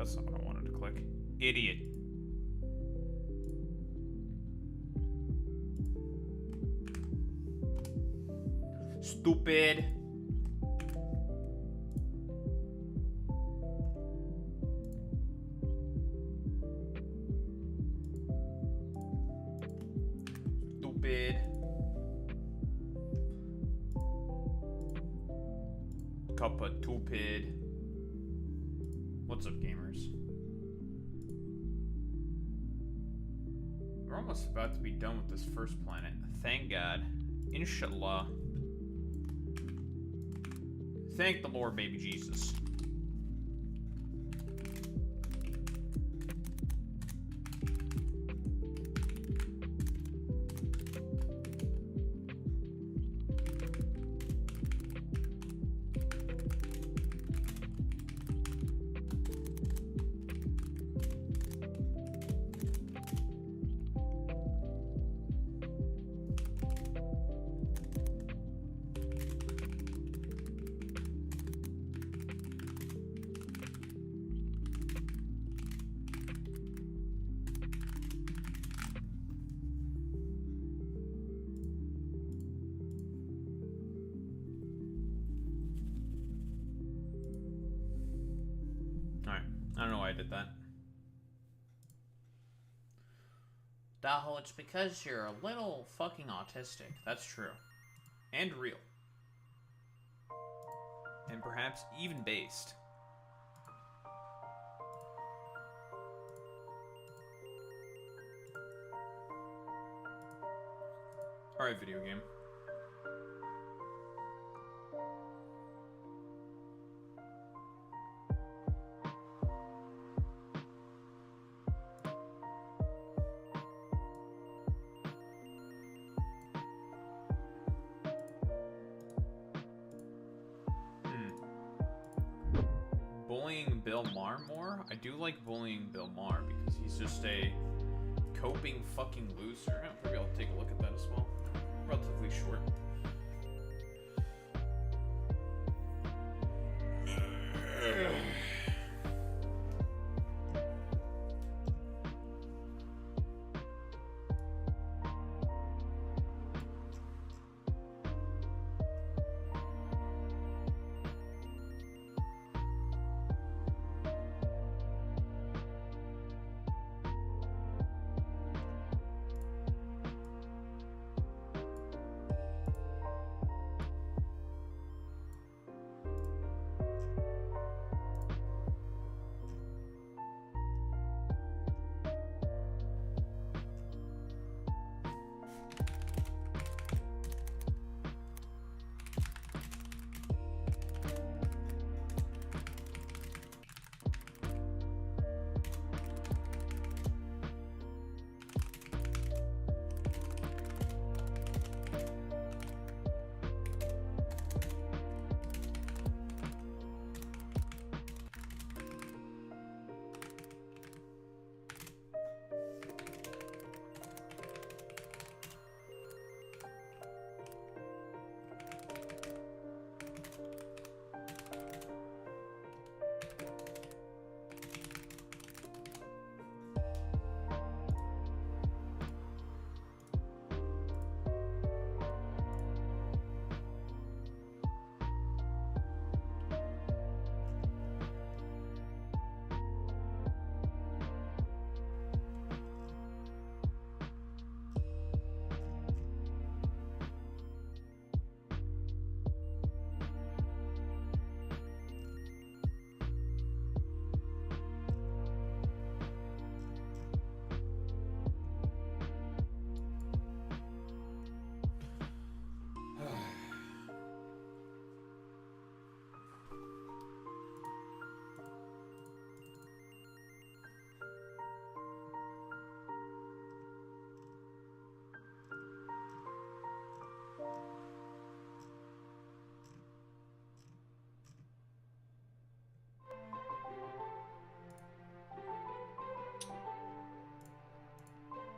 that's not what I wanted to click. Idiot. Stupid. Stupid. Cuppa Tupid. What's up, gamers? We're almost about to be done with this first planet. Thank God. Inshallah. Thank the Lord, baby Jesus. Alright, I don't know why I did that. Daho, it's because you're a little fucking autistic. That's true. And real. And perhaps even based. Alright, video game. Bullying Bill Maher more? I do like bullying Bill Maher because he's just a coping fucking loser. Maybe I'll take a look at that as well. Relatively short.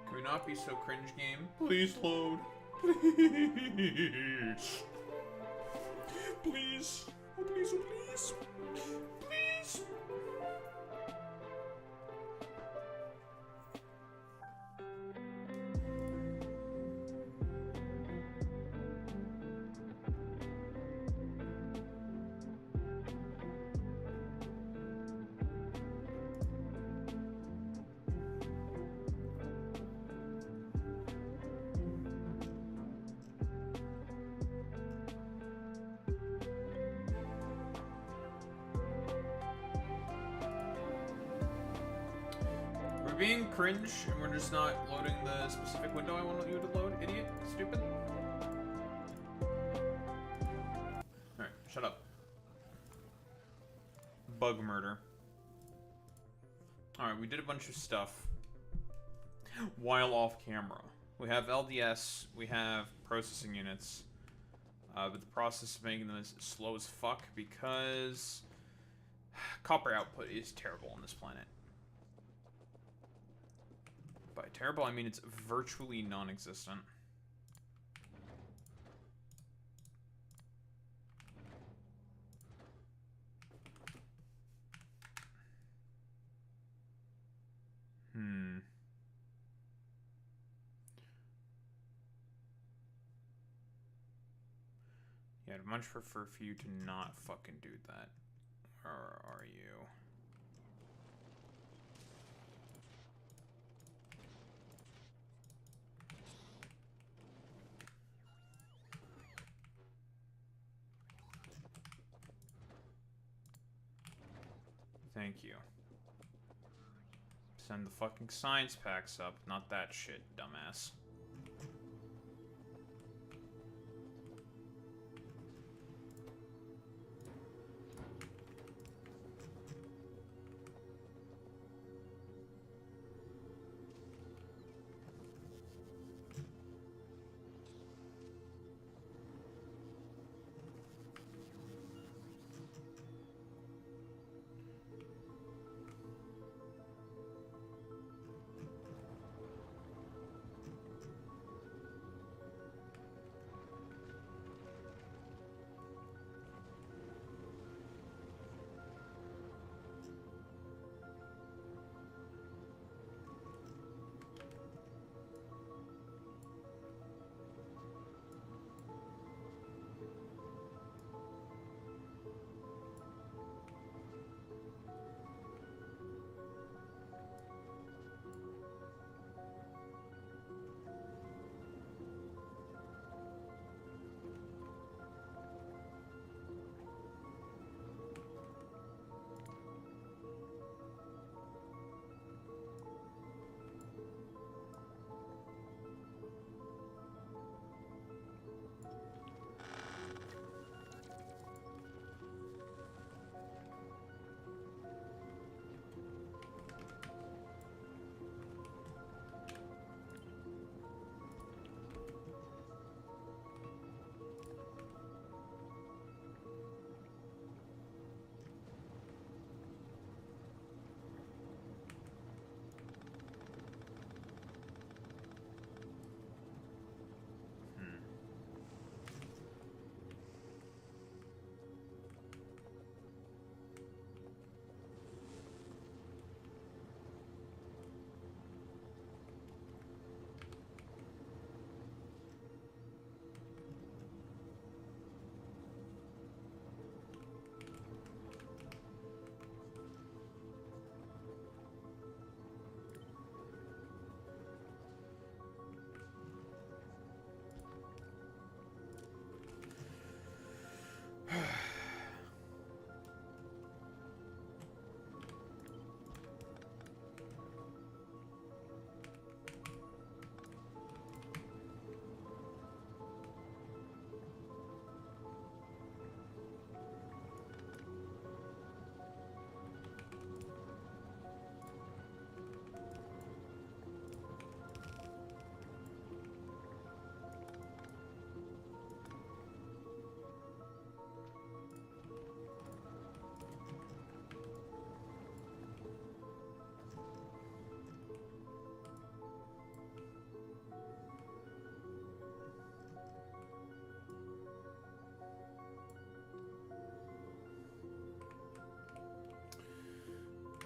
Can we not be so cringe, game? Please load. Please. Please. Oh, please, oh, please. Please. being cringe and we're just not loading the specific window I want you to load, idiot? Stupid? Alright, shut up. Bug murder. Alright, we did a bunch of stuff while off camera. We have LDS, we have processing units, but the process of making them is slow as fuck because copper output is terrible on this planet. By terrible, I mean it's virtually non-existent. Yeah, I'd much prefer for you to not fucking do that. Where are you? Thank you. Send the fucking science packs up, not that shit, dumbass.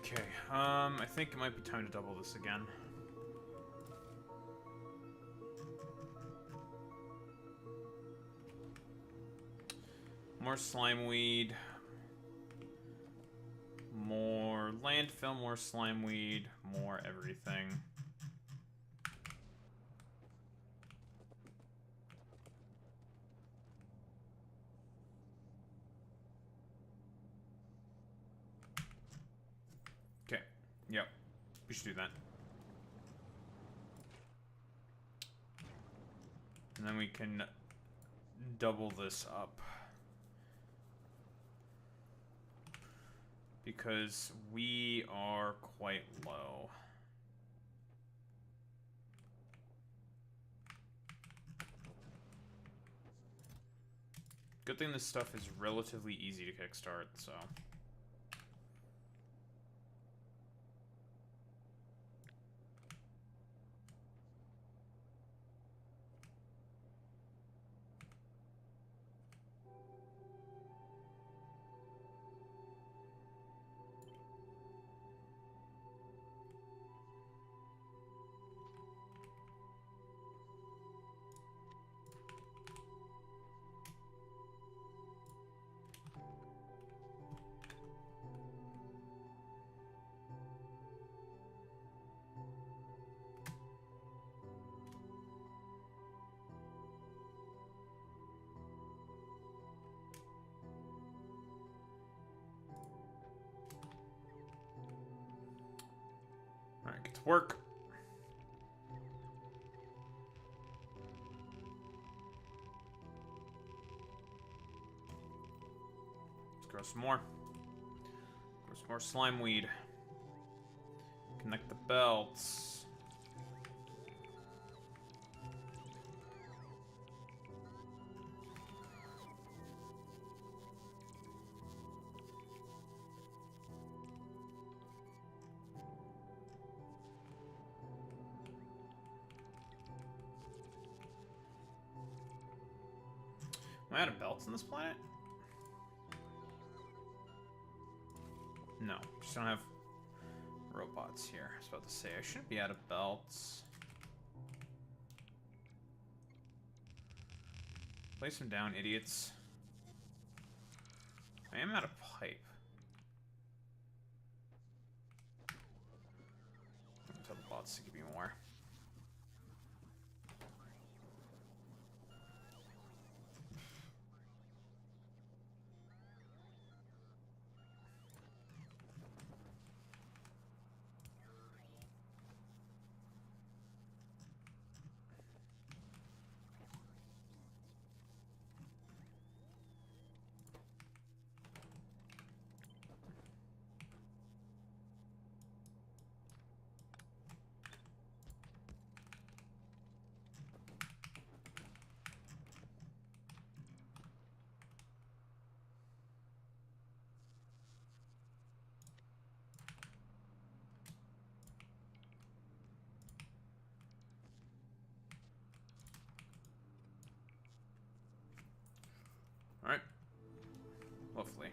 Okay, I think it might be time to double this again. More slime weed. More landfill, more slime weed, more everything. Okay, yep, we should do that. and then we can double this up. Because we are quite low. Good thing this stuff is relatively easy to kickstart, so... Alright, get to work. Let's grow some more. Grow some more slime weed. Connect the belts. Am I out of belts on this planet? No, just don't have robots here. I was about to say, I shouldn't be out of belts. Place them down, idiots. I am out of pipe. Tell the bots to give me more. Alright. Lovely.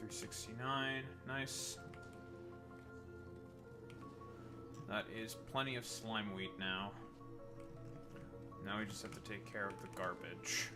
369. Nice. That is plenty of slime wheat now. Now we just have to take care of the garbage.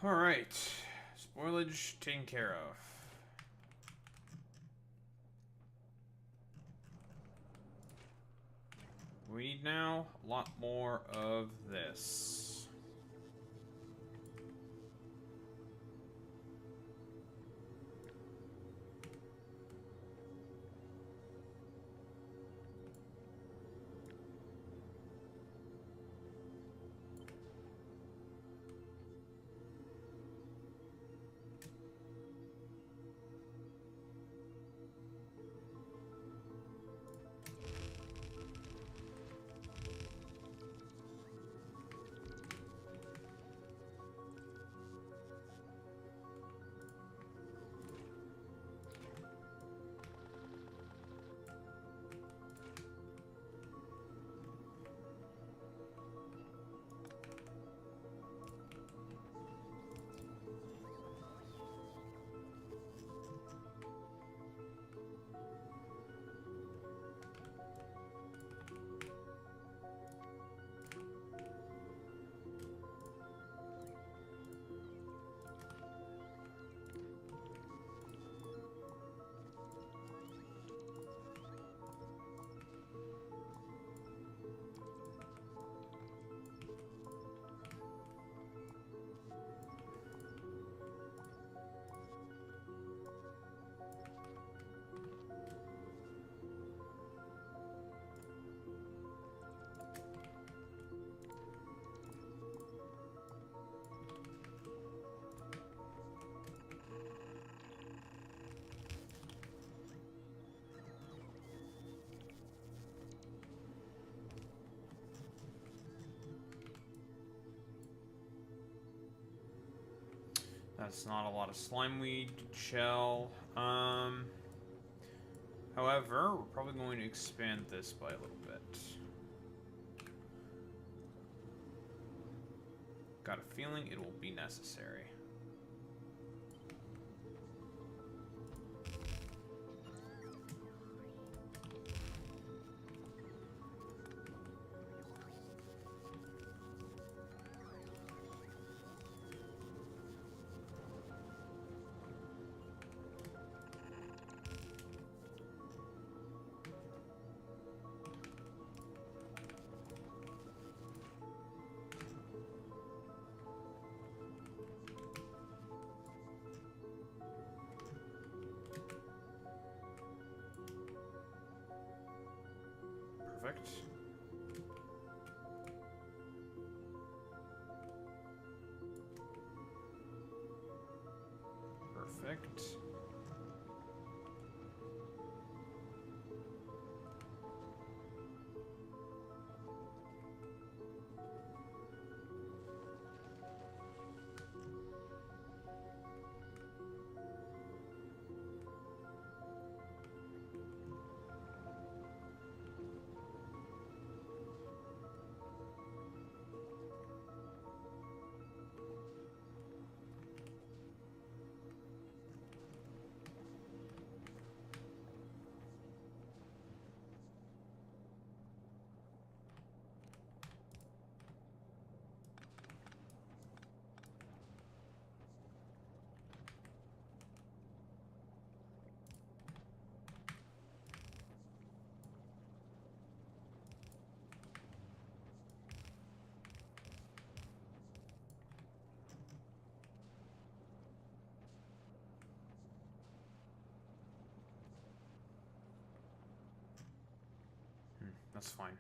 Alright. Spoilage taken care of. We need now a lot more of this. That's not a lot of slimeweed shell. However, we're probably going to expand this by a little bit. Got a feeling it will be necessary. Perfect. Perfect. That's fine.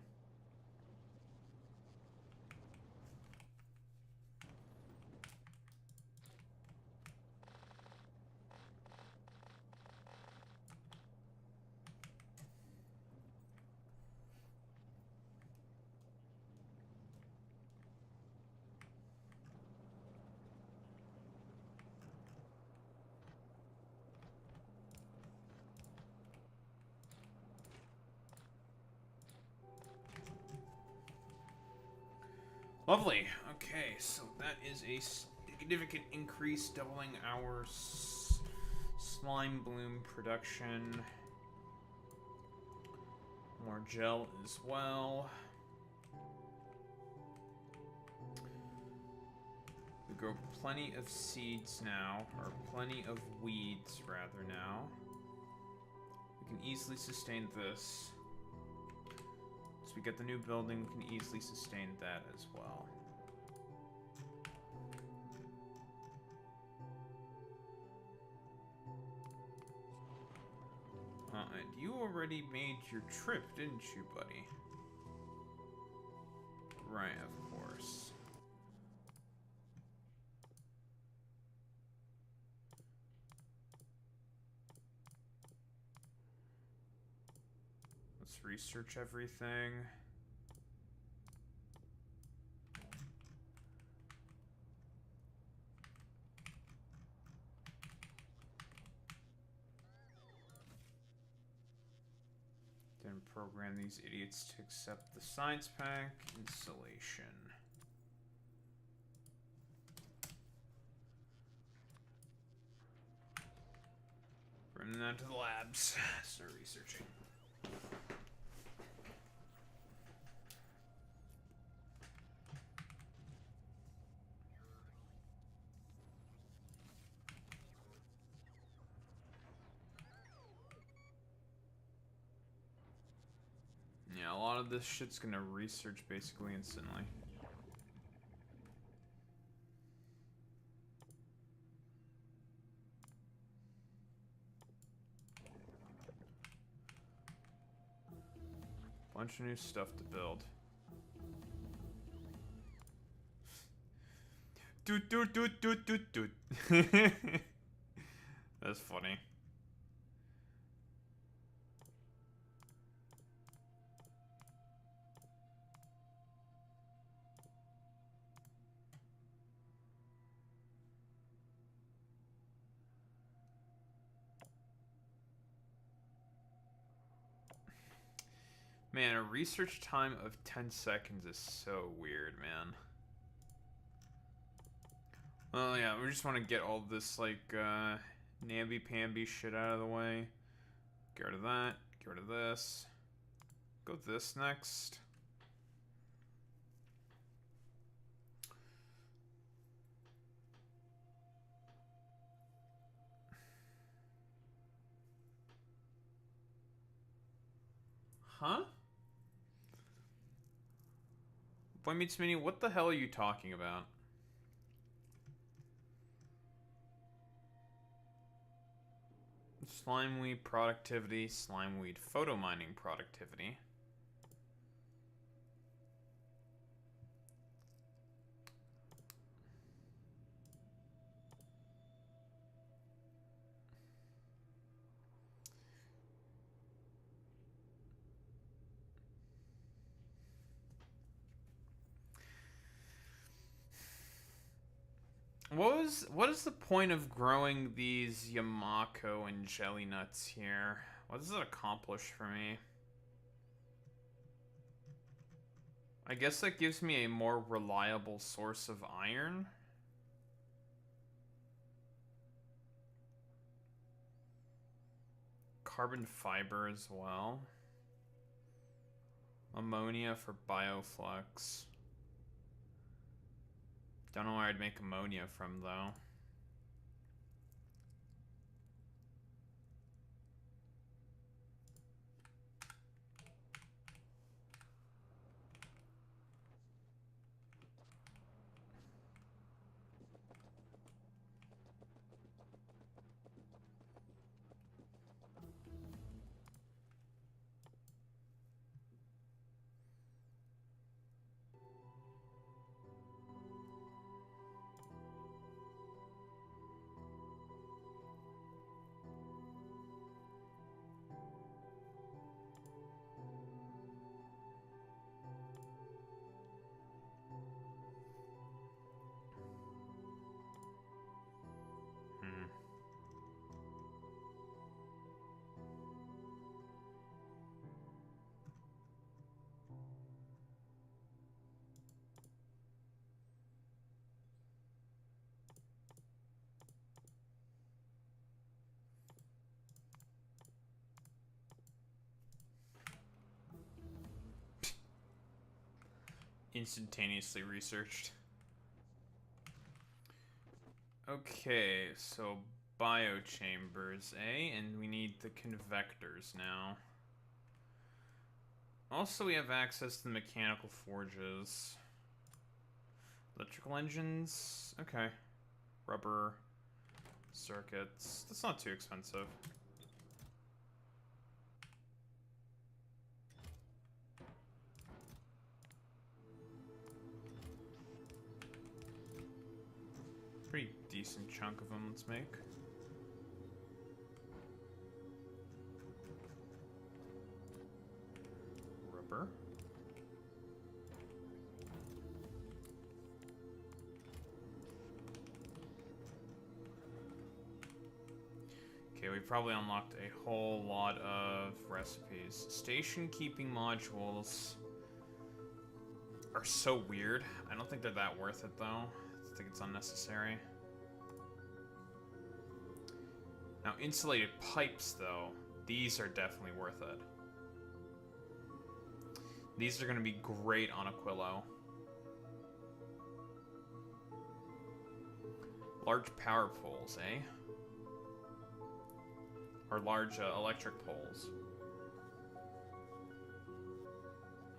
Lovely. Okay, so that is a significant increase, doubling our slime bloom production. More gel as well. We grow plenty of seeds now, or plenty of weeds rather now. We can easily sustain this. So we get the new building, we can easily sustain that as well. And you already made your trip, didn't you, buddy? Right, of course. Let's research everything. Then program these idiots to accept the science pack installation. Bring them to the labs. Start researching. Yeah, a lot of this shit's gonna research basically instantly. Bunch of new stuff to build. Doot doot doot doot doot doot. That's funny. Man, a research time of 10 seconds is so weird, man. Well, yeah, we just want to get all this, like, namby-pamby shit out of the way. Get rid of that. Get rid of this. Go this next. Huh? Boy Meets Mini, what the hell are you talking about? Slimeweed productivity, Slimeweed photo mining productivity. What is the point of growing these Yamako and jelly nuts here? What does it accomplish for me? I guess that gives me a more reliable source of iron. Carbon fiber as well. Ammonia for bioflux. Don't know where I'd make ammonia from, though. instantaneously researched. Okay, so biochambers, eh? And we need the convectors now. Also, we have access to the mechanical forges. Electrical engines, okay. Rubber circuits, that's not too expensive. Pretty decent chunk of them, let's make. Rubber. Okay, we probably unlocked a whole lot of recipes. Station keeping modules are so weird. I don't think they're that worth it, though. I think it's unnecessary. Now, insulated pipes, though, these are definitely worth it. These are going to be great on Aquilo. Large power poles, eh? Or large electric poles.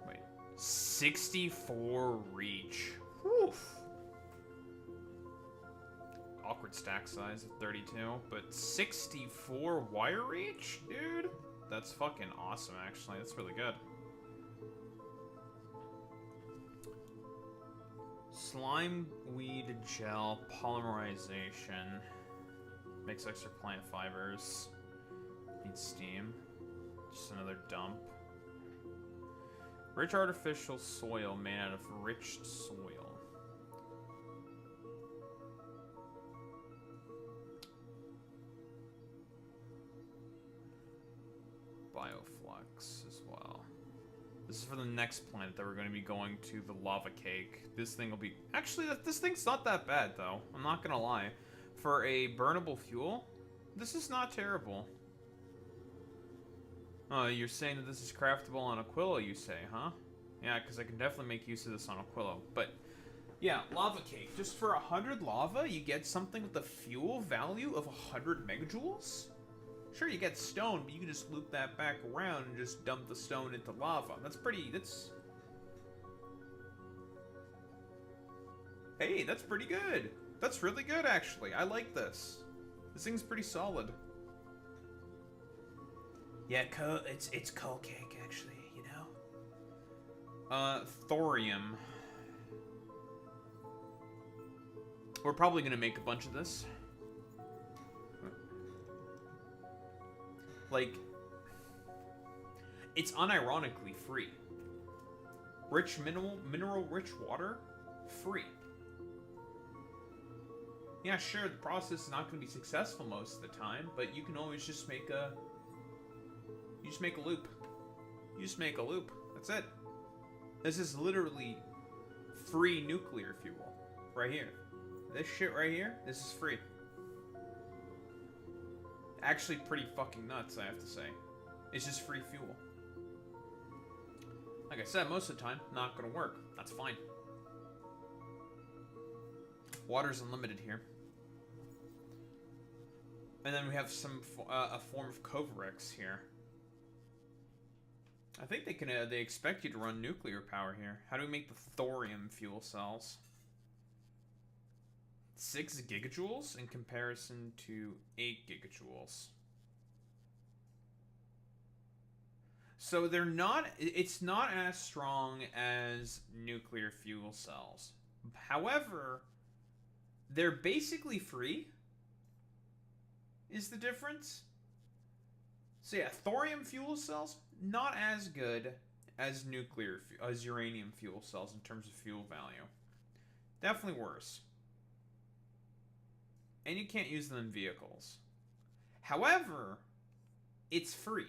Wait. 64 reach. Whew. Awkward stack size of 32, but 64 wire reach? Dude, that's fucking awesome, actually. That's really good. Slime weed gel polymerization. Makes extra plant fibers. Needs steam. Just another dump. Rich artificial soil made out of rich soil. Bioflux as well. This is for the next planet that we're going to be going to, the lava cake. This thing will be... Actually, this thing's not that bad, though. I'm not going to lie. For a burnable fuel, this is not terrible. You're saying that this is craftable on Aquilo, you say, huh? Yeah, because I can definitely make use of this on Aquilo. But, yeah, lava cake. Just for 100 lava, you get something with a fuel value of 100 megajoules? Sure, you get stone, but you can just loop that back around and just dump the stone into lava. Hey, that's pretty good. That's really good, actually. I like this. This thing's pretty solid. Yeah, it's coal cake, actually, you know? Thorium. We're probably gonna make a bunch of this. Like, it's unironically free. Rich mineral-rich water, free. Yeah, sure, the process is not going to be successful most of the time, but you can always just make a... You just make a loop. You just make a loop. That's it. This is literally free nuclear fuel. Right here. This shit right here, this is free. Actually pretty fucking nuts, I have to say. It's just free fuel. Like I said, most of the time, not gonna work. That's fine. Water's unlimited here. And then we have a form of Covarex here. I think they expect you to run nuclear power here. How do we make the thorium fuel cells? 6 gigajoules in comparison to 8 gigajoules. So they're not, it's not as strong as nuclear fuel cells. However, they're basically free, is the difference. So yeah, thorium fuel cells, not as good as uranium fuel cells in terms of fuel value. Definitely worse. And you can't use them in vehicles. However, it's free.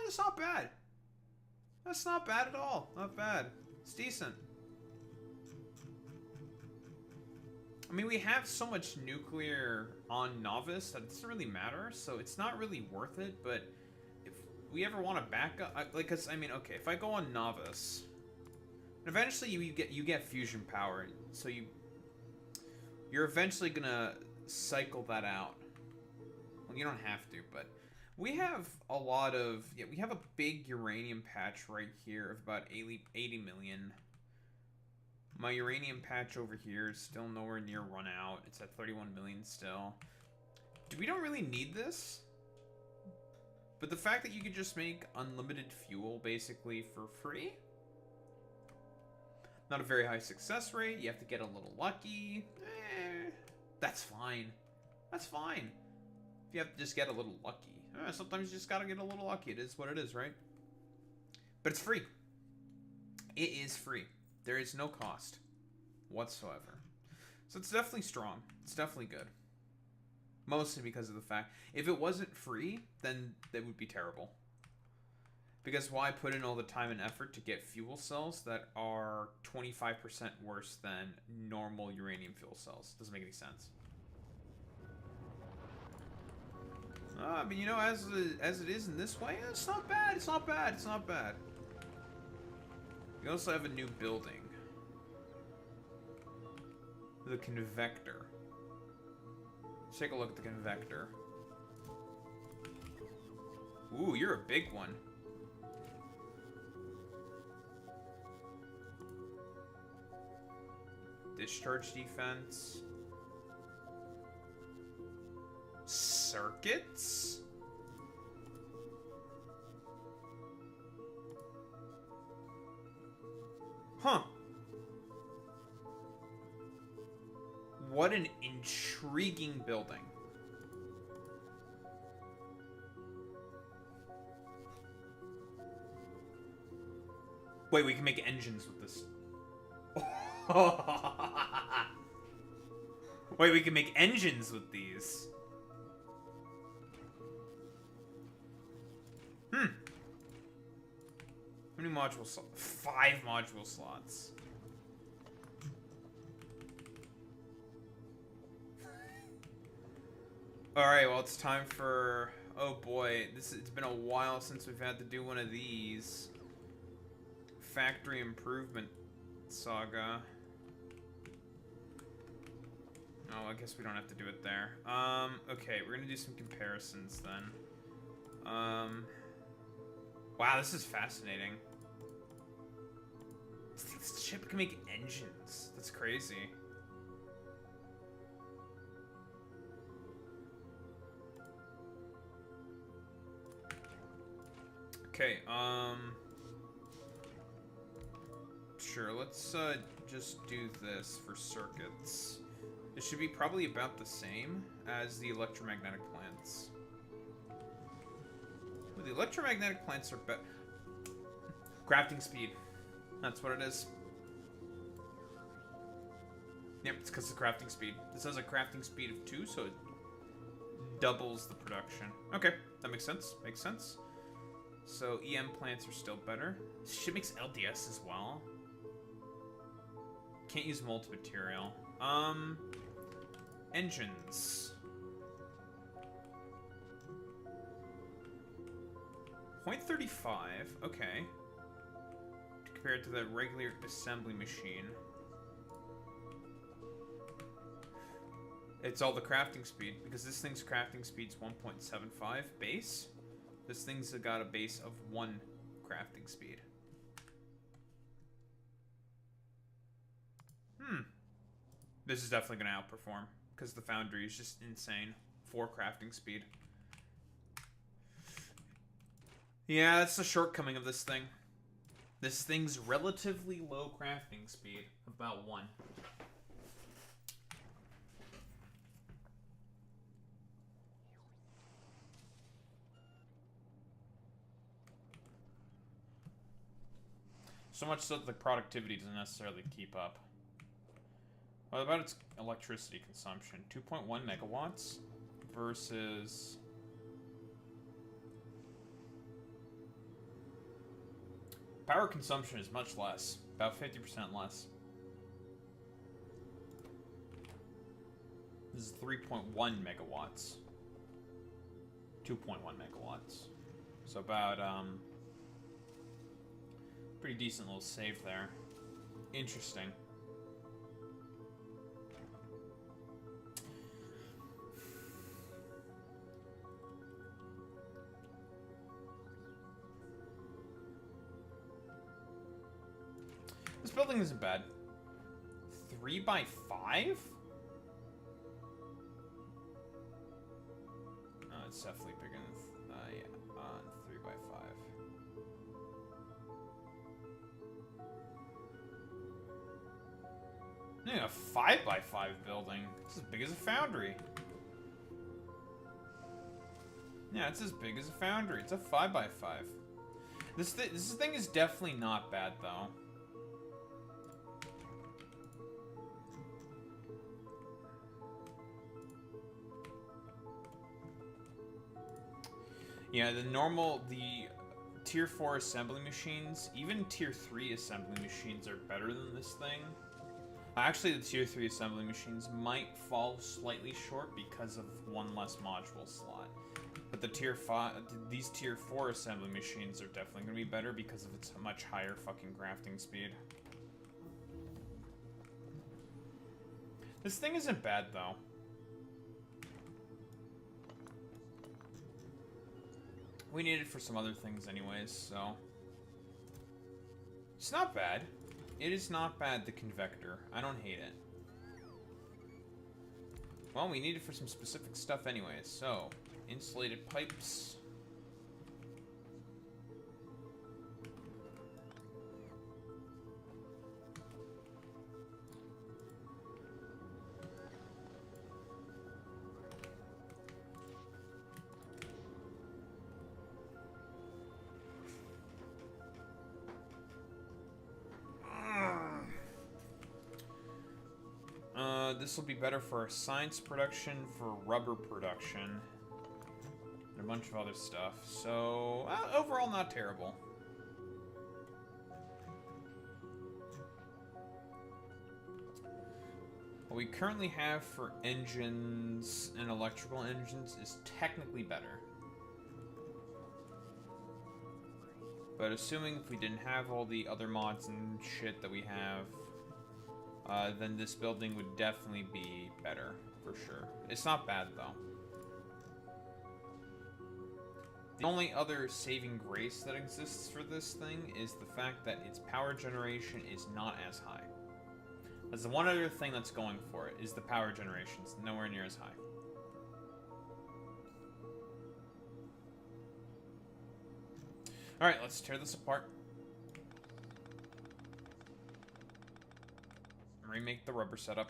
That's not bad. That's not bad at all. Not bad. It's decent. I mean, we have so much nuclear on Novice that it doesn't really matter, so it's not really worth it, but we ever want to back up? Like, cause I mean, okay, if I go on novice, eventually you get fusion power, so you're eventually gonna cycle that out. Well, you don't have to, but we have a lot of we have a big uranium patch right here of about 80 million. My uranium patch over here is still nowhere near run out. It's at 31 million still. We don't really need this. But the fact that you could just make unlimited fuel basically for free. Not a very high success rate. You have to get a little lucky. That's fine. That's fine. If you have to just get a little lucky. Sometimes you just gotta get a little lucky. It is what it is, right? But it's free. It is free. There is no cost whatsoever. So it's definitely strong. It's definitely good. Mostly because of the fact, if it wasn't free, then that would be terrible. Because why put in all the time and effort to get fuel cells that are 25% worse than normal uranium fuel cells? Doesn't make any sense. But you know, as it is in this way, it's not bad. It's not bad. It's not bad. We also have a new building. The convector. Let's take a look at the convector. Ooh, you're a big one. Discharge defense. Circuits? Huh. What an intriguing building. Wait, we can make engines with this. Wait, we can make engines with these. How many module slots? 5 module slots. Alright, well, it's time for... Oh boy, it's been a while since we've had to do one of these. Factory improvement saga. Oh, I guess we don't have to do it there. Okay, we're gonna do some comparisons then. Wow, this is fascinating. This ship can make engines. That's crazy. Okay, sure, let's just do this for circuits. It should be probably about the same as the electromagnetic plants. Ooh, the electromagnetic plants are better. Crafting speed. That's what it is. Yep, it's because of crafting speed. This has a crafting speed of 2, so it doubles the production. Okay, that makes sense. Makes sense. So EM plants are still better. This shit makes LDS as well. Can't use multi-material. Engines. 0.35, okay. Compared to the regular assembly machine. It's all the crafting speed, because this thing's crafting speed's 1.75 base. This thing's got a base of 1 crafting speed. This is definitely going to outperform, because the foundry is just insane. 4 crafting speed. Yeah, that's the shortcoming of this thing. This thing's relatively low crafting speed, about 1. So much so that the productivity doesn't necessarily keep up. What about its electricity consumption? 2.1 megawatts versus... Power consumption is much less. About 50% less. This is 3.1 megawatts. 2.1 megawatts. So about, pretty decent little save there. Interesting. This building isn't bad. 3 by 5? It's definitely bigger than, yeah, 3 by 5. Yeah, a 5 by 5 building. It's as big as a foundry. Yeah, it's as big as a foundry. It's a 5 by 5. This thing is definitely not bad, though. Yeah, the tier 4 assembly machines, even tier 3 assembly machines are better than this thing. Actually, the tier 3 assembly machines might fall slightly short because of one less module slot. But the tier 5, these tier 4 assembly machines are definitely going to be better because of its much higher fucking crafting speed. This thing isn't bad, though. We need it for some other things anyways, so... It's not bad. It is not bad, the convector. I don't hate it. Well, we need it for some specific stuff anyways, so... Insulated pipes... This will be better for science production, for rubber production, and a bunch of other stuff. So, overall, not terrible. What we currently have for engines and electrical engines is technically better. But assuming if we didn't have all the other mods and shit that we have, then this building would definitely be better, for sure. It's not bad, though. The only other saving grace that exists for this thing is the fact that its power generation is not as high. That's the one other thing that's going for it, is the power generation. It's nowhere near as high. Alright, let's tear this apart. Remake the rubber setup.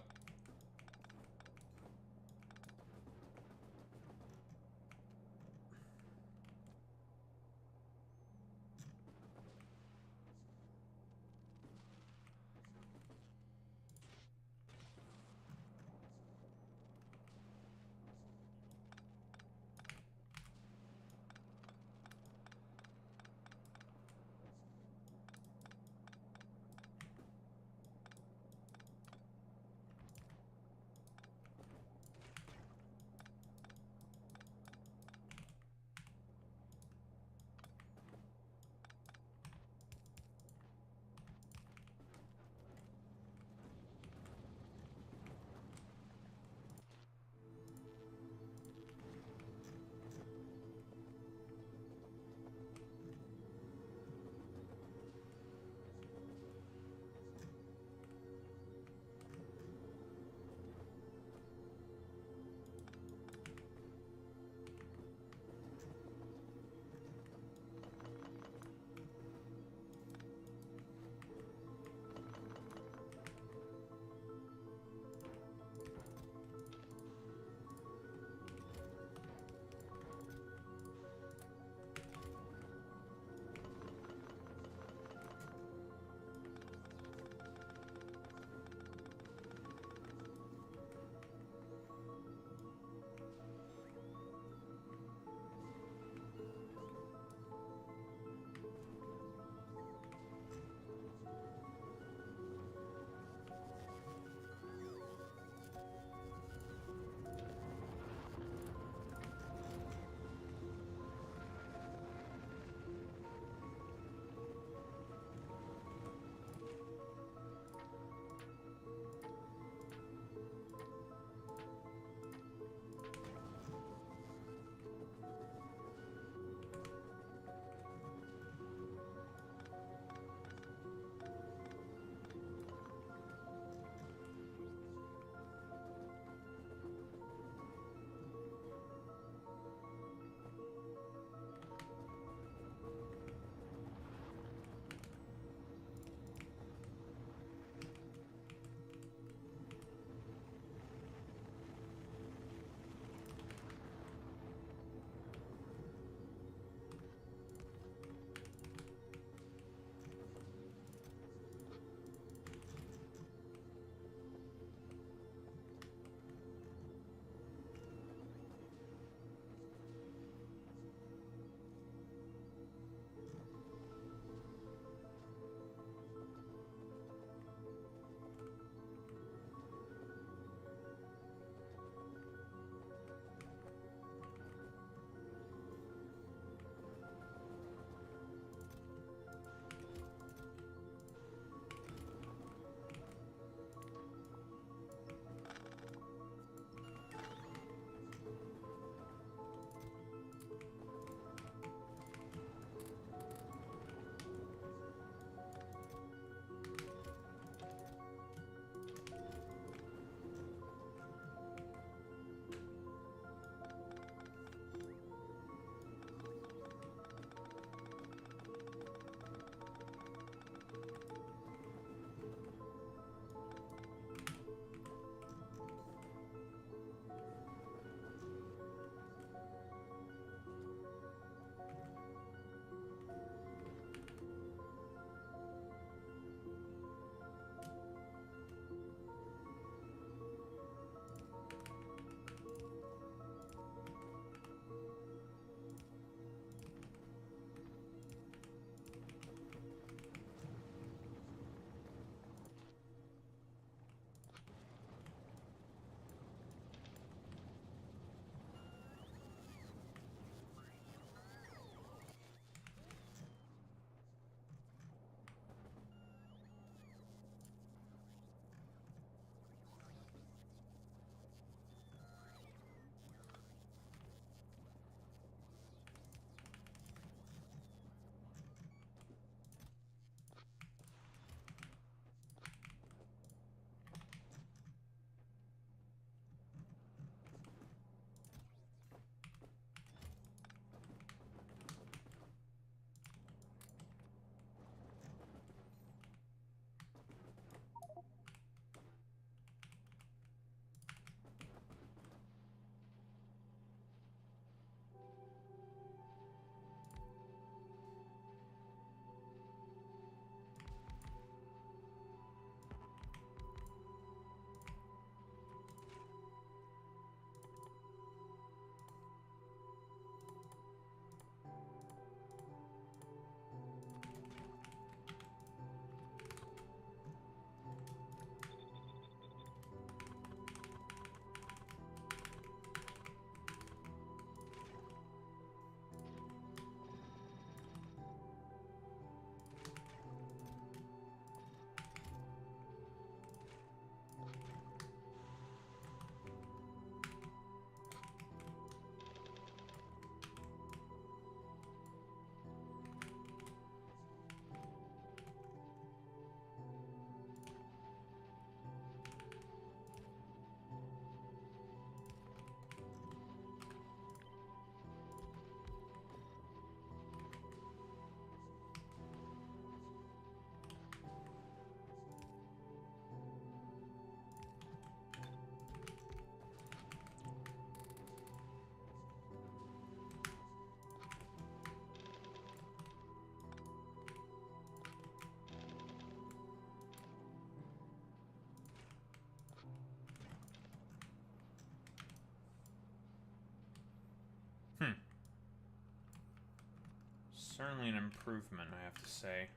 Certainly an improvement, I have to say.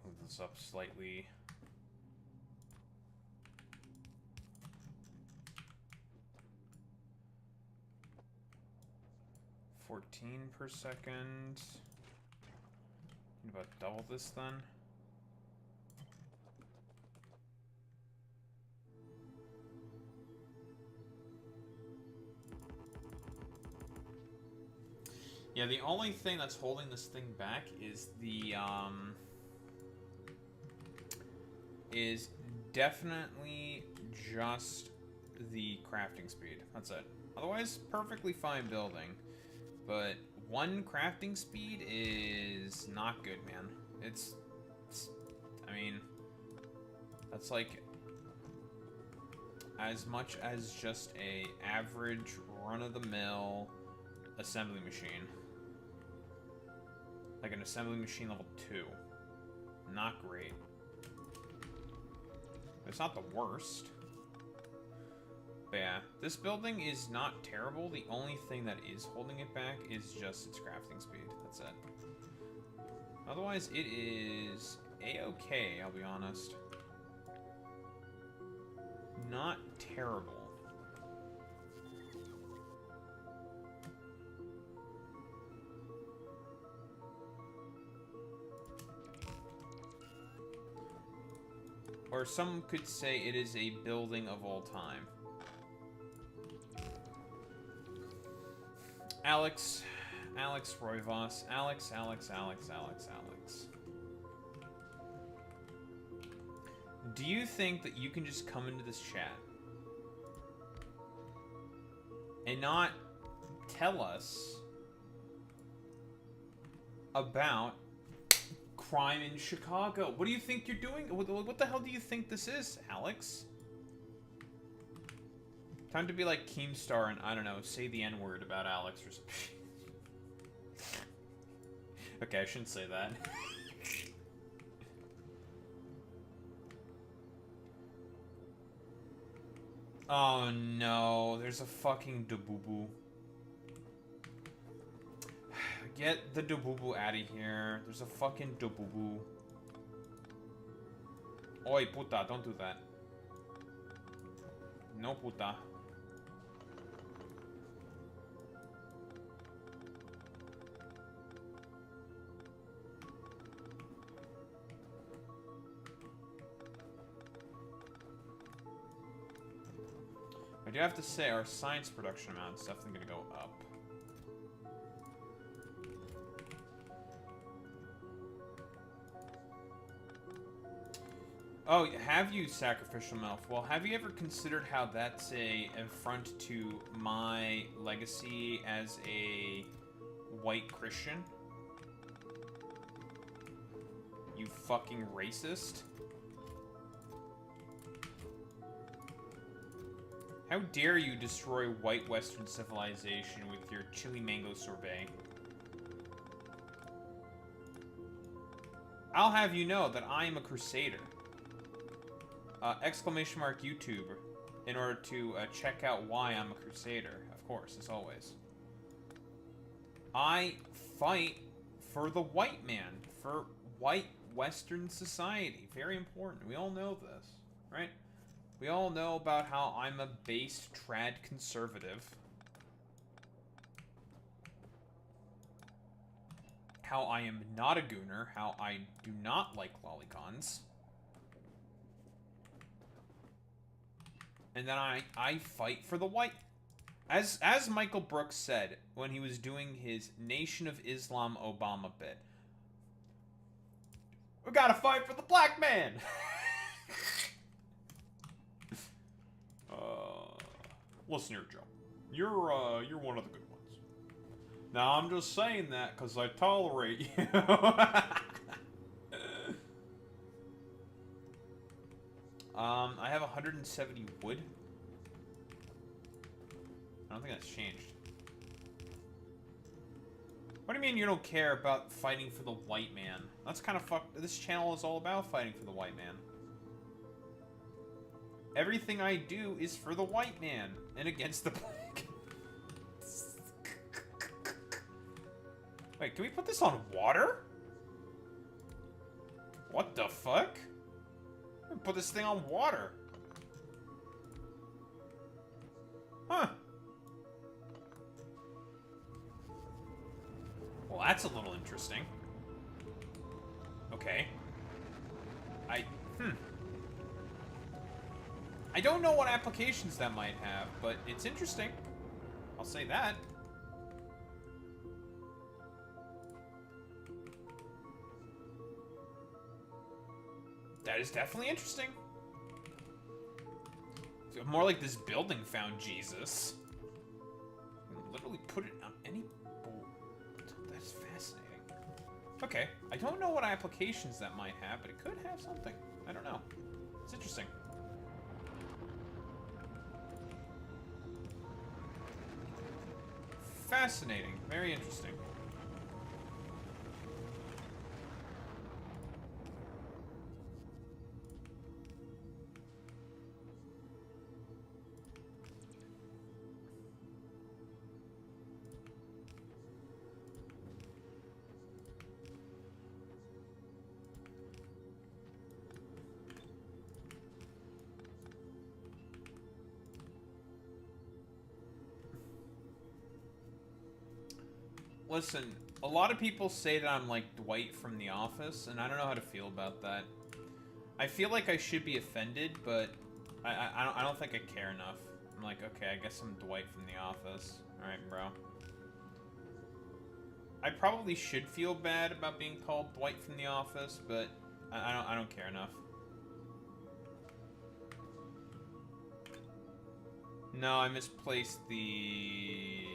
Move this up slightly. Per second. About double this then. Yeah, the only thing that's holding this thing back is the is definitely just the crafting speed. That's it. Otherwise, perfectly fine building. But one crafting speed is not good, man. It's I mean, that's like as much as just a average run-of-the-mill assembly machine. Like an assembly machine level 2. Not great. It's not the worst. But yeah, this building is not terrible. The only thing that is holding it back is just its crafting speed. That's it. Otherwise, it is a-okay, I'll be honest. Not terrible. Or some could say it is a building of all time. Alex Roivas. Alex. Do you think that you can just come into this chat and not tell us about crime in Chicago? What do you think you're doing? What the hell do you think this is, Alex? Time to be like Keemstar and, I don't know, say the N-word about Alex or something. Okay, I shouldn't say that. Oh no, there's a fucking Dabubu. Get the Dabubu out of here. There's a fucking Dabubu. Oi, puta, don't do that. No, puta. I do have to say, our science production amount is definitely going to go up. Oh, have you, Sacrificial Melf? Well, have you ever considered how that's an affront to my legacy as a white Christian? You fucking racist. How dare you destroy white Western civilization with your chili mango sorbet? I'll have you know that I am a crusader. Exclamation mark YouTube in order to check out why I'm a crusader, of course, as always. I fight for the white man, for white Western society. Very important. We all know this, right? We all know about how I'm a base trad conservative. How I am not a gooner. How I do not like lollicons. And then I fight for the white. As Michael Brooks said when he was doing his Nation of Islam Obama bit. We gotta fight for the black man! Listen here, Joe. You're one of the good ones. Now, I'm just saying that because I tolerate you. I have 170 wood. I don't think that's changed. What do you mean you don't care about fighting for the white man? That's kind of fucked. This channel is all about fighting for the white man. Everything I do is for the white man and against the black. Wait, can we put this on water? What the fuck? Put this thing on water. Huh. Well, that's a little interesting. Okay. I don't know what applications that might have, but it's interesting. I'll say that. That is definitely interesting. So more like this building found Jesus. Literally put it on any bowl. That's fascinating. Okay, I don't know what applications that might have, but it could have something. I don't know. It's interesting. Fascinating. Very interesting. Listen, a lot of people say that I'm like Dwight from The Office, and I don't know how to feel about that. I feel like I should be offended, but I don't think I care enough. I'm like, okay, I guess I'm Dwight from The Office. Alright, bro. I probably should feel bad about being called Dwight from The Office, but I don't care enough. No, I misplaced the...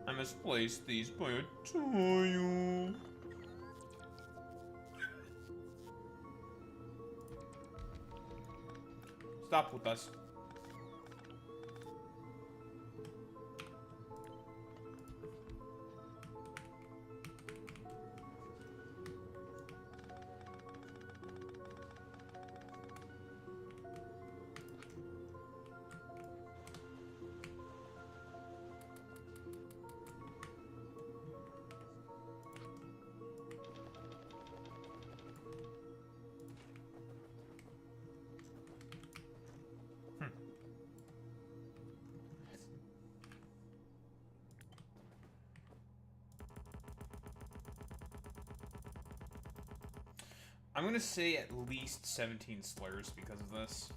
I misplaced these by a tile. Stop with us. I'm gonna say at least 17 slurs because of this.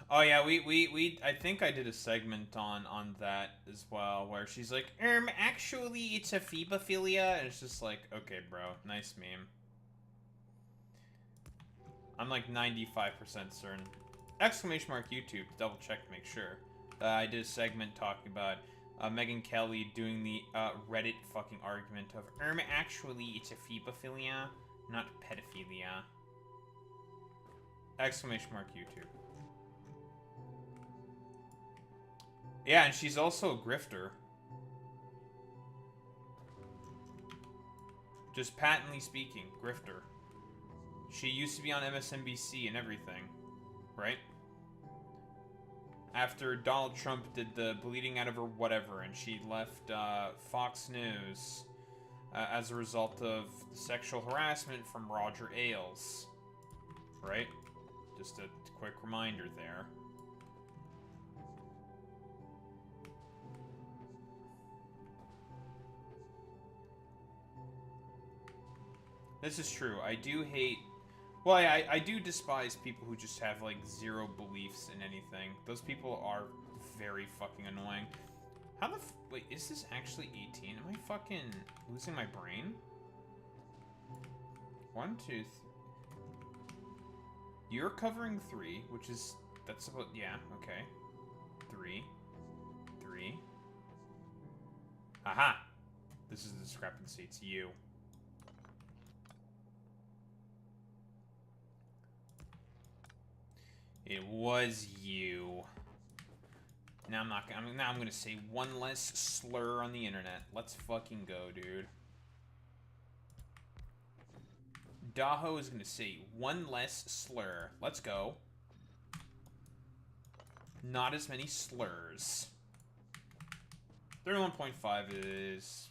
Oh yeah, I think I did a segment on that as well, where she's like, actually it's a phebophilia, and it's just like, okay bro, nice meme. I'm like 95% certain. Exclamation mark YouTube to double check to make sure. I did a segment talking about Megyn Kelly doing the Reddit fucking argument of actually it's a phebophilia, not pedophilia. Exclamation mark YouTube. Yeah, and she's also a grifter. Just patently speaking, grifter. She used to be on MSNBC and everything, right? After Donald Trump did the bleeding out of her whatever, and she left Fox News as a result of sexual harassment from Roger Ailes, right? Just a quick reminder there. This is true. I do hate... Well, I do despise people who just have, like, zero beliefs in anything. Those people are very fucking annoying. How the wait, is this actually 18? Am I fucking losing my brain? 1, 2, 3... You're covering 3, which is... That's about... Yeah, okay. 3. 3. Aha! This is the discrepancy. It's you. It was you. Now I'm not. Now I'm gonna say one less slur on the internet. Let's fucking go, dude. Daho is gonna say one less slur. Let's go. Not as many slurs. 31.5 is...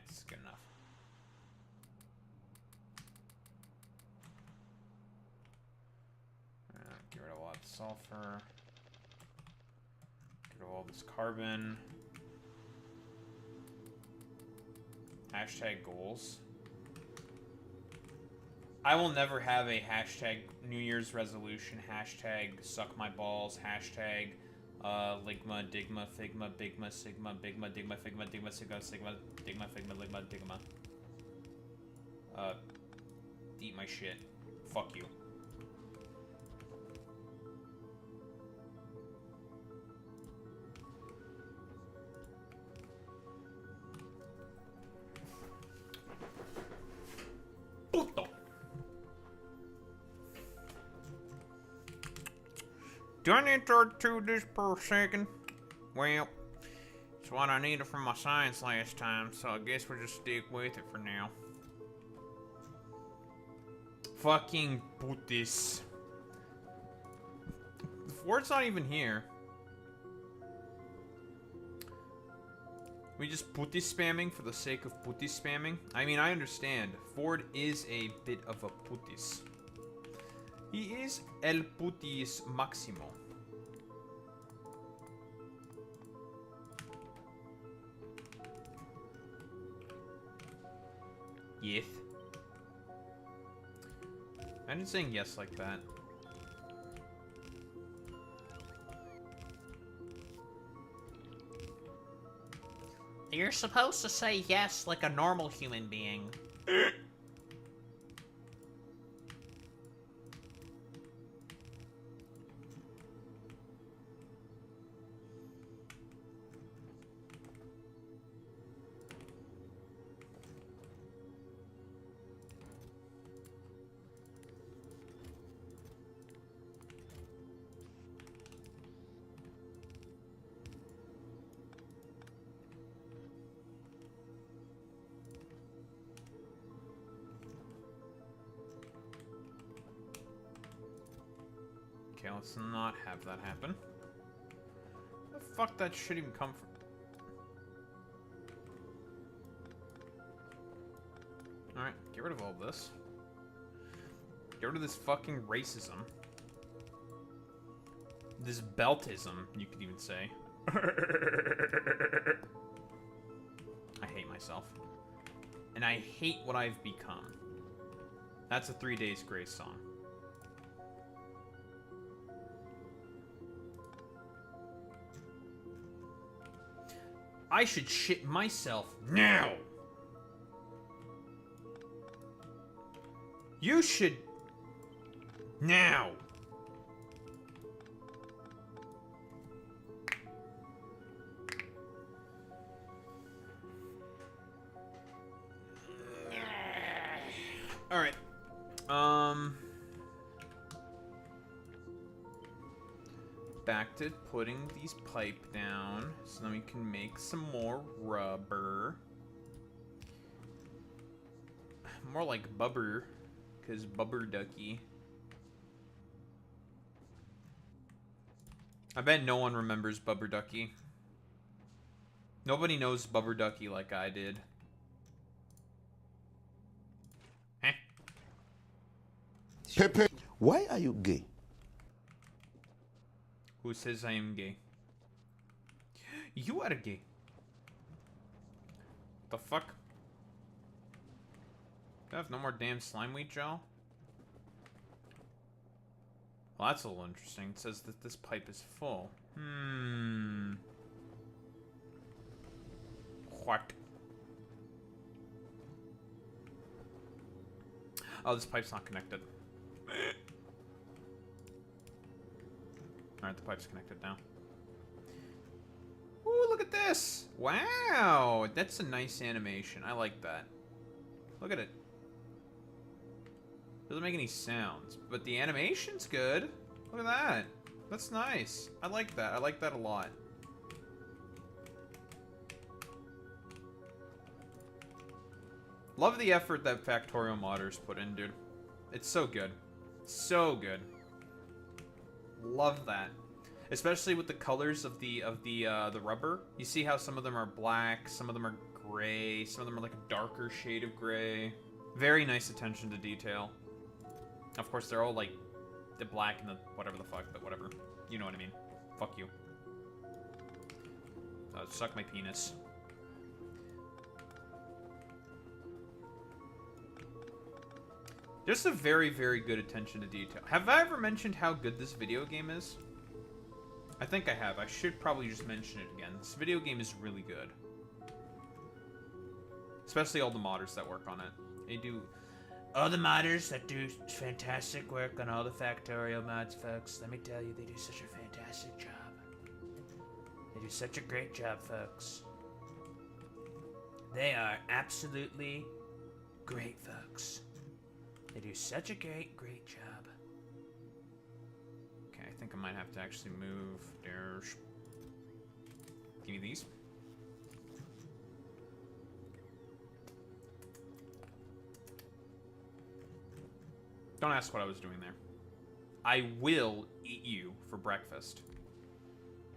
it's good enough. Get rid of a lot of sulfur. Get rid of all this carbon. Hashtag goals. I will never have a hashtag New Year's resolution, hashtag suck my balls, hashtag ligma, digma, figma, bigma, sigma, bigma, digma, figma, digma, sigma, sigma, digma, figma, ligma, digma. Eat my shit. Fuck you. Puto. Do I need to do this per second? Well, it's what I needed from my science last time, so I guess we'll just stick with it for now. Fucking put this. Ford's not even here. We just put this spamming for the sake of putis spamming? I mean, I understand. Ford is a bit of a putis. He is el putis maximo. Yes. Imagine saying yes like that. You're supposed to say yes like a normal human being. Okay, let's not have that happen. Where the fuck that shit even come from? Alright, get rid of all this. Get rid of this fucking racism. This beltism, you could even say. I hate myself. And I hate what I've become. That's a 3 Days Grace song. I should shit myself now. You should now. All right. Back to putting these pipe down so then we can make some more rubber. More like bubber, because bubber ducky. I bet no one remembers bubber ducky. Nobody knows bubber ducky like I did. Eh? Pepe, why are you gay? Who says I am gay? You are gay. The fuck? Do I have no more damn slime wheat gel? Well, that's a little interesting. It says that this pipe is full. What? Oh, this pipe's not connected. Alright, the pipe's connected now. at this. Wow. That's a nice animation. I like that. Look at it. Doesn't make any sounds, but the animation's good. Look at that. That's nice. I like that. I like that a lot. Love the effort that Factorio modders put in, dude. It's so good. So good. Love that. Especially with the colors of the rubber. You see how some of them are black, some of them are gray, some of them are like a darker shade of gray. Very nice attention to detail. Of course, they're all like the black and the whatever the fuck, but whatever. You know what I mean. Fuck you. Suck my penis. Just a very, very good attention to detail. Have I ever mentioned how good this video game is? I think I have. I should probably just mention it again. This video game is really good. Especially all the modders that work on it. They do... All the modders that do fantastic work on all the Factorio mods, folks. Let me tell you, they do such a fantastic job. They do such a great job, folks. They are absolutely great, folks. They do such a great job. Okay, I think I might have to actually move. There's... Give me these. Don't ask what I was doing there. I will eat you for breakfast.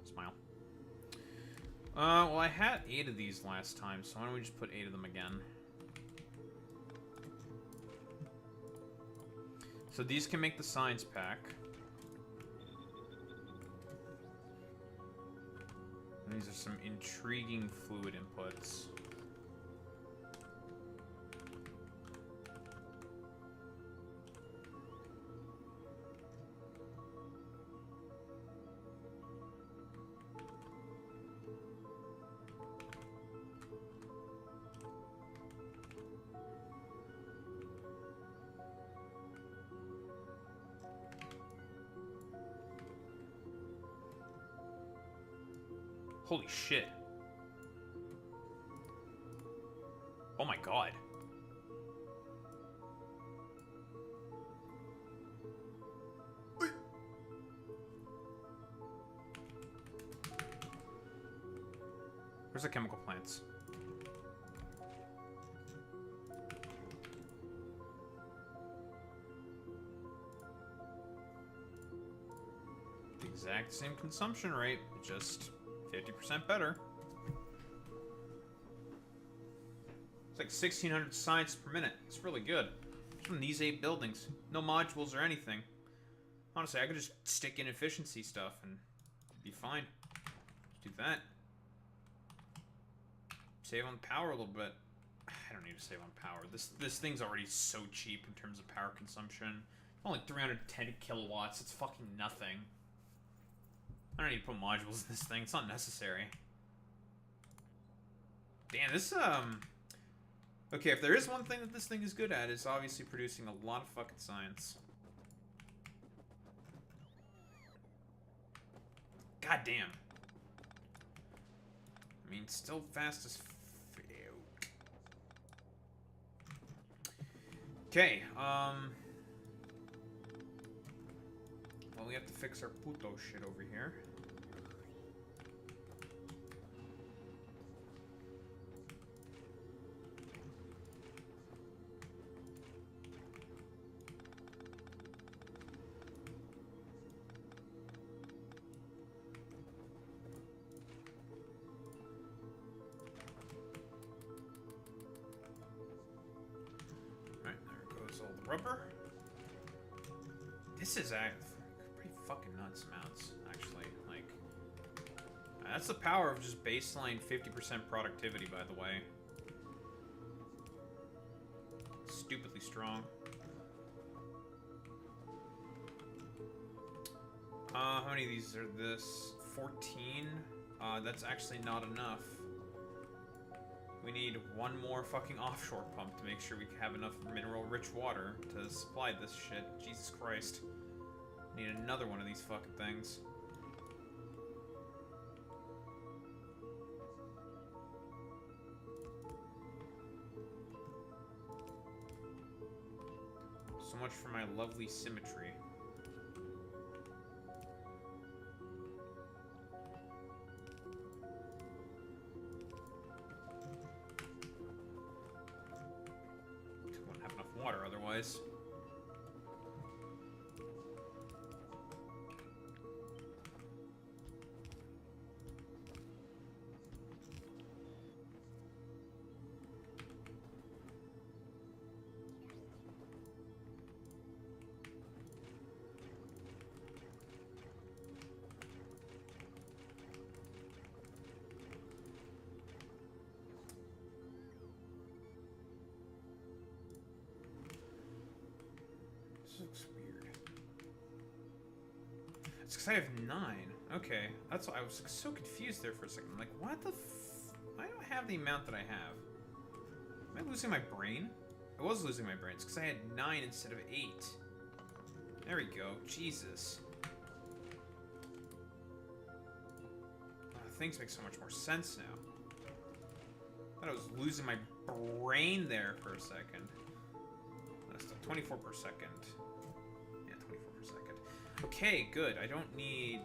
Smile. Well, I had 8 of these last time, so why don't we just put 8 of them again? So these can make the science pack. And these are some intriguing fluid inputs. Holy shit. Oh my god. Where's the chemical plants? The exact same consumption rate, just 50% better. It's like 1,600 science per minute. It's really good. Just from these 8 buildings. No modules or anything. Honestly, I could just stick in efficiency stuff and be fine. Just do that. Save on power a little bit. I don't need to save on power. This thing's already so cheap in terms of power consumption. Only 310 kilowatts. It's fucking nothing. I don't need to put modules in this thing. It's not necessary. Damn, this, Okay, if there is one thing that this thing is good at, it's obviously producing a lot of fucking science. God damn. I mean, still fast as fuck. Okay, well, we have to fix our puto shit over here. Alright, there goes all the rubber. This is pretty fucking nuts amounts, actually. Like, that's the power of just baseline 50% productivity, by the way. Stupidly strong. How many of these are this? 14? That's actually not enough. We need one more fucking offshore pump to make sure we have enough mineral-rich water to supply this shit. Jesus Christ. Need another one of these fucking things. So much for my lovely symmetry. Wouldn't have enough water otherwise. Looks weird. It's because I have 9. Okay, that's why I was so confused there for a second. I'm like, what the I don't have the amount that I have. Am I losing my brain? I was losing my brain. It's because I had 9 instead of 8. There we go. Jesus. Things make so much more sense now. I thought I was losing my brain there for a second. That's still 24 per second. Yeah, 24 per second. Okay, good. I don't need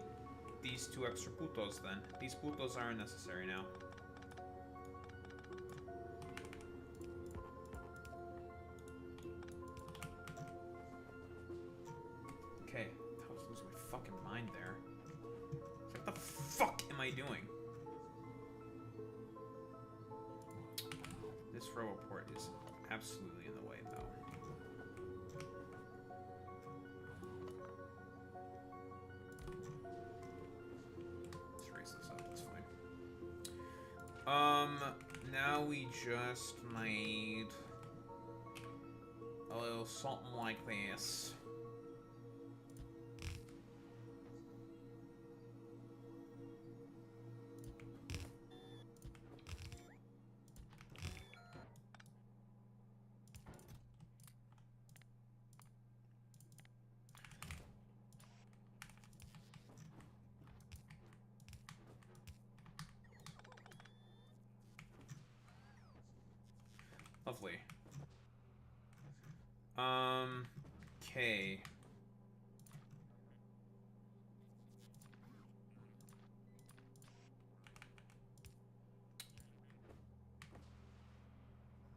these 2 extra putos then. These putos aren't necessary now. Okay, I was losing my fucking mind there. What the fuck am I doing? This roboport is absolutely in the way, though. Let's raise this up, that's fine. Now we just made a little something like this. Lovely. Okay.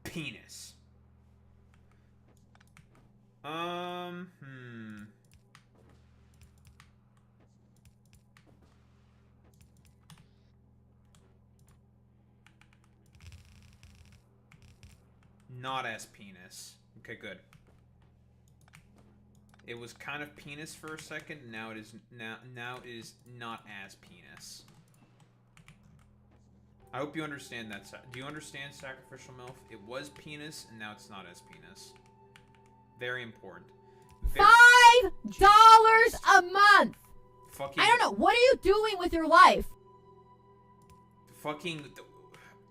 Penis. Not as penis. Okay, good. It was kind of penis for a second. Now it is now it is not as penis. I hope you understand that. Do you understand, Sacrificial MILF? It was penis, and now it's not as penis. Very important. $5 a month. Fucking. I don't know. What are you doing with your life? Fucking.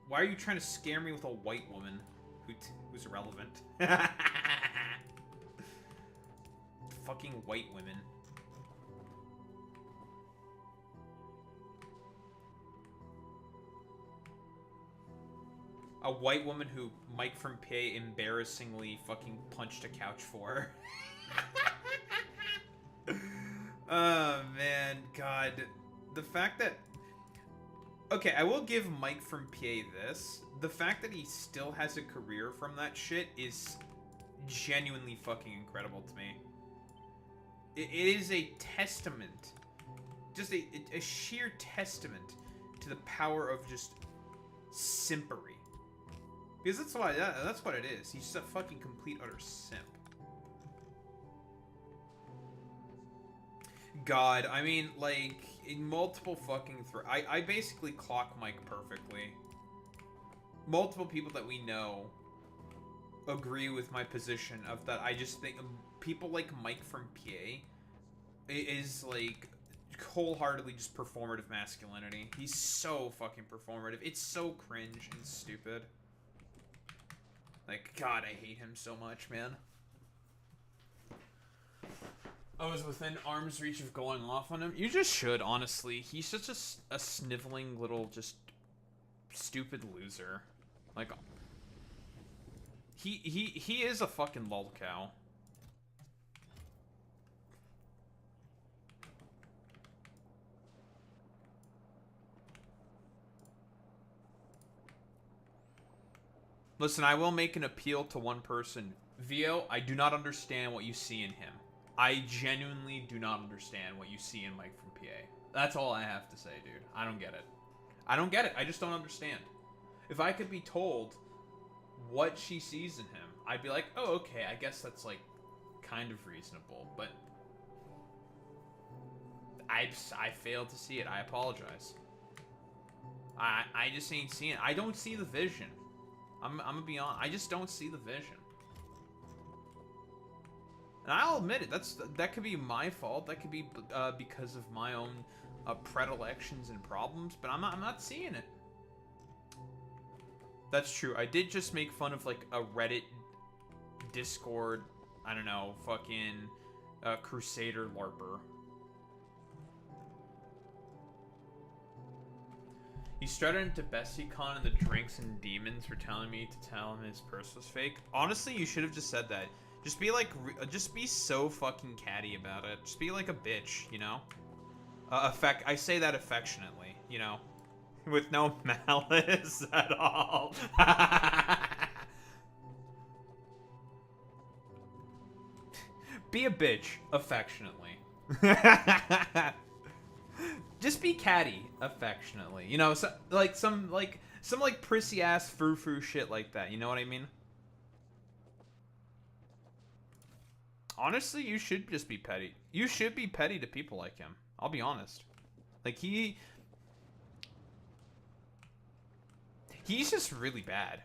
Why are you trying to scare me with a white woman who's irrelevant? Fucking white women. A white woman who Mike from PA embarrassingly fucking punched a couch for. Oh, man. God. The fact that... Okay, I will give Mike from PA this. The fact that he still has a career from that shit is genuinely fucking incredible to me. It is a testament. Just a sheer testament to the power of just simpery. Because that's what it is. He's just a fucking complete utter simp. God, I mean, like, in multiple fucking I basically clock Mike perfectly. Multiple people that we know agree with my position of that. I just think people like Mike from PA is, like, wholeheartedly just performative masculinity. He's so fucking performative. It's so cringe and stupid. Like, God, I hate him so much, man. I was within arm's reach of going off on him. You just should, honestly. He's such a sniveling little, just stupid loser. Like, he is a fucking lolcow. Listen, I will make an appeal to one person. Vio, I do not understand what you see in him. I genuinely do not understand what you see in Mike from PA. That's all I have to say, dude. I don't get it. I don't get it. I just don't understand. If I could be told what she sees in him, I'd be like, oh, okay, I guess that's, like, kind of reasonable. But I failed to see it. I apologize. I just ain't seeing it. I don't see the vision. I'm gonna be honest. I just don't see the vision. And I'll admit it. That could be my fault. That could be because of my own predilections and problems. But I'm not seeing it. That's true. I did just make fun of like a Reddit, Discord, I don't know, fucking Crusader LARPer. He strutted into BessieCon and the drinks and demons were telling me to tell him his purse was fake. Honestly, you should have just said that. Just be like, just be so fucking catty about it. Just be like a bitch, you know? I say that affectionately, you know? With no malice at all. Be a bitch, affectionately. Just be catty, affectionately. You know, so, some prissy ass frou-frou shit like that. You know what I mean? Honestly, you should just be petty. You should be petty to people like him. I'll be honest. Like, he's just really bad.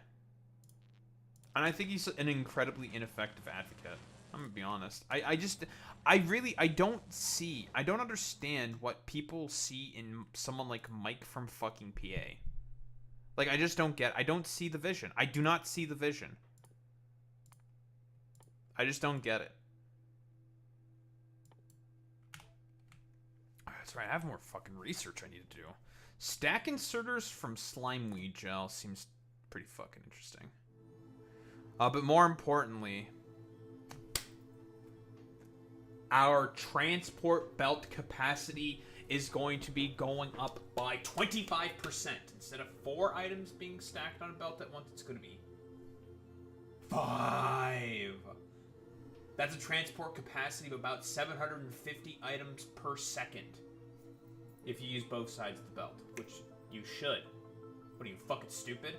And I think he's an incredibly ineffective advocate. I'm gonna be honest. I don't understand what people see in someone like Mike from fucking PA. Like, I just don't see the vision. I do not see the vision. I just don't get it. That's right, I have more fucking research I need to do. Stack inserters from Slimeweed Gel seems pretty fucking interesting. But more importantly, our transport belt capacity is going to be going up by 25%. Instead of 4 items being stacked on a belt at once, it's going to be 5. That's a transport capacity of about 750 items per second. If you use both sides of the belt, which you should. What are you, fucking stupid?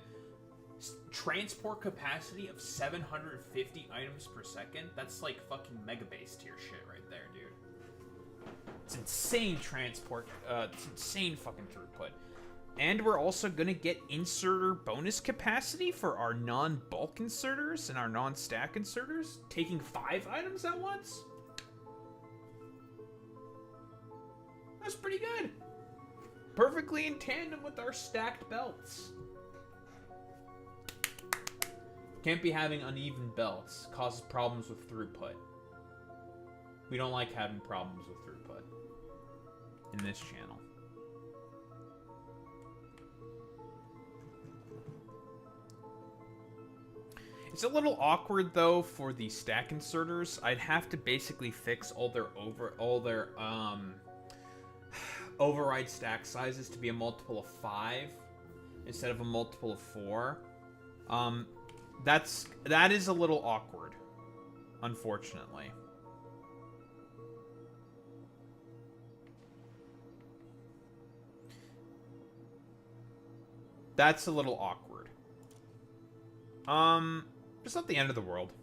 Transport capacity of 750 items per second? That's like fucking Megabase tier shit right there, dude. It's insane transport, it's insane fucking throughput. And we're also gonna get inserter bonus capacity for our non-bulk inserters and our non-stack inserters, taking 5 items at once? That's pretty good. Perfectly in tandem with our stacked belts. Can't be having uneven belts. Causes problems with throughput. We don't like having problems with throughput in this channel. It's a little awkward though for the stack inserters. I'd have to basically fix all their override stack sizes to be a multiple of 5 instead of a multiple of 4. That is a little awkward, unfortunately. That's a little awkward. It's not the end of the world.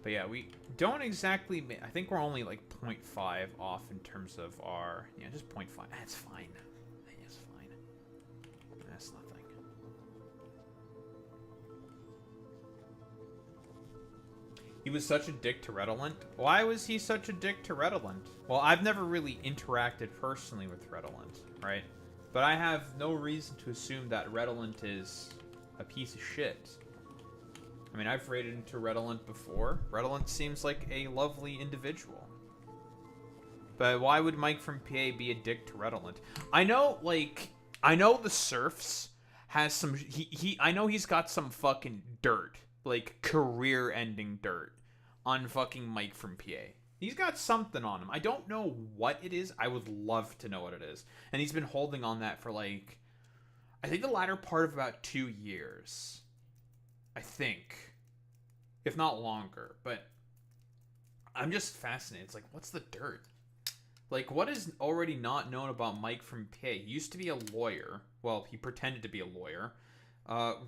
But yeah, we don't exactly... I think we're only like 0.5 off in terms of our... Yeah, just 0.5. That's fine. That's fine. That's nothing. He was such a dick to Redolent. Why was he such a dick to Redolent? Well, I've never really interacted personally with Redolent, right? But I have no reason to assume that Redolent is a piece of shit. I mean, I've raided into Redolent before. Redolent seems like a lovely individual. But why would Mike from PA be a dick to Redolent? I know, like, I know the Surfs has some... I know he's got some fucking dirt. Like, career-ending dirt on fucking Mike from PA. He's got something on him. I don't know what it is. I would love to know what it is. And he's been holding on that for like, I think the latter part of about 2 years. I think. If not longer. But I'm just fascinated. It's like, what's the dirt? Like, what is already not known about Mike from PA? He used to be a lawyer. Well, he pretended to be a lawyer.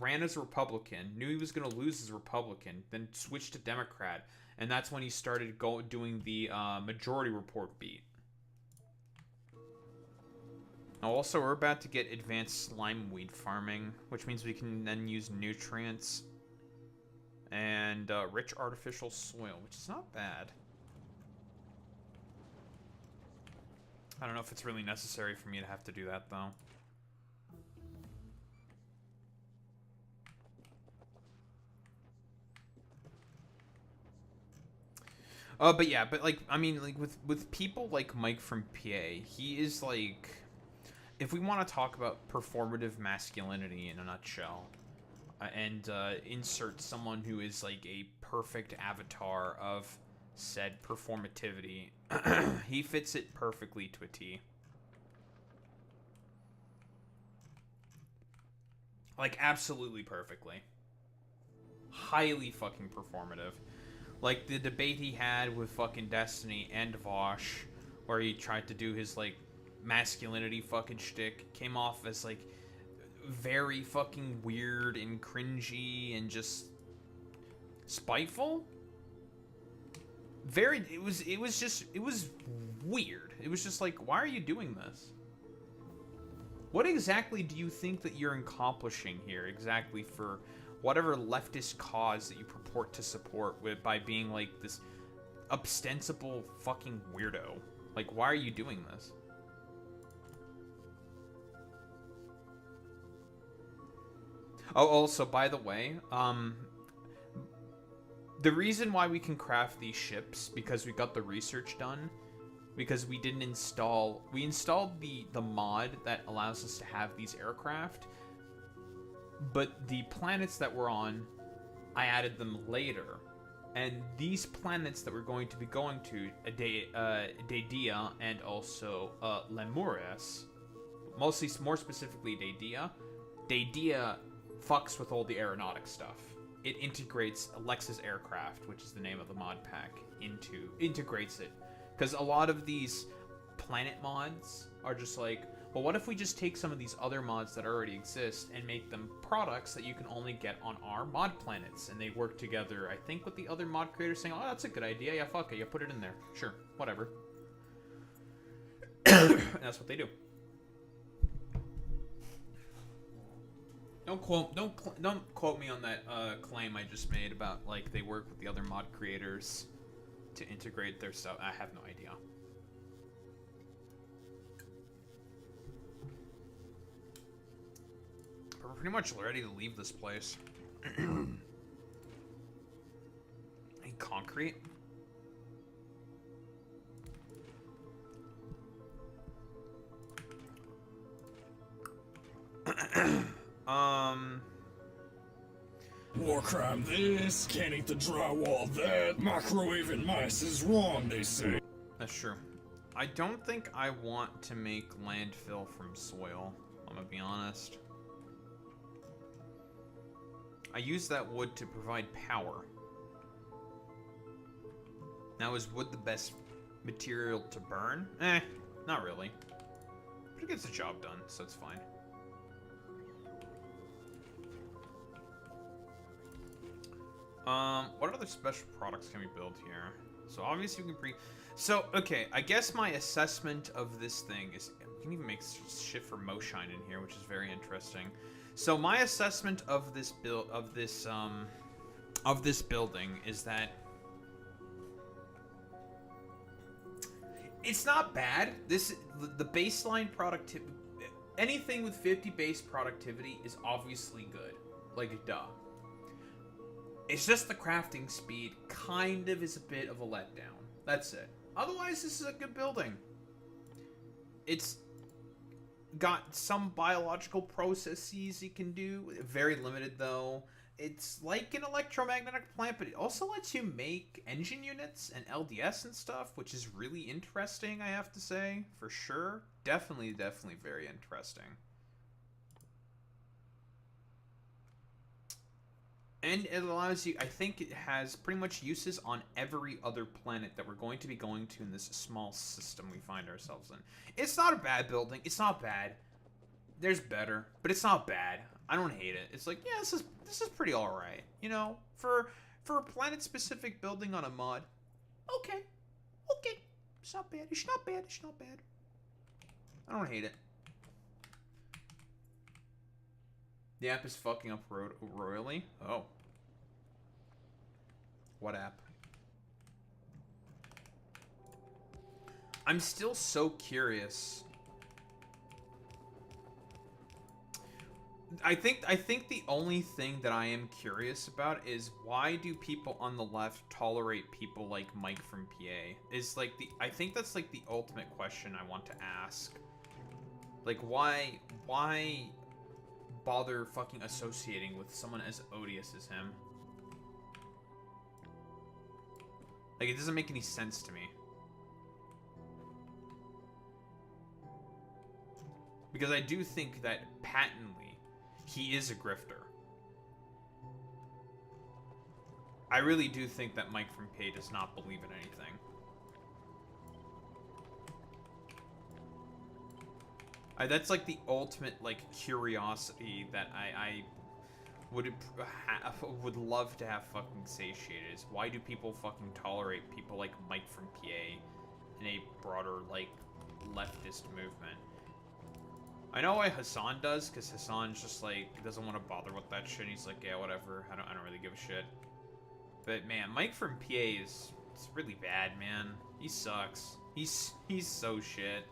Ran as a Republican. Knew he was going to lose as a Republican. Then switched to Democrat. And that's when he started doing the Majority Report beat. Also, we're about to get advanced slime weed farming, which means we can then use nutrients and rich artificial soil, which is not bad. I don't know if it's really necessary for me to have to do that, though. But yeah, but like, I mean, like with people like Mike from PA, he is like, if we want to talk about performative masculinity in a nutshell, and insert someone who is like a perfect avatar of said performativity, he fits it perfectly to a T. Like, absolutely perfectly. Highly fucking performative. Like, the debate he had with fucking Destiny and Vosh, where he tried to do his, like, masculinity fucking shtick, came off as, like, very fucking weird and cringy and just spiteful. It was weird. It was just like, why are you doing this? What exactly do you think that you're accomplishing here exactly for whatever leftist cause that you purport to support by being like this ostensible fucking weirdo? Like, why are you doing this? Oh, also, by the way, the reason why we can craft these ships, because we got the research done, because we didn't install... We installed the mod that allows us to have these aircraft, but the planets that we're on, I added them later. And these planets that we're going to be going to, Dedia and also Lemurius, more specifically Dedia fucks with all the aeronautic stuff. It integrates Alexa's aircraft, which is the name of the mod pack, integrates it. Because a lot of these planet mods are just like, well, what if we just take some of these other mods that already exist and make them products that you can only get on our mod planets? And they work together, I think, with the other mod creators saying, oh, that's a good idea. Yeah, fuck it. Yeah, put it in there. Sure, whatever. And that's what they do. Don't quote me on that claim I just made about, like, they work with the other mod creators to integrate their stuff. I have no idea. But we're pretty much ready to leave this place. Any concrete? War crime this, can't eat the drywall that, microwaving mice is wrong, they say. That's true. I don't think I want to make landfill from soil, I'm gonna be honest. I use that wood to provide power. Now, is wood the best material to burn? Not really. But it gets the job done, so it's fine. What other special products can we build here? So obviously we can So, okay, I guess my assessment of this thing is... We can even make shit for Moshine in here, which is very interesting. So my assessment of this building is that... It's not bad. The baseline productivity... Anything with 50 base productivity is obviously good. Like, duh. It's just the crafting speed kind of is a bit of a letdown. That's it. Otherwise, this is a good building. It's got some biological processes you can do. Very limited, though. it's like an electromagnetic plant, but it also lets you make engine units and LDS and stuff, which is really interesting, I have to say, for sure. Definitely very interesting. And it allows you, I think it has pretty much uses on every other planet that we're going to be going to in this small system we find ourselves in. It's not a bad building. It's not bad. There's better, but it's not bad. I don't hate it. It's like, yeah, this is pretty alright. You know, for a planet-specific building on a mod. Okay. Okay. It's not bad. It's not bad. It's not bad. I don't hate it. The app is fucking up royally. Oh. What app? I'm still so curious. I think the only thing that I am curious about is why do people on the left tolerate people like Mike from PA? I think that's like the ultimate question I want to ask. Like why bother fucking associating with someone as odious as him? Like, it doesn't make any sense to me. Because I do think that patently he is a grifter. I really do think that Mike from PA does not believe in anything. That's like the ultimate like curiosity that I would love to have fucking satiated is why do people fucking tolerate people like Mike from PA in a broader like leftist movement? I know why Hassan does, because Hassan's just like doesn't want to bother with that shit. He's like, yeah, whatever. I don't really give a shit. But man, Mike from PA it's really bad, man. He sucks. He's so shit.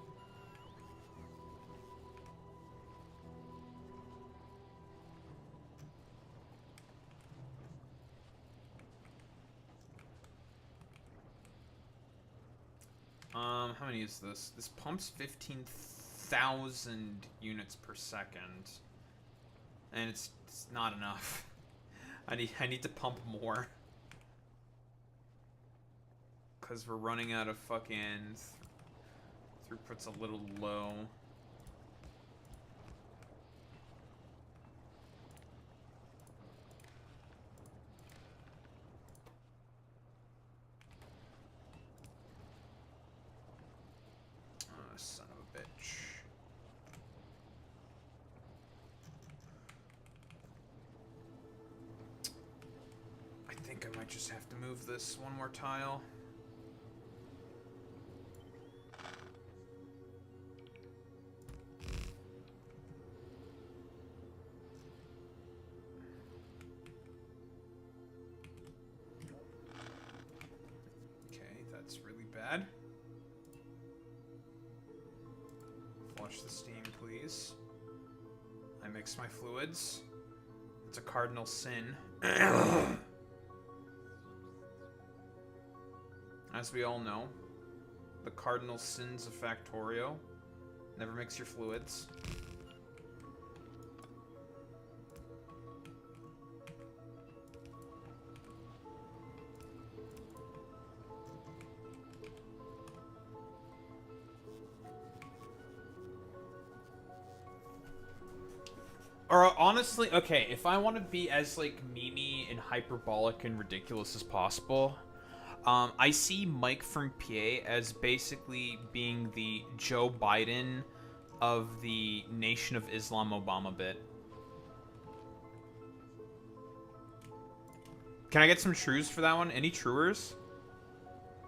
How many is this? This pumps 15,000 units per second. And it's not enough. I need to pump more. Cause we're running out of fucking throughput's a little low. Son of a bitch. I think I might just have to move this one more tile. Okay, that's really bad. Flush the steam, please. I mix my fluids. It's a cardinal sin. As we all know, the cardinal sins of Factorio. Never mix your fluids. Or honestly, okay, if I want to be as like memey and hyperbolic and ridiculous as possible, I see Mike from PA as basically being the Joe Biden of the Nation of Islam Obama bit. Can I get some trues for that one? Any truers?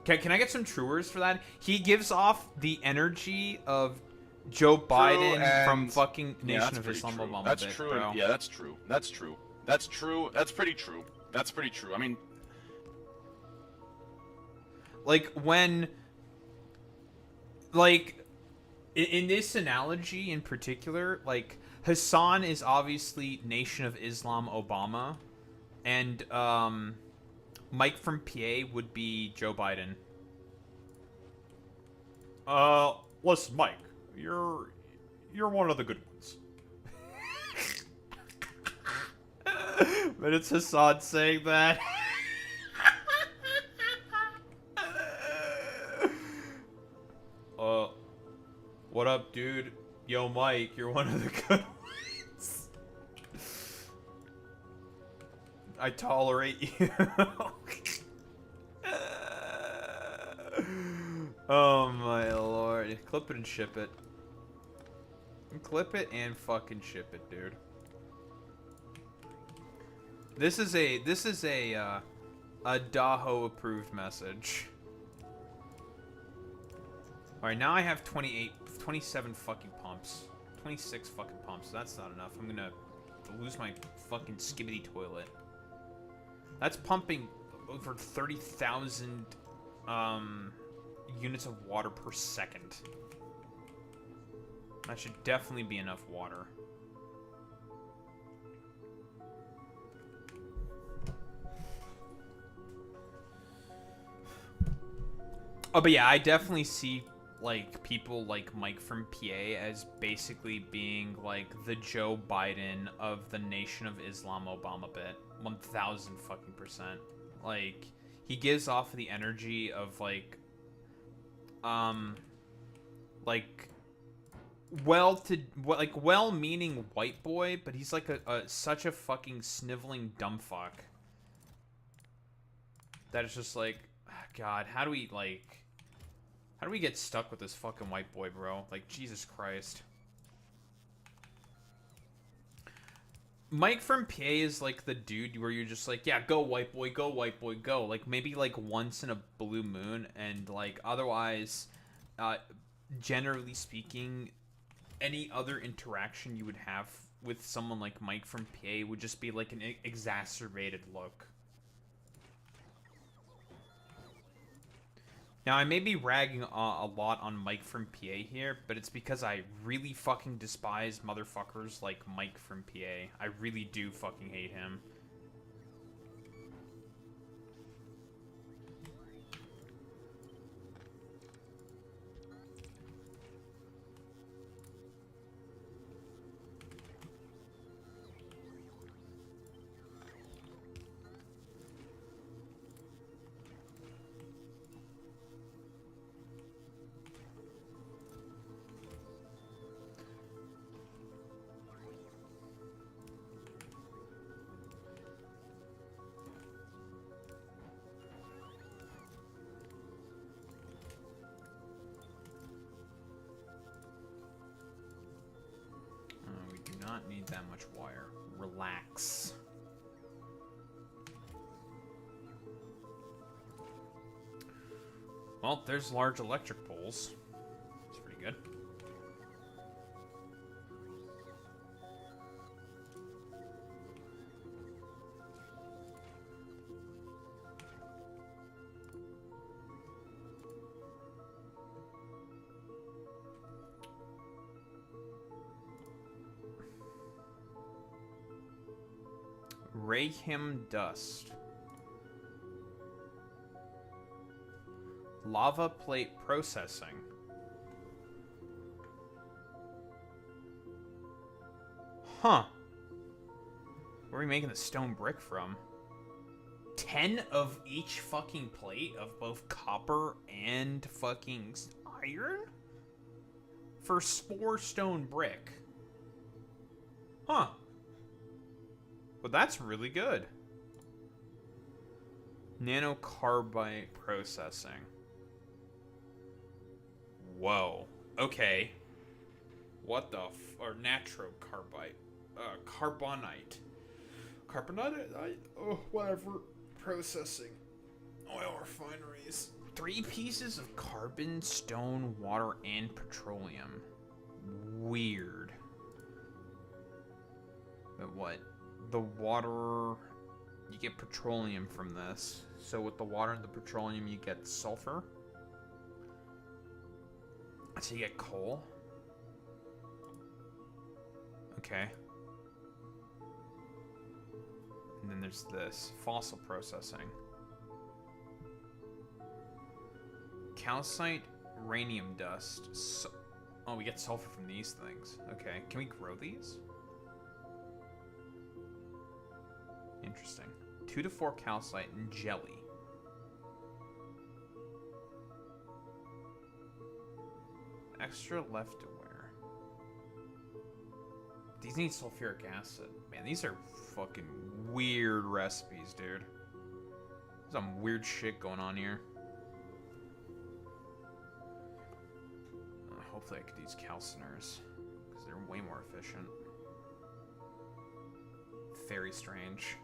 Can I get some truers for that? He gives off the energy of Joe Biden from fucking Nation of Islam Obama. That's bit, true. bro. Yeah, that's true. That's true. That's true. That's pretty true. That's pretty true. I mean, like when, like, in this analogy in particular, like Hassan is obviously Nation of Islam Obama, and Mike from PA would be Joe Biden. Listen, Mike. You're one of the good ones. But it's Hassan saying that. What up, dude? Yo, Mike, you're one of the good ones. I tolerate you. Oh my lord. Clip it and ship it. Clip it and fucking ship it, dude. This is a Daho approved message. Alright, now I have 27 fucking pumps. 26 fucking pumps. That's not enough. I'm gonna lose my fucking skibbity toilet. That's pumping over 30,000 units of water per second. That should definitely be enough water. Oh, but yeah, I definitely see, like, people like Mike from PA as basically being, like, the Joe Biden of the Nation of Islam Obama bit. 1,000 fucking percent. Like, he gives off the energy of, like, well-meaning white boy, but he's like such a fucking sniveling dumb fuck. That is just like, God, how do we get stuck with this fucking white boy, bro? Like, Jesus Christ. Mike from PA is like the dude where you're just like, yeah, go white boy, go white boy, go. Like, maybe like once in a blue moon, and like otherwise, generally speaking, any other interaction you would have with someone like Mike from PA would just be like an exacerbated look. Now, I may be ragging a lot on Mike from PA here, but it's because I really fucking despise motherfuckers like Mike from PA. I really do fucking hate him. Not need that much wire. Relax. Well, there's large electric poles. That's pretty good. Rayham dust. Lava plate processing. Huh. Where are we making the stone brick from? 10 of each fucking plate of both copper and fucking iron? For spore stone brick. Huh. But that's really good. Nanocarbide processing. Whoa. Okay. What the or natrocarbide. Carbonite. Carbonite? Oh, whatever. Processing. Oil refineries. 3 pieces of carbon, stone, water, and petroleum. Weird. But what? The water, you get petroleum from this. So with the water and the petroleum, you get sulfur. So you get coal. Okay. And then there's this, fossil processing. Calcite, rhenium dust. Oh, we get sulfur from these things. Okay, can we grow these? interesting. 2 to 4 calcite and jelly. Extra left to wear. These need sulfuric acid. Man, these are fucking weird recipes, dude. There's some weird shit going on here. Hopefully I could use calciners, because they're way more efficient. Very strange.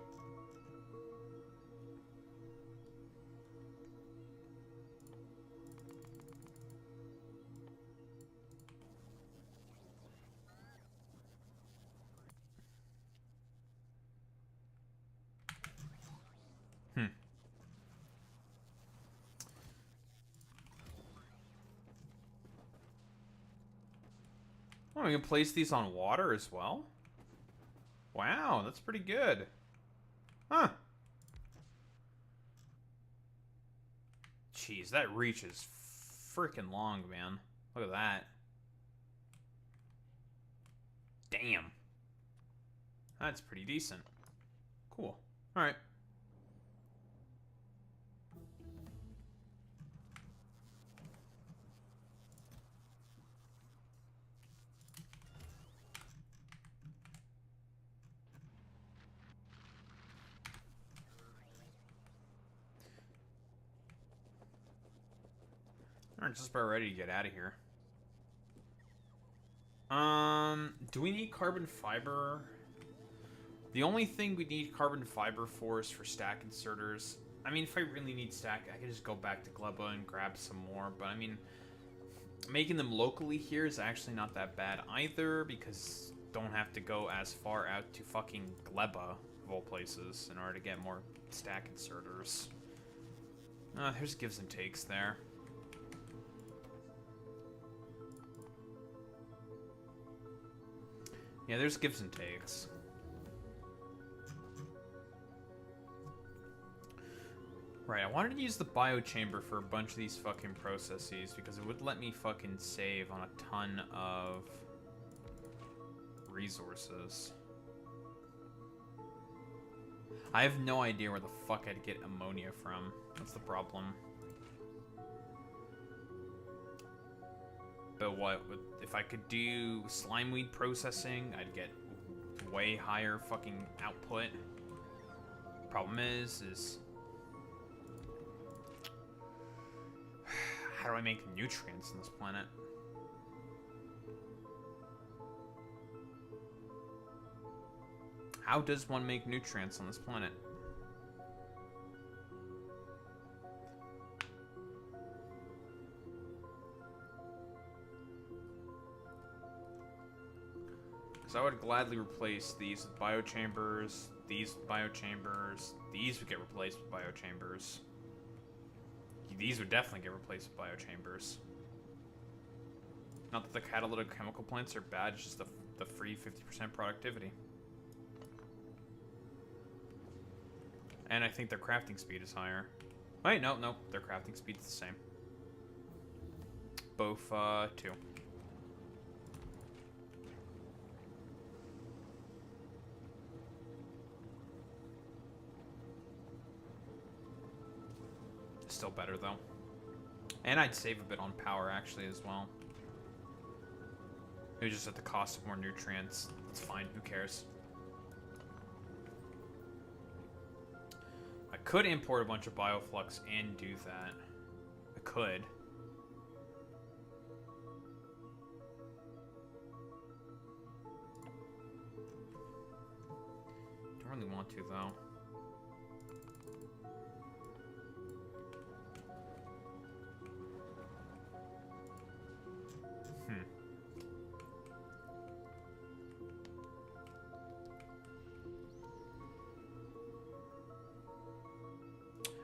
Oh, we can place these on water as well? Wow, that's pretty good. Huh. Jeez, that reach is freaking long, man. Look at that. Damn. That's pretty decent. Cool. Alright. Alright, just about ready to get out of here. Do we need carbon fiber? The only thing we need carbon fiber for is for stack inserters. I mean, if I really need stack, I can just go back to Gleba and grab some more. But I mean, making them locally here is actually not that bad either, because don't have to go as far out to fucking Gleba, of all places, in order to get more stack inserters. There's gives and takes there. Yeah, there's gives and takes. Right, I wanted to use the biochamber for a bunch of these fucking processes because it would let me fucking save on a ton of resources. I have no idea where the fuck I'd get ammonia from. That's the problem. But what, if I could do slimeweed processing, I'd get way higher fucking output. Problem is how do I make nutrients on this planet? How does one make nutrients on this planet? So I would gladly replace these with biochambers, these with biochambers, these would get replaced with biochambers. These would definitely get replaced with biochambers. Not that the catalytic chemical plants are bad, it's just the free 50% productivity. And I think their crafting speed is higher. Wait, no, their crafting speed is the same. Both, 2. Still better though. And I'd save a bit on power actually as well. It was just at the cost of more nutrients. It's fine, who cares? I could import a bunch of bioflux and do that. I could. Don't really want to though.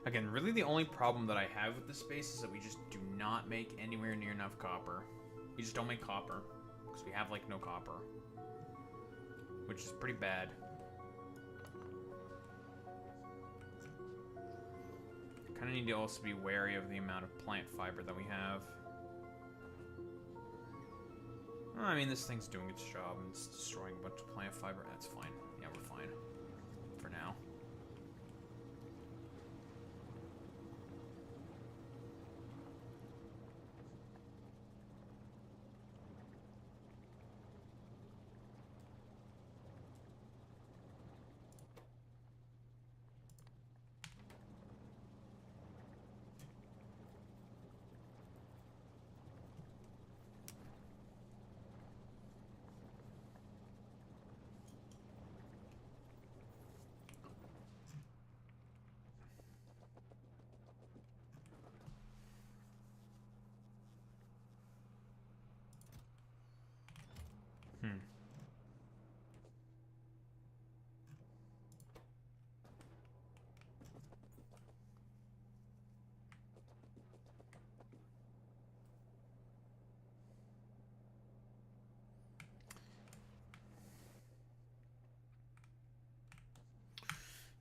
Again, really the only problem that I have with this space is that we just do not make anywhere near enough copper. We just don't make copper, because we have, like, no copper. Which is pretty bad. Kind of need to also be wary of the amount of plant fiber that we have. I mean, this thing's doing its job and it's destroying a bunch of plant fiber. That's fine. Yeah, we're fine. For now.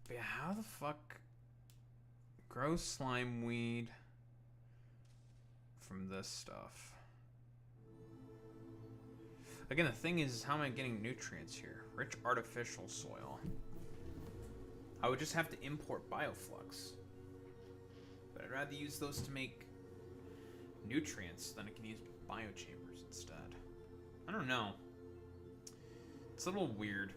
But yeah, how the fuck grow slime weed from this stuff? Again, the thing is, how am I getting nutrients here? Rich artificial soil. I would just have to import bioflux. But I'd rather use those to make nutrients than I can use biochambers instead. I don't know. It's a little weird.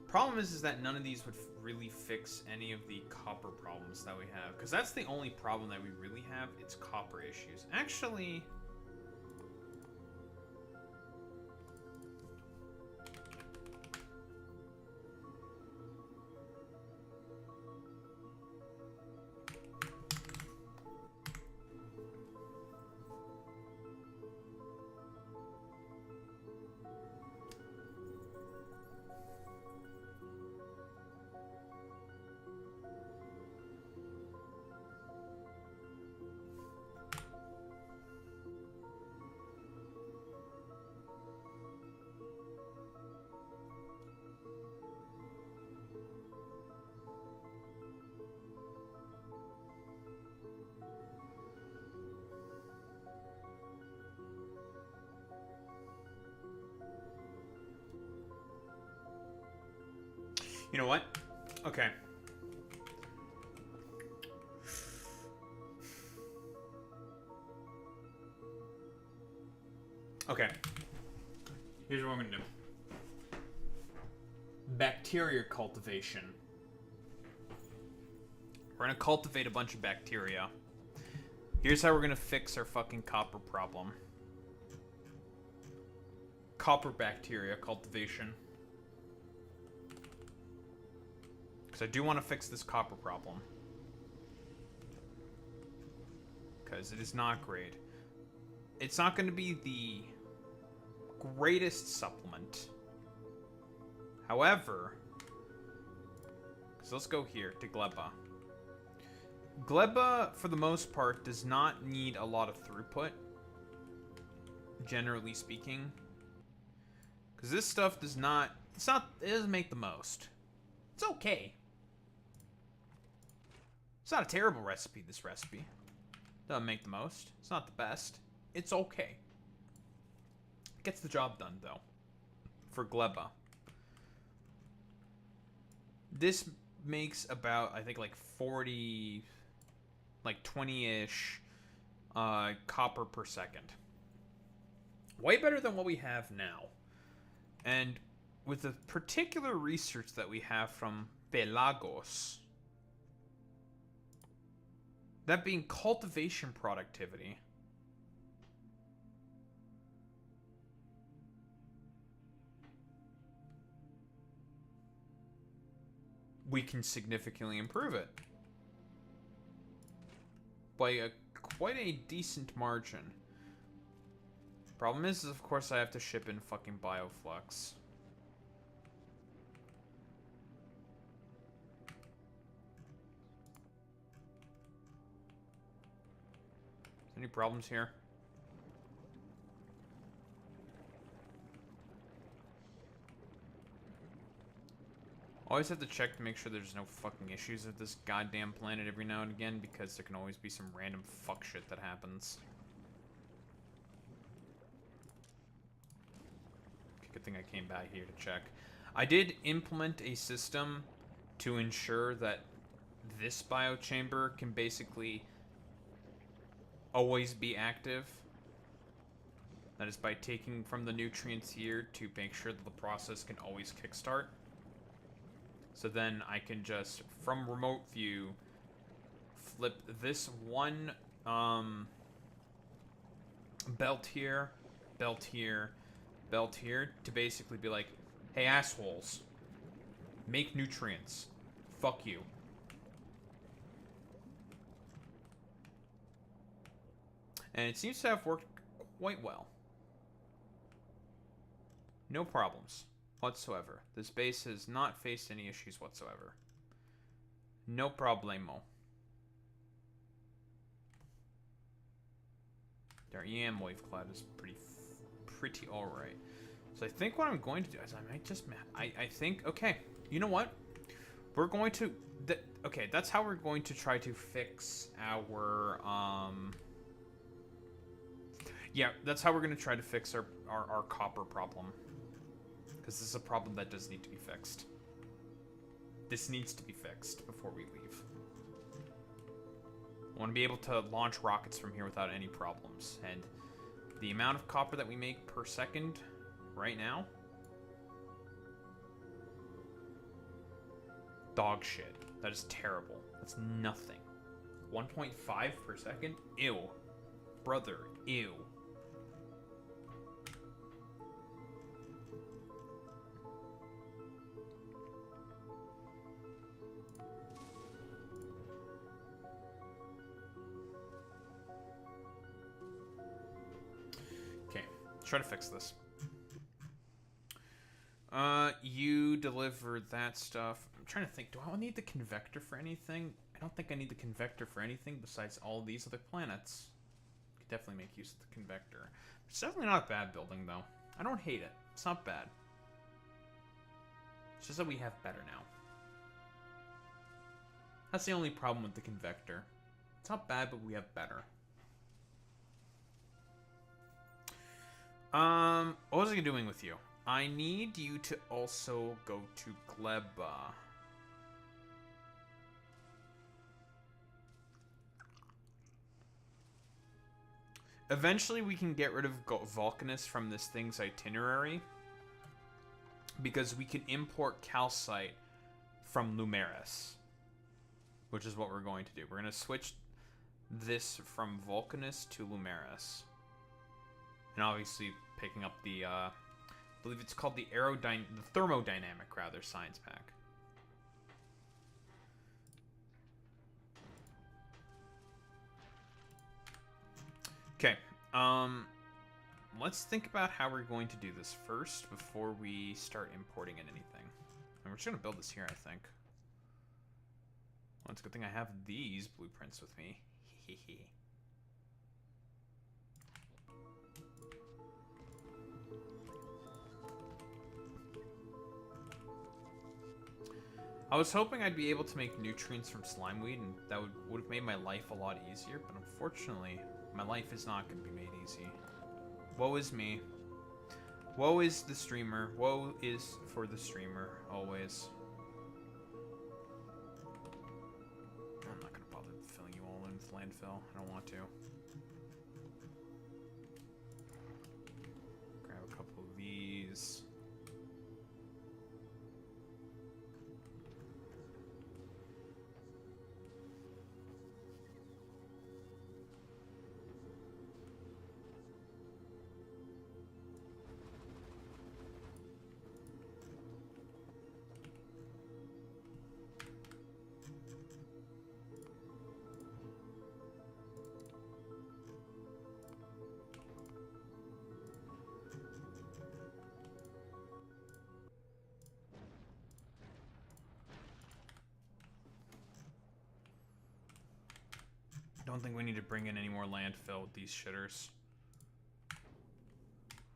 Problem is that none of these would really fix any of the copper problems that we have. Because that's the only problem that we really have. It's copper issues. Actually... You know what? Okay. Okay. Here's what I'm gonna do. Bacteria cultivation. We're gonna cultivate a bunch of bacteria. Here's how we're gonna fix our fucking copper problem. Copper bacteria cultivation. Because I do want to fix this copper problem. Because it is not great. It's not going to be the greatest supplement. However, so let's go here to Gleba. Gleba, for the most part, does not need a lot of throughput. Generally speaking. Because this stuff does not... it doesn't make the most. It's okay. It's not a terrible recipe, this recipe. Doesn't make the most. It's not the best. It's okay. It gets the job done, though. For Gleba. This makes about, I think, like 40... like 20-ish copper per second. Way better than what we have now. And with the particular research that we have from Pelagos... that being cultivation productivity. We can significantly improve it. By quite a decent margin. Problem is, of course, I have to ship in fucking bioflux. Any problems here? Always have to check to make sure there's no fucking issues with this goddamn planet every now and again, because there can always be some random fuck shit that happens. Good thing I came back here to check. I did implement a system to ensure that this biochamber can basically always be active. That is by taking from the nutrients here to make sure that the process can always kickstart. So then I can just, from remote view, flip this one belt here, belt here, belt here, to basically be like, hey assholes, make nutrients. Fuck you. And it seems to have worked quite well. No problems whatsoever. This base has not faced any issues whatsoever. No problemo. Their EM wave cloud is pretty alright. So I think what I'm going to do is I might just I think, okay, you know what? We're going to, okay, that's how we're going to try to fix our, yeah, that's how we're going to try to fix our copper problem. Because this is a problem that does need to be fixed. This needs to be fixed before we leave. I want to be able to launch rockets from here without any problems. And the amount of copper that we make per second right now, dog shit. That is terrible. That's nothing. 1.5 per second? Ew. Brother, ew. Okay, let's try to fix this. You deliver that stuff. I'm trying to think, do I need the convector for anything? I don't think I need the convector for anything besides all these other planets. Could definitely make use of the convector. It's definitely not a bad building, though. I don't hate it. It's not bad. It's just that we have better now. That's the only problem with the convector. It's not bad, but we have better. What was I doing with you? I need you to also go to Gleba. Eventually we can get rid of Vulcanus from this thing's itinerary, because we can import calcite from Lumeris, which is what we're going to do. We're going to switch this from Vulcanus to Lumeris. And obviously picking up the, I believe it's called the thermodynamic, rather, science pack. Okay, let's think about how we're going to do this first before we start importing in anything. And we're just going to build this here, I think. Well, it's a good thing I have these blueprints with me. Hehehe. I was hoping I'd be able to make nutrients from slimeweed, and that would have made my life a lot easier, but unfortunately, my life is not going to be made easy. Woe is me. Woe is the streamer. Woe is for the streamer, always. I'm not going to bother filling you all in with landfill. I don't want to. Grab a couple of these. Don't think we need to bring in any more landfill with these shitters.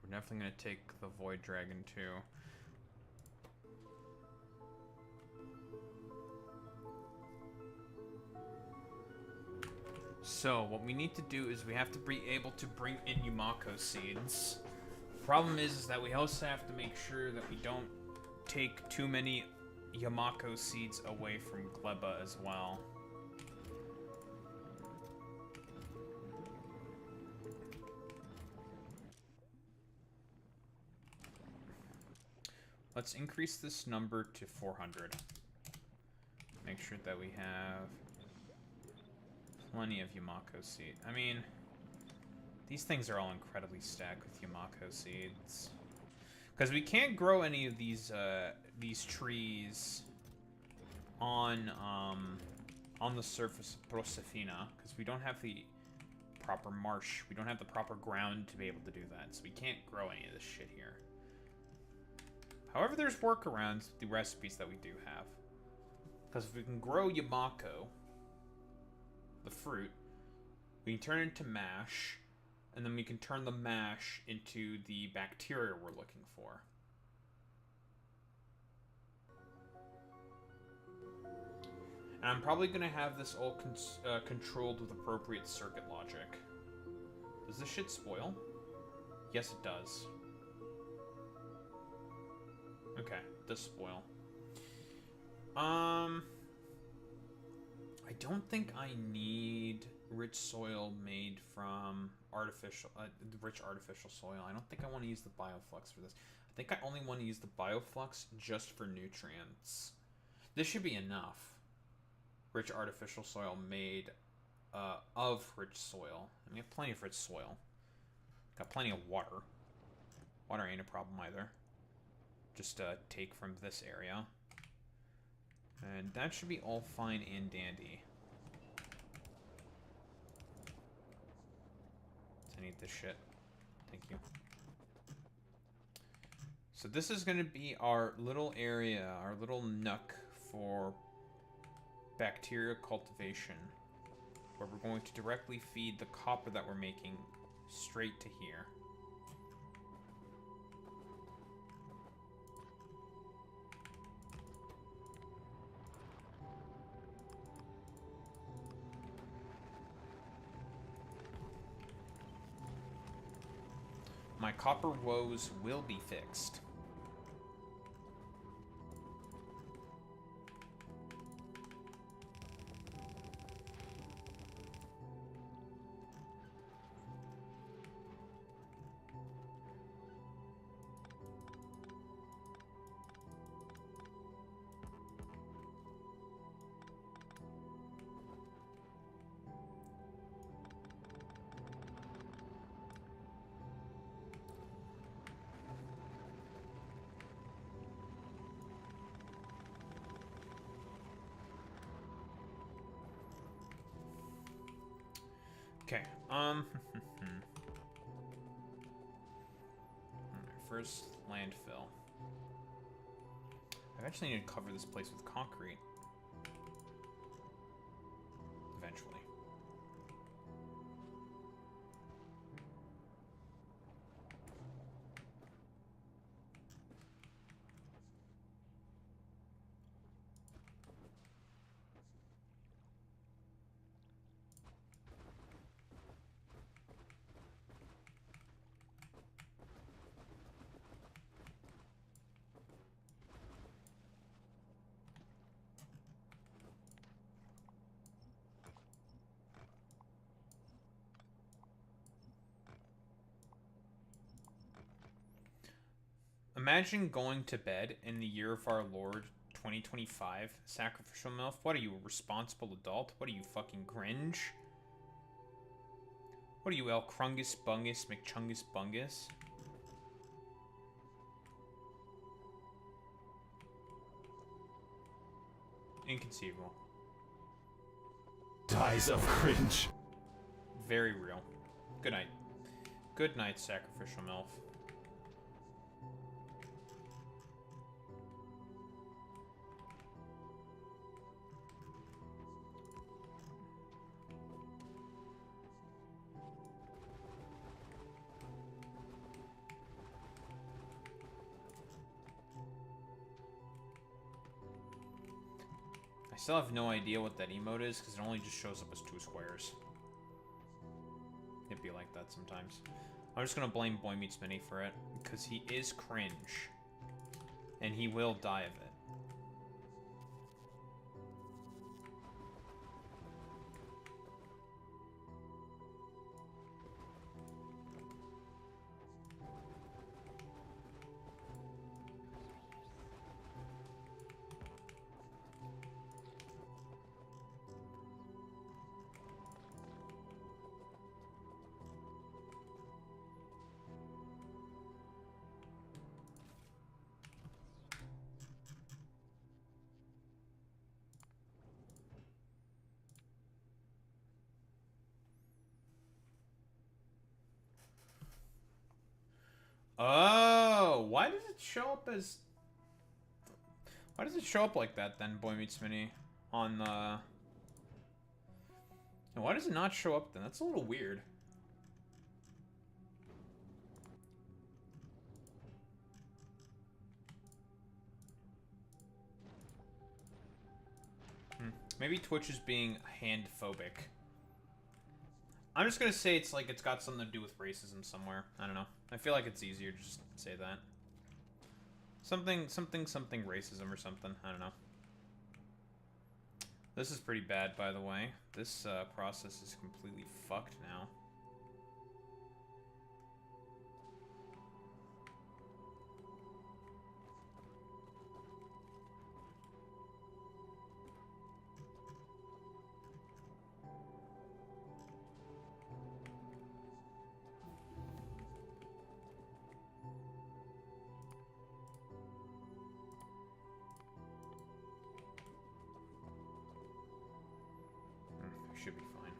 We're definitely going to take the Void Dragon too. So, what we need to do is we have to be able to bring in Yumako seeds. The problem is that we also have to make sure that we don't take too many Yumako seeds away from Gleba as well. Let's increase this number to 400. Make sure that we have plenty of Yumako seed. I mean, these things are all incredibly stacked with Yumako seeds. Because we can't grow any of these trees on the surface of Prosephina, because we don't have the proper marsh. We don't have the proper ground to be able to do that, so we can't grow any of this shit here. However, there's workarounds with the recipes that we do have. Because if we can grow Yamako, the fruit, we can turn it into mash, and then we can turn the mash into the bacteria we're looking for. And I'm probably going to have this all controlled with appropriate circuit logic. Does this shit spoil? Yes, it does. Okay, it does spoil. I don't think I need rich soil made from rich artificial soil. I don't think I want to use the bioflux for this. I think I only want to use the bioflux just for nutrients. This should be enough. Rich artificial soil made of rich soil. And we have plenty of rich soil. Got plenty of water. Water ain't a problem either. Just take from this area. And that should be all fine and dandy. I need this shit. Thank you. So this is going to be our little area, our little nook for bacteria cultivation, where we're going to directly feed the copper that we're making straight to here. My copper woes will be fixed. Okay, Alright, first, landfill. I actually need to cover this place with concrete. Eventually. Imagine going to bed in the year of our Lord 2025, sacrificial MILF. What are you, a responsible adult? What are you, fucking Grinch? What are you, El Krungus Bungus McChungus Bungus? Inconceivable. Dies of cringe. Very real. Good night. Good night, sacrificial MILF. I still have no idea what that emote is, because it only just shows up as 2 squares. It'd be like that sometimes. I'm just gonna blame Boy Meets Mini for it, because he is cringe. And he will die of it. Oh, why does it show up as... Why does it show up like that then, Boy Meets Mini? On the... And why does it not show up then? That's a little weird. Maybe Twitch is being hand-phobic. I'm just gonna say it's like it's got something to do with racism somewhere. I don't know. I feel like it's easier to just say that. Something racism or something. I don't know. This is pretty bad, by the way. This process is completely fucked now. Should be fine.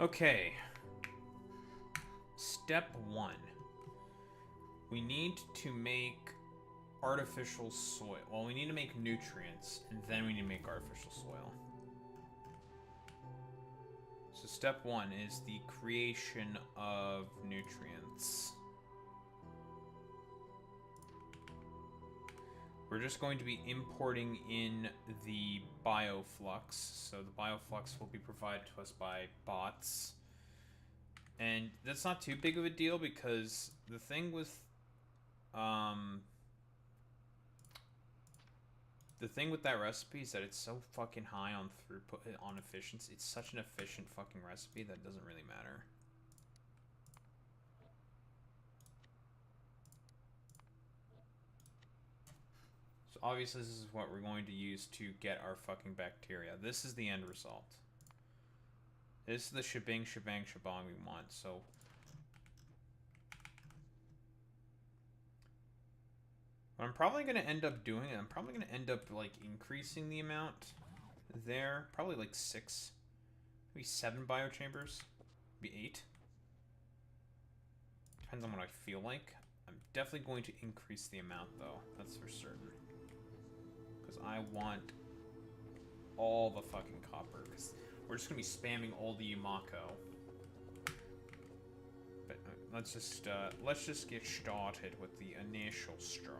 Okay. Step 1. We need to make artificial soil. Well, we need to make nutrients, and then we need to make artificial soil. So step 1 is the creation of nutrients. We're just going to be importing in the bioflux. So the bioflux will be provided to us by bots. And that's not too big of a deal because the thing with that recipe is that it's so fucking high on throughput, on efficiency. It's such an efficient fucking recipe that it doesn't really matter. So obviously this is what we're going to use to get our fucking bacteria. This is the end result. This is the shebang we want, so... What I'm probably going to end up doing, I'm probably going to end up, like, increasing the amount there. Probably, like, 6, maybe 7 biochambers. Maybe 8. Depends on what I feel like. I'm definitely going to increase the amount, though. That's for certain. Because I want all the fucking copper. Because we're just going to be spamming all the Yumako. But let's just get started with the initial stuff.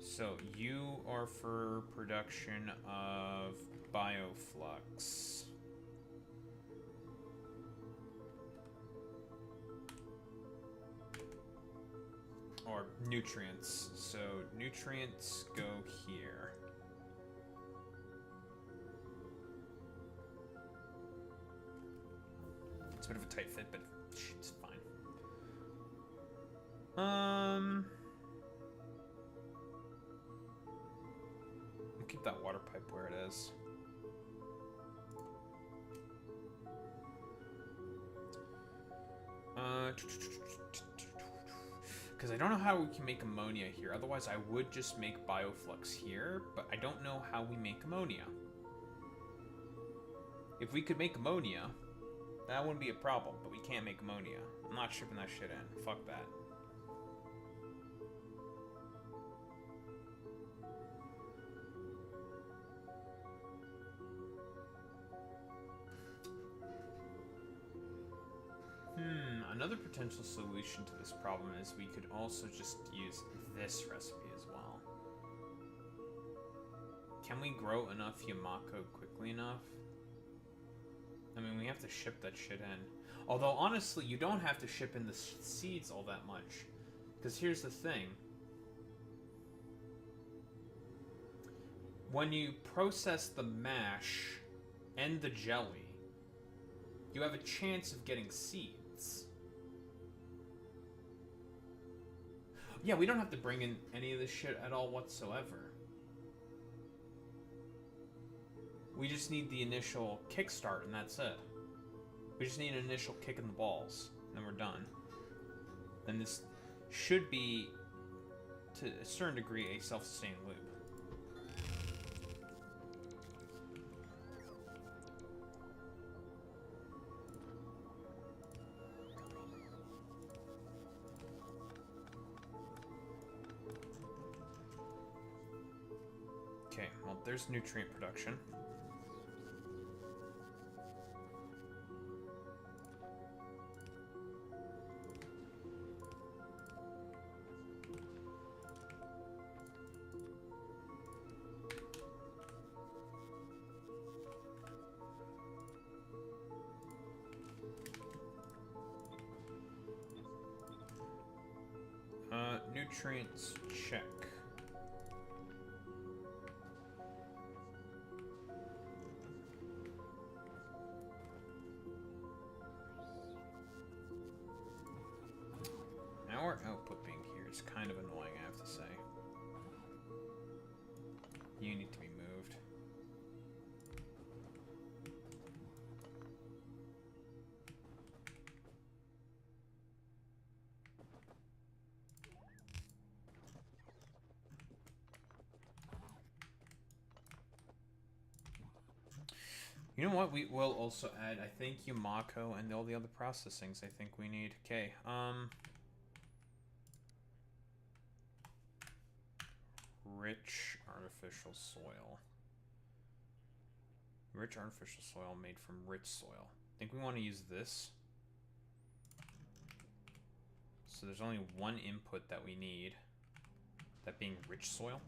So you are for production of bioflux. Or nutrients. So nutrients go here. It's a bit of a tight fit, but it's fine. We'll keep that water pipe where it is. Because I don't know how we can make ammonia here. Otherwise, I would just make bioflux here, but I don't know how we make ammonia. If we could make ammonia, that wouldn't be a problem, but we can't make ammonia. I'm not shipping that shit in. Fuck that. Another potential solution to this problem is we could also just use this recipe as well. Can we grow enough Yumako quickly enough? I mean, we have to ship that shit in. Although, honestly, you don't have to ship in the seeds all that much. Because here's the thing. When you process the mash and the jelly, you have a chance of getting seeds. Yeah, we don't have to bring in any of this shit at all whatsoever. We just need the initial kickstart, and that's it. We just need an initial kick in the balls, and then we're done. Then this should be, to a certain degree, a self-sustaining loop. Okay, well, there's nutrient production. Nutrients check. Now our output being here is kind of annoying, I have to say. You need to be moved. You know what? We will also add, I think, Yumako and all the other processings I think we need. Okay, rich artificial soil. Rich artificial soil made from rich soil. I think we want to use this. So there's only one input that we need. That being rich soil.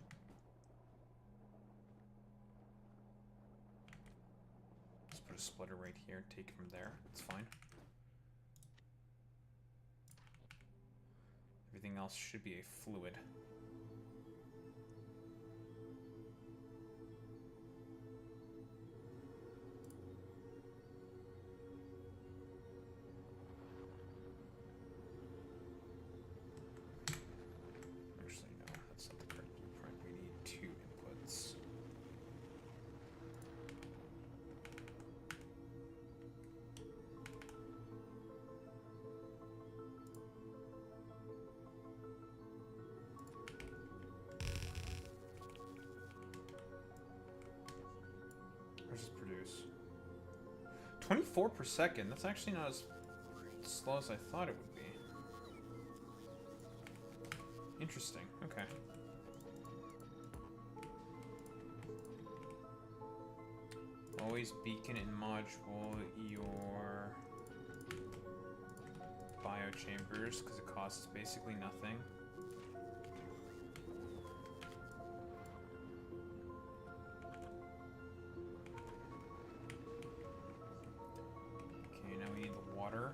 Put a splitter right here and take it from there. It's fine. Everything else should be a fluid. Actually, no, that's not the correct blueprint. We need two inputs. Versus produce. 24 per second. That's actually not as slow as I thought it would be. Interesting. Okay. Always beacon in module your biochambers because it costs basically nothing. Okay, now we need the water.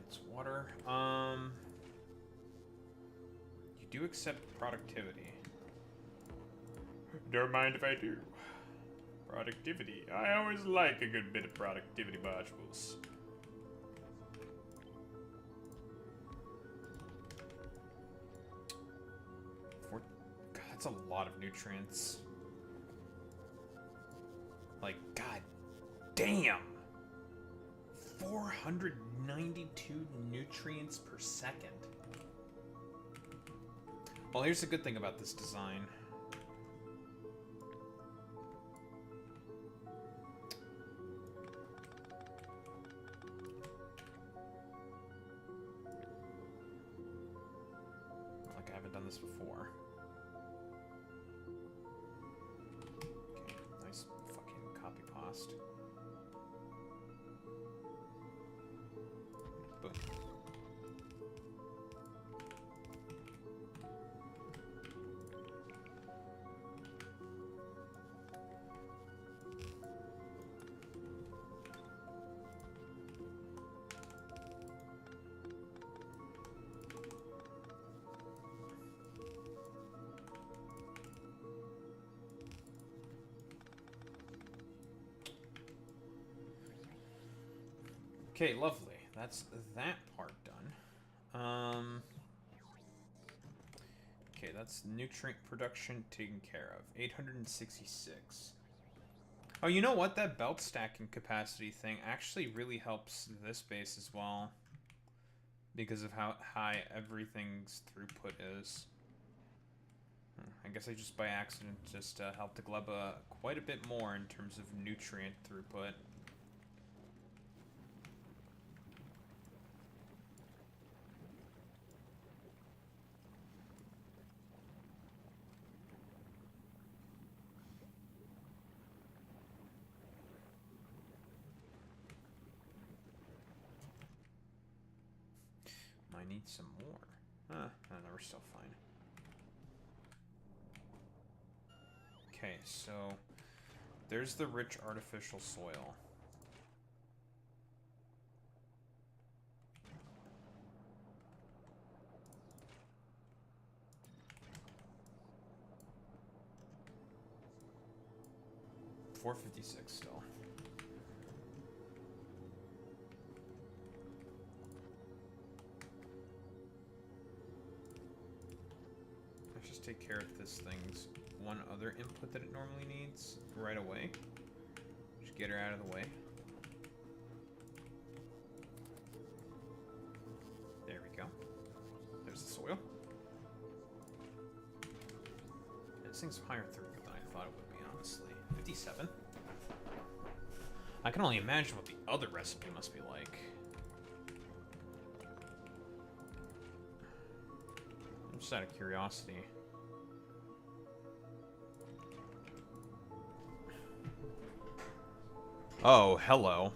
It's water. You do accept productivity. Don't mind if I do. Productivity. I always like a good bit of productivity modules. God, that's a lot of nutrients. Like, god damn! 492 nutrients per second. Well, here's the good thing about this design. Like I haven't done this before. Okay, nice fucking copy Okay, lovely. That's that part done. Okay, that's nutrient production taken care of. 866. Oh, you know what? That belt stacking capacity thing actually really helps this base as well. Because of how high everything's throughput is. I guess I just by accident just helped the Gleba quite a bit more in terms of nutrient throughput. I need some more. No, we're still fine. Okay, so there's the rich artificial soil. $456 still. Let's just take care of this thing's one other input that it normally needs right away. Just get her out of the way. There we go. There's the soil. This thing's higher throughput than I thought it would be, honestly. 57. I can only imagine what the other recipe must be like. Just out of curiosity. Oh, hello.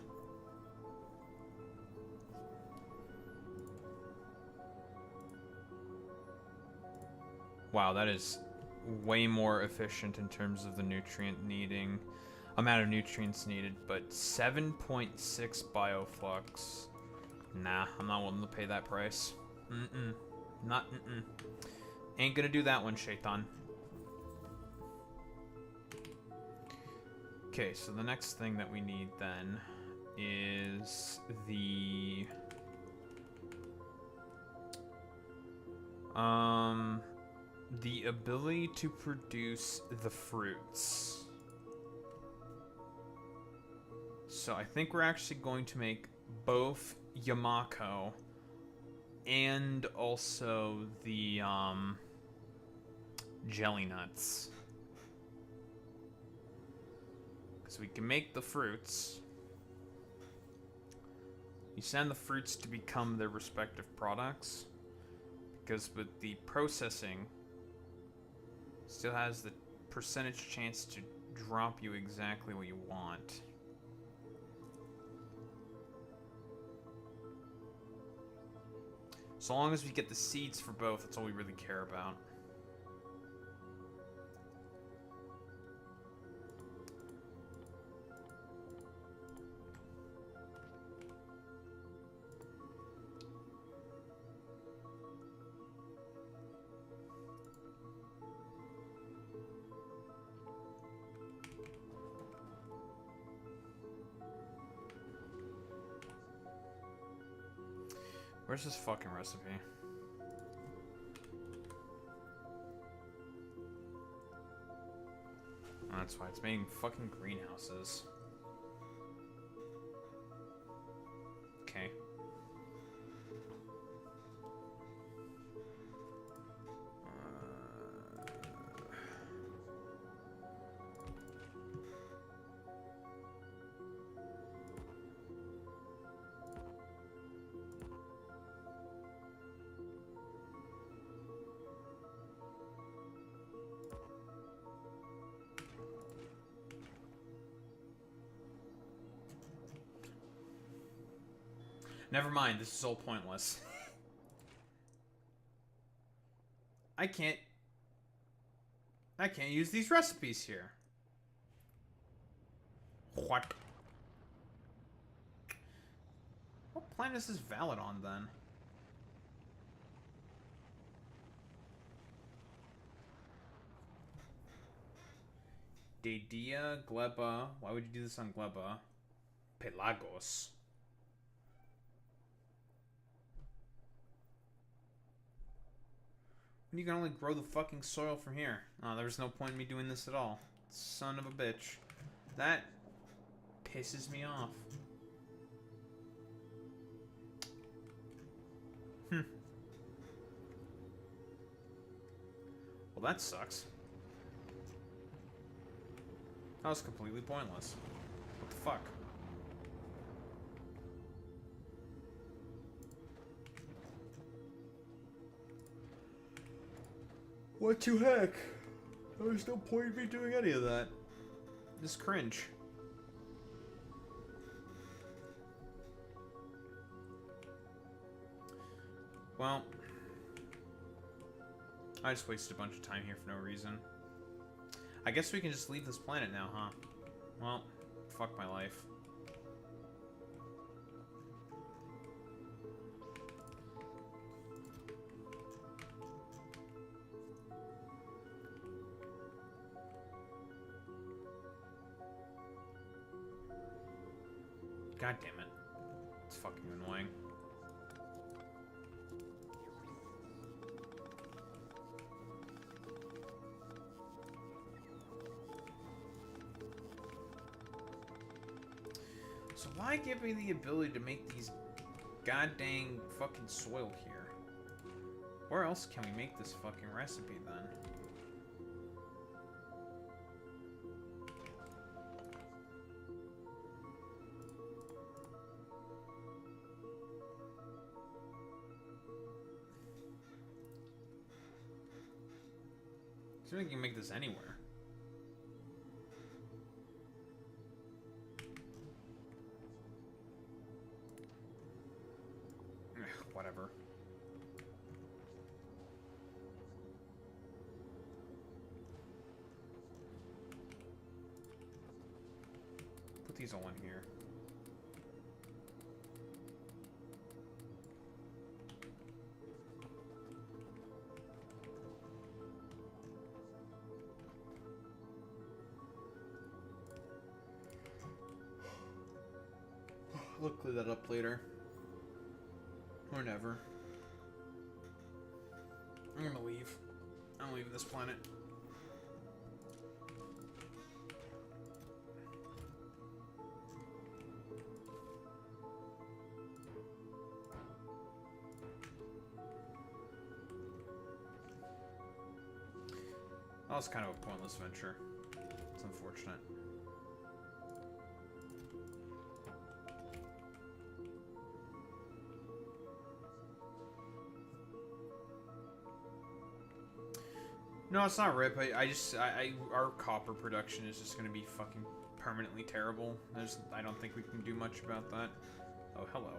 Wow, that is way more efficient in terms of the nutrient needing amount of nutrients needed, but 7.6 bioflux. Nah, I'm not willing to pay that price. Ain't gonna do that one, Shaitan. Okay, so the next thing that we need then is the ability to produce the fruits. So I think we're actually going to make both Yamako and also the jelly nuts. Because we can make the fruits. You send the fruits to become their respective products. Because with the processing, still has the percentage chance to drop you exactly what you want. So long as we get the seeds for both, that's all we really care about. Where's this fucking recipe? Oh, that's why it's making fucking greenhouses. Okay. Never mind, this is all pointless. I can't use these recipes here. What? What planet is this valid on, then? Dedia, Gleba. Why would you do this on Gleba? Pelagos. You can only grow the fucking soil from here. Oh, there's no point in me doing this at all. Son of a bitch. That pisses me off. Well, that sucks. That was completely pointless. What the fuck? What the heck? There's no point in me doing any of that. Just cringe. Well, I just wasted a bunch of time here for no reason. I guess we can just leave this planet now, huh? Well, fuck my life. God damn it. It's fucking annoying. So why give me the ability to make these goddamn fucking soil here? Where else can we make this fucking recipe then? I think you can make this anywhere. Ugh, whatever. Put these all in here. I'll clear that up later. Or never. I'm gonna leave. I'm leaving this planet. That was kind of a pointless venture. It's unfortunate. No, it's not RIP. Our copper production is just gonna be fucking permanently terrible. I don't think we can do much about that. Oh, hello.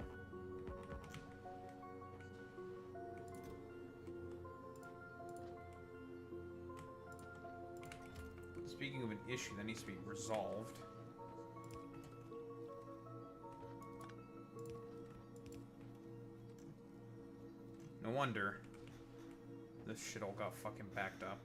Speaking of an issue that needs to be resolved. No wonder this shit all got fucking backed up.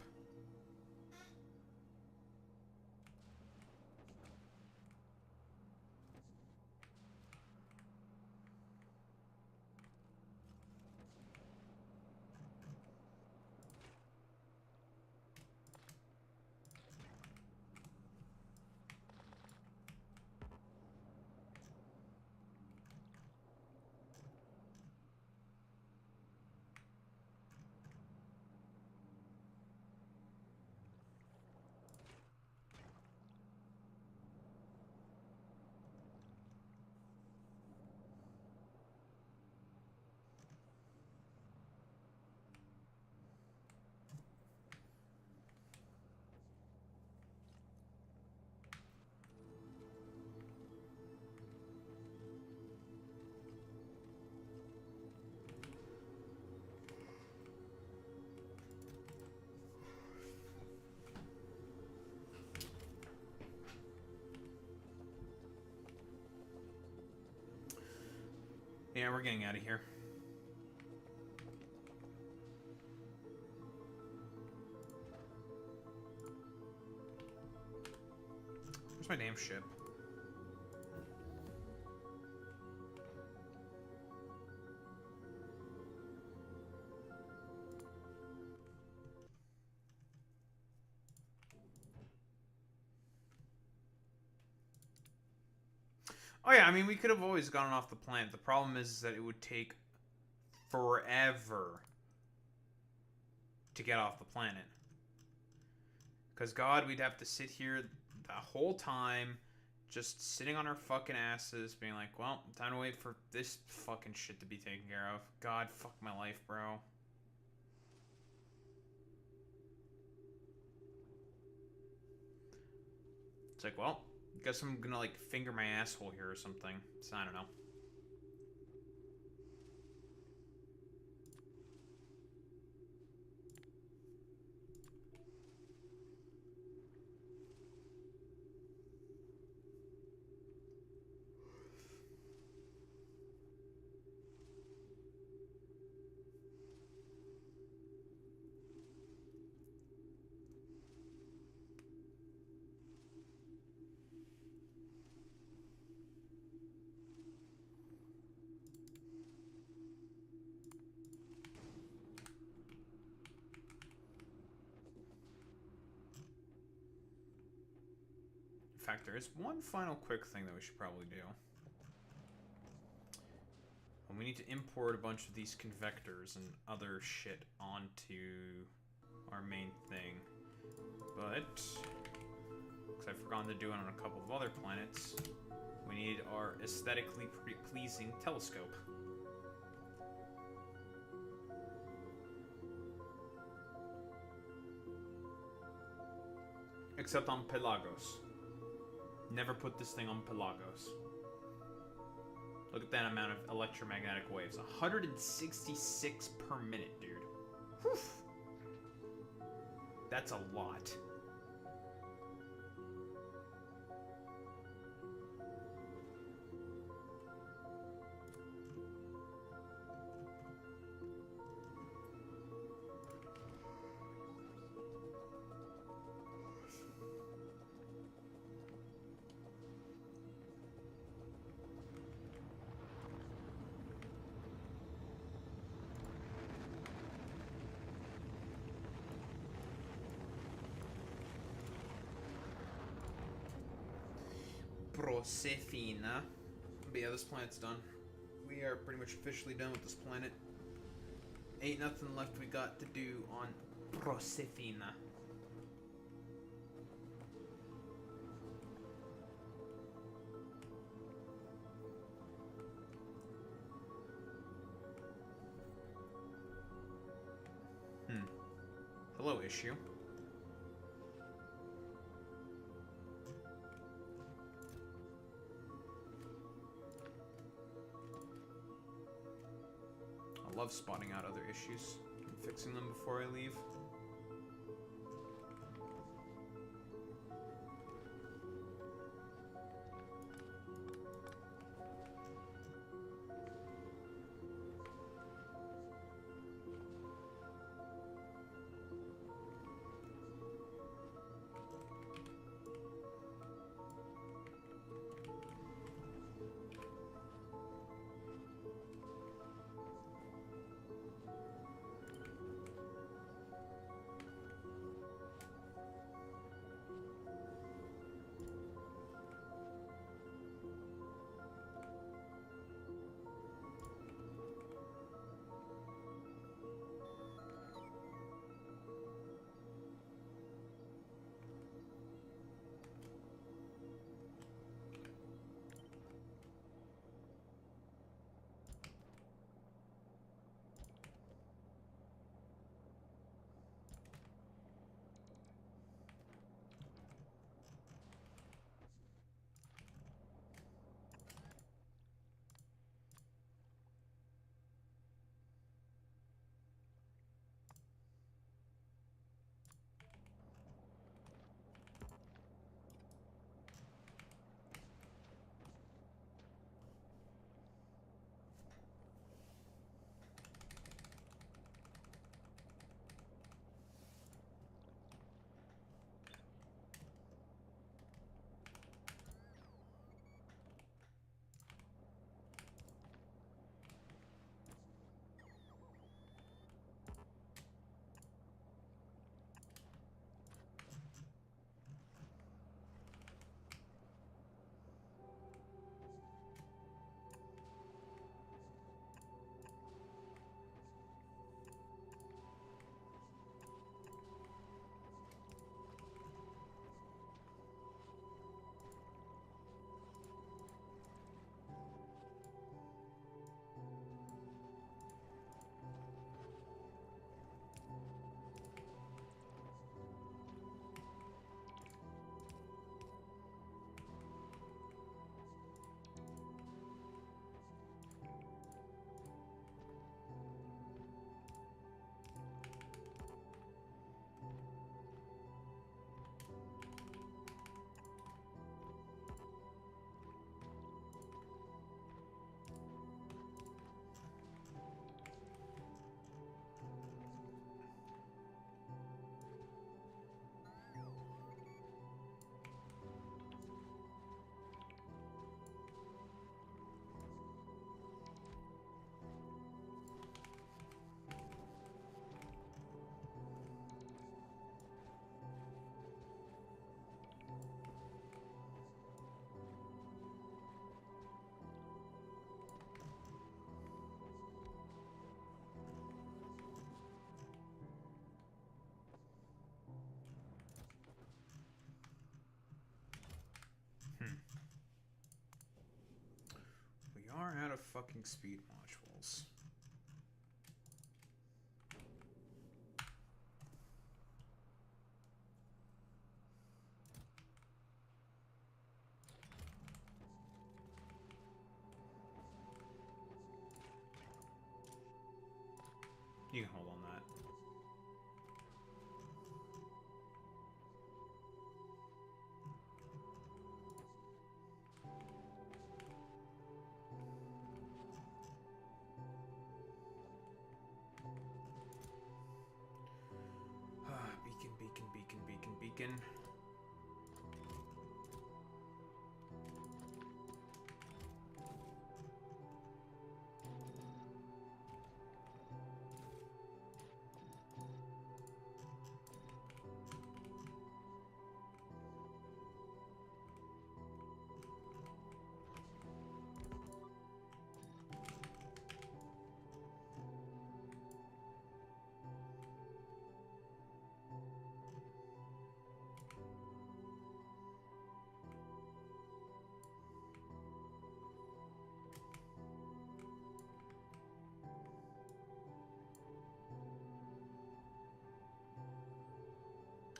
Yeah, we're getting out of here. Where's my damn ship? Oh yeah, I mean, we could have always gotten off the planet. The problem is that it would take forever to get off the planet. Because, God, we'd have to sit here the whole time, just sitting on our fucking asses, being like, well, time to wait for this fucking shit to be taken care of. God, fuck my life, bro. It's like, well, guess I'm gonna, like, finger my asshole here or something. So, I don't know. In fact, there is one final quick thing that we should probably do. And we need to import a bunch of these convectors and other shit onto our main thing. But, because I've forgotten to do it on a couple of other planets, we need our aesthetically pleasing telescope. Except on Pelagos. Never put this thing on Pelagos. Look at that amount of electromagnetic waves. 166 per minute, dude. Whew. That's a lot. Prosephina. But yeah, this planet's done. We are pretty much officially done with this planet. Ain't nothing left we got to do on Prosephina. Hello, issue. I love spotting out other issues and fixing them before I leave. of fucking speed modules. You can hold on that. Beacon, beacon, beacon, beacon, beacon.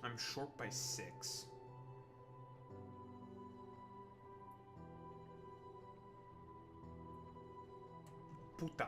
I'm short by 6. Puta.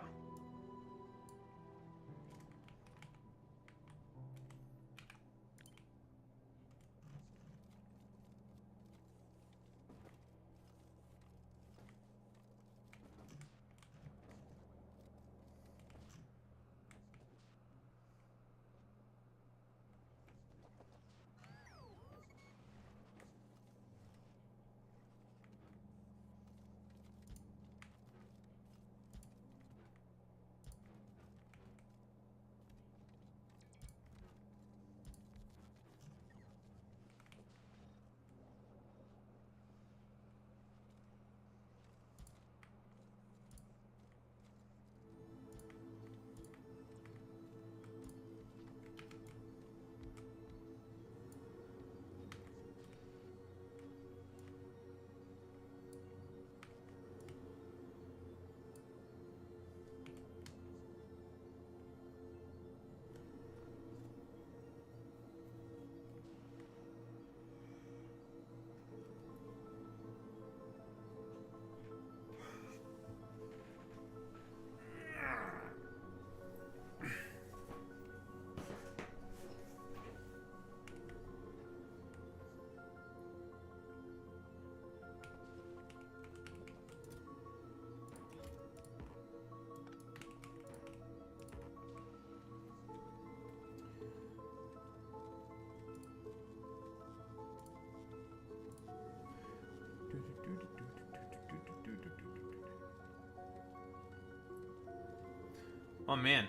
Oh man.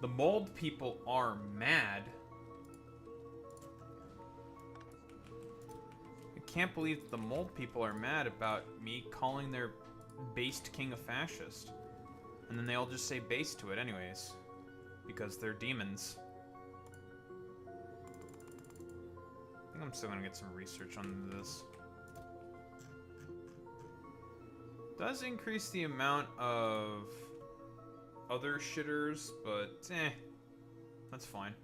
The mold people are mad. I can't believe the mold people are mad about me calling their based king a fascist. And then they all just say base to it anyways. Because they're demons. I think I'm still gonna get some research on this. Does increase the amount of other shitters, but that's fine.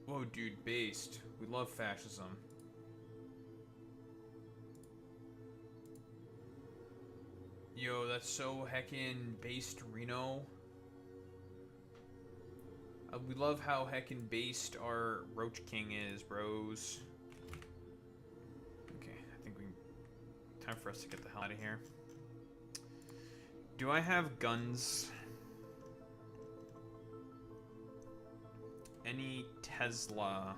Whoa, dude, based. We love fascism. Yo, that's so heckin' based, Reno. We love how heckin' based our Roach King is, bros. Okay, I think time for us to get the hell out of here. Do I have guns? Any Tesla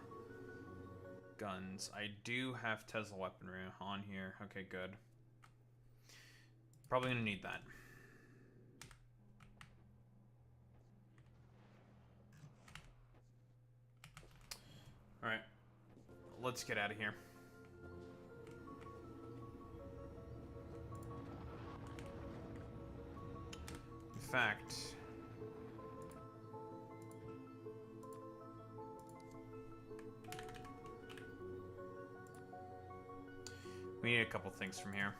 guns? I do have Tesla weaponry on here. Okay, good. Probably gonna need that. Alright. Let's get out of here. In fact... We need a couple things from here.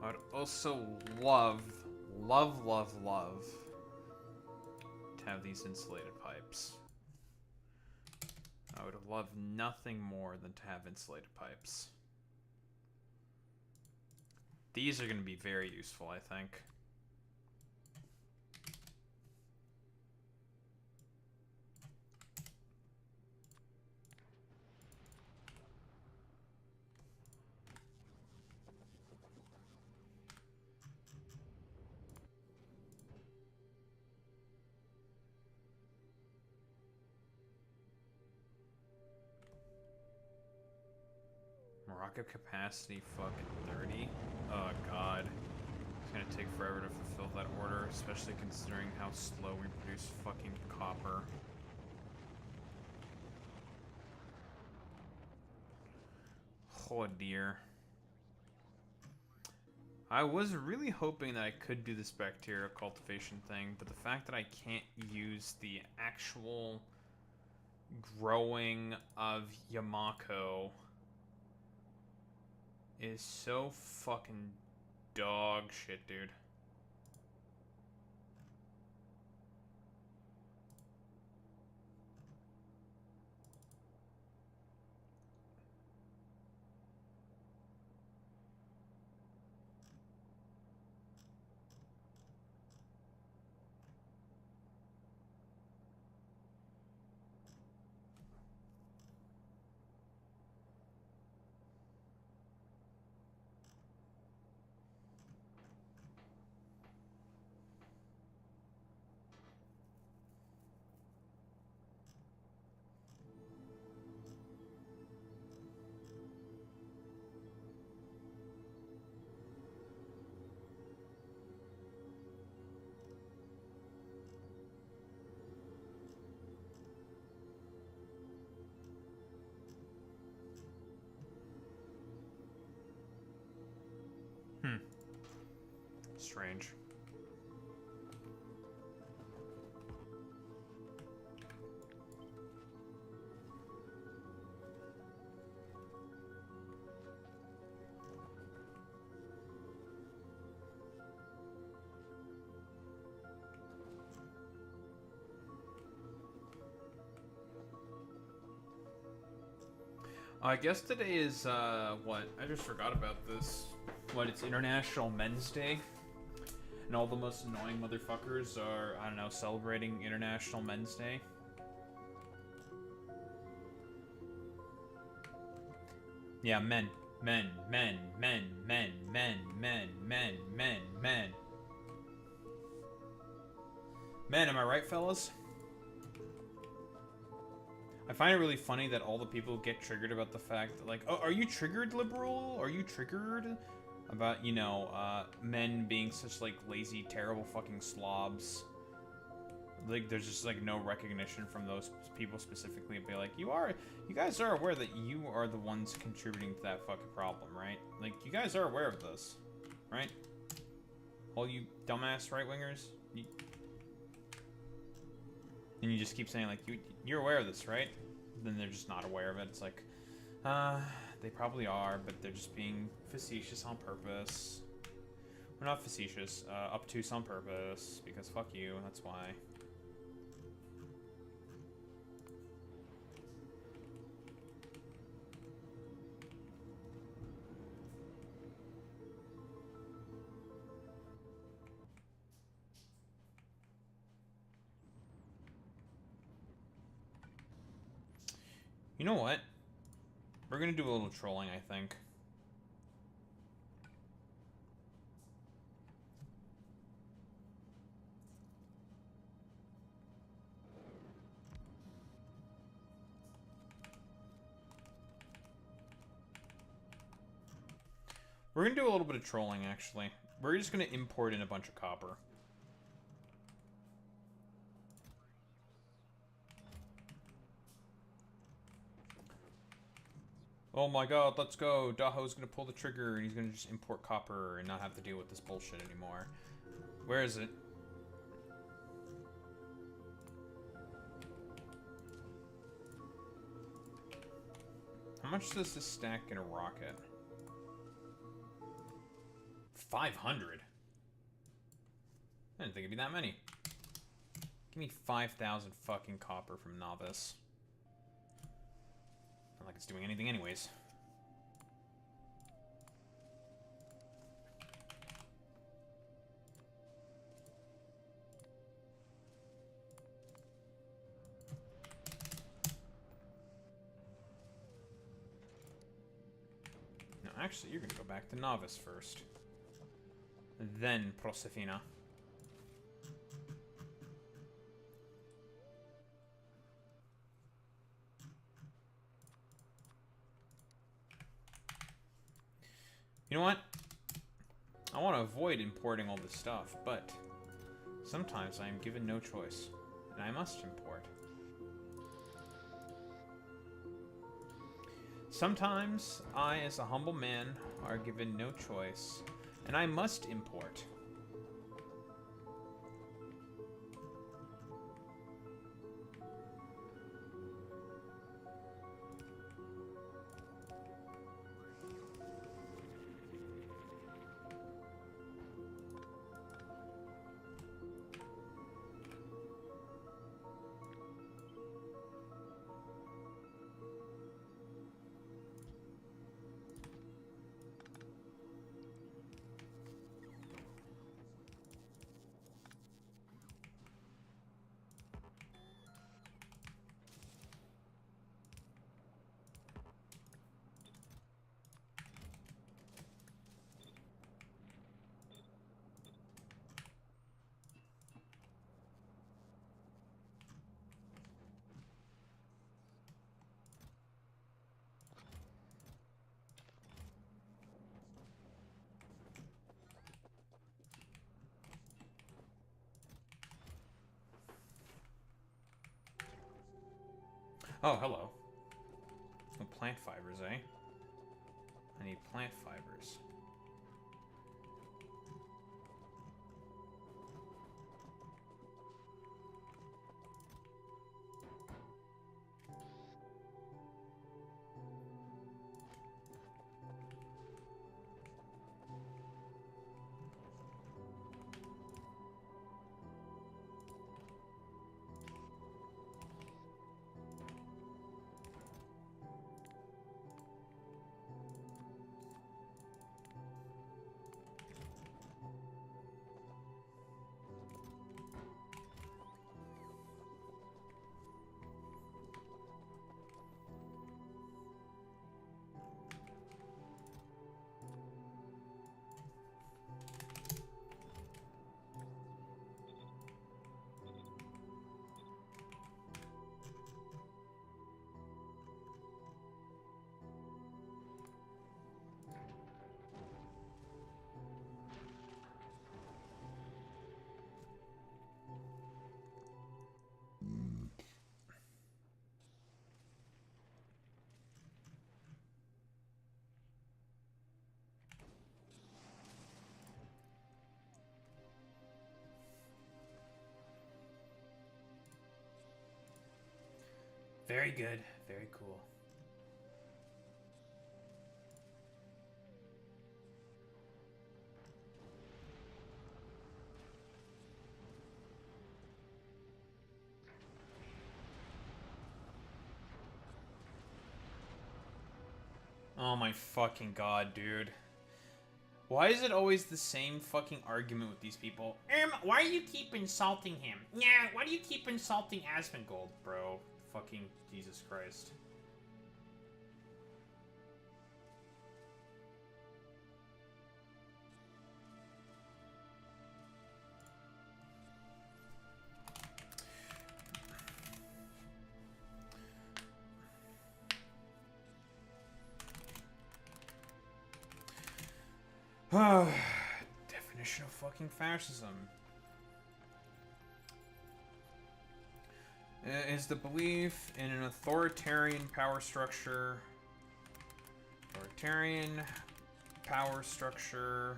I'd also love to have these insulated pipes. I would love nothing more than to have insulated pipes. These are going to be very useful, I think. Rocket capacity fucking 30. Oh god. It's gonna take forever to fulfill that order, especially considering how slow we produce fucking copper. Oh dear. I was really hoping that I could do this bacteria cultivation thing, but the fact that I can't use the actual growing of Yamako is so fucking dog shit, dude. Strange. I guess today is, what? I just forgot about this. What, it's International Men's Day? And all the most annoying motherfuckers are, I don't know, celebrating International Men's Day. Yeah, men. Men. Men. Men. Men. Men. Men. Men. Men. Men. Men, am I right, fellas? I find it really funny that all the people get triggered about the fact that, like, oh, are you triggered, liberal? Are you triggered about, you know, men being such, like, lazy, terrible fucking slobs? Like, there's just, like, no recognition from those people specifically. Be like, you guys are aware that you are the ones contributing to that fucking problem, right? Like, you guys are aware of this, right? All you dumbass right-wingers? And you just keep saying, like, you're aware of this, right? Then they're just not aware of it. It's like, they probably are, but they're just being facetious on purpose. We're not facetious, obtuse on purpose, because fuck you, that's why. You know what? We're gonna do a little trolling, I think. We're gonna do a little bit of trolling, actually. We're just gonna import in a bunch of copper. Oh my god, let's go. Daho's gonna pull the trigger and he's gonna just import copper and not have to deal with this bullshit anymore. Where is it? How much does this stack in a rocket? 500? I didn't think it'd be that many. Give me 5,000 fucking copper from Novice. Not like it's doing anything anyways. No, actually, you're gonna go back to Novice first. Then Prosephina. You know what? I want to avoid importing all this stuff, but sometimes I am given no choice, and I must import. Sometimes I, as a humble man, are given no choice, and I must import. Oh, hello. Oh, plant fibers, eh? I need plant fibers. Very good. Very cool. Oh my fucking god, dude. Why is it always the same fucking argument with these people? Why do you keep insulting him? Yeah, why do you keep insulting Asmongold, bro? Fucking Jesus Christ. Definition of fucking fascism. Is the belief in an authoritarian power structure. Authoritarian power structure.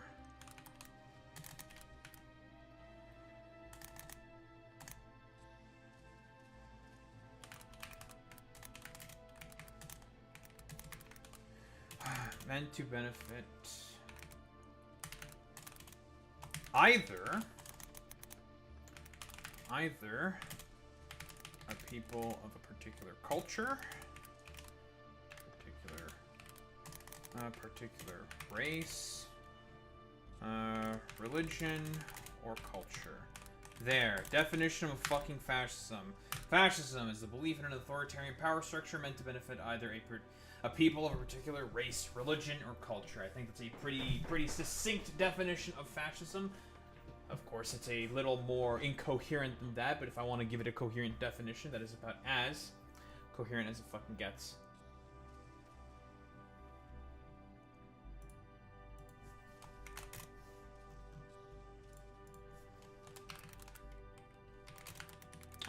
Meant to benefit either a people of a particular culture, particular race, religion, or culture. There. Definition of fucking fascism. Fascism is the belief in an authoritarian power structure meant to benefit either a people of a particular race, religion, or culture. I think that's a pretty succinct definition of fascism. Of course, it's a little more incoherent than that, but if I want to give it a coherent definition, that is about as coherent as it fucking gets.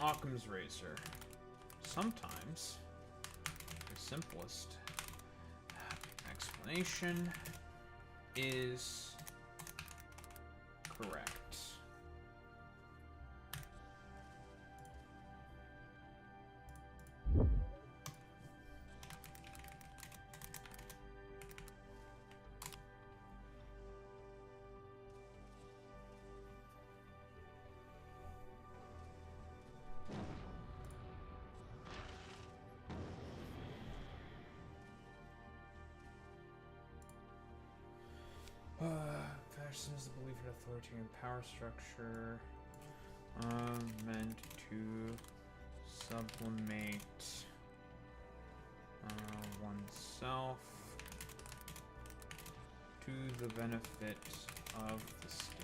Occam's razor. Sometimes the simplest explanation is correct. Fascism is the belief in authoritarian power structure meant to sublimate oneself to the benefit of the state.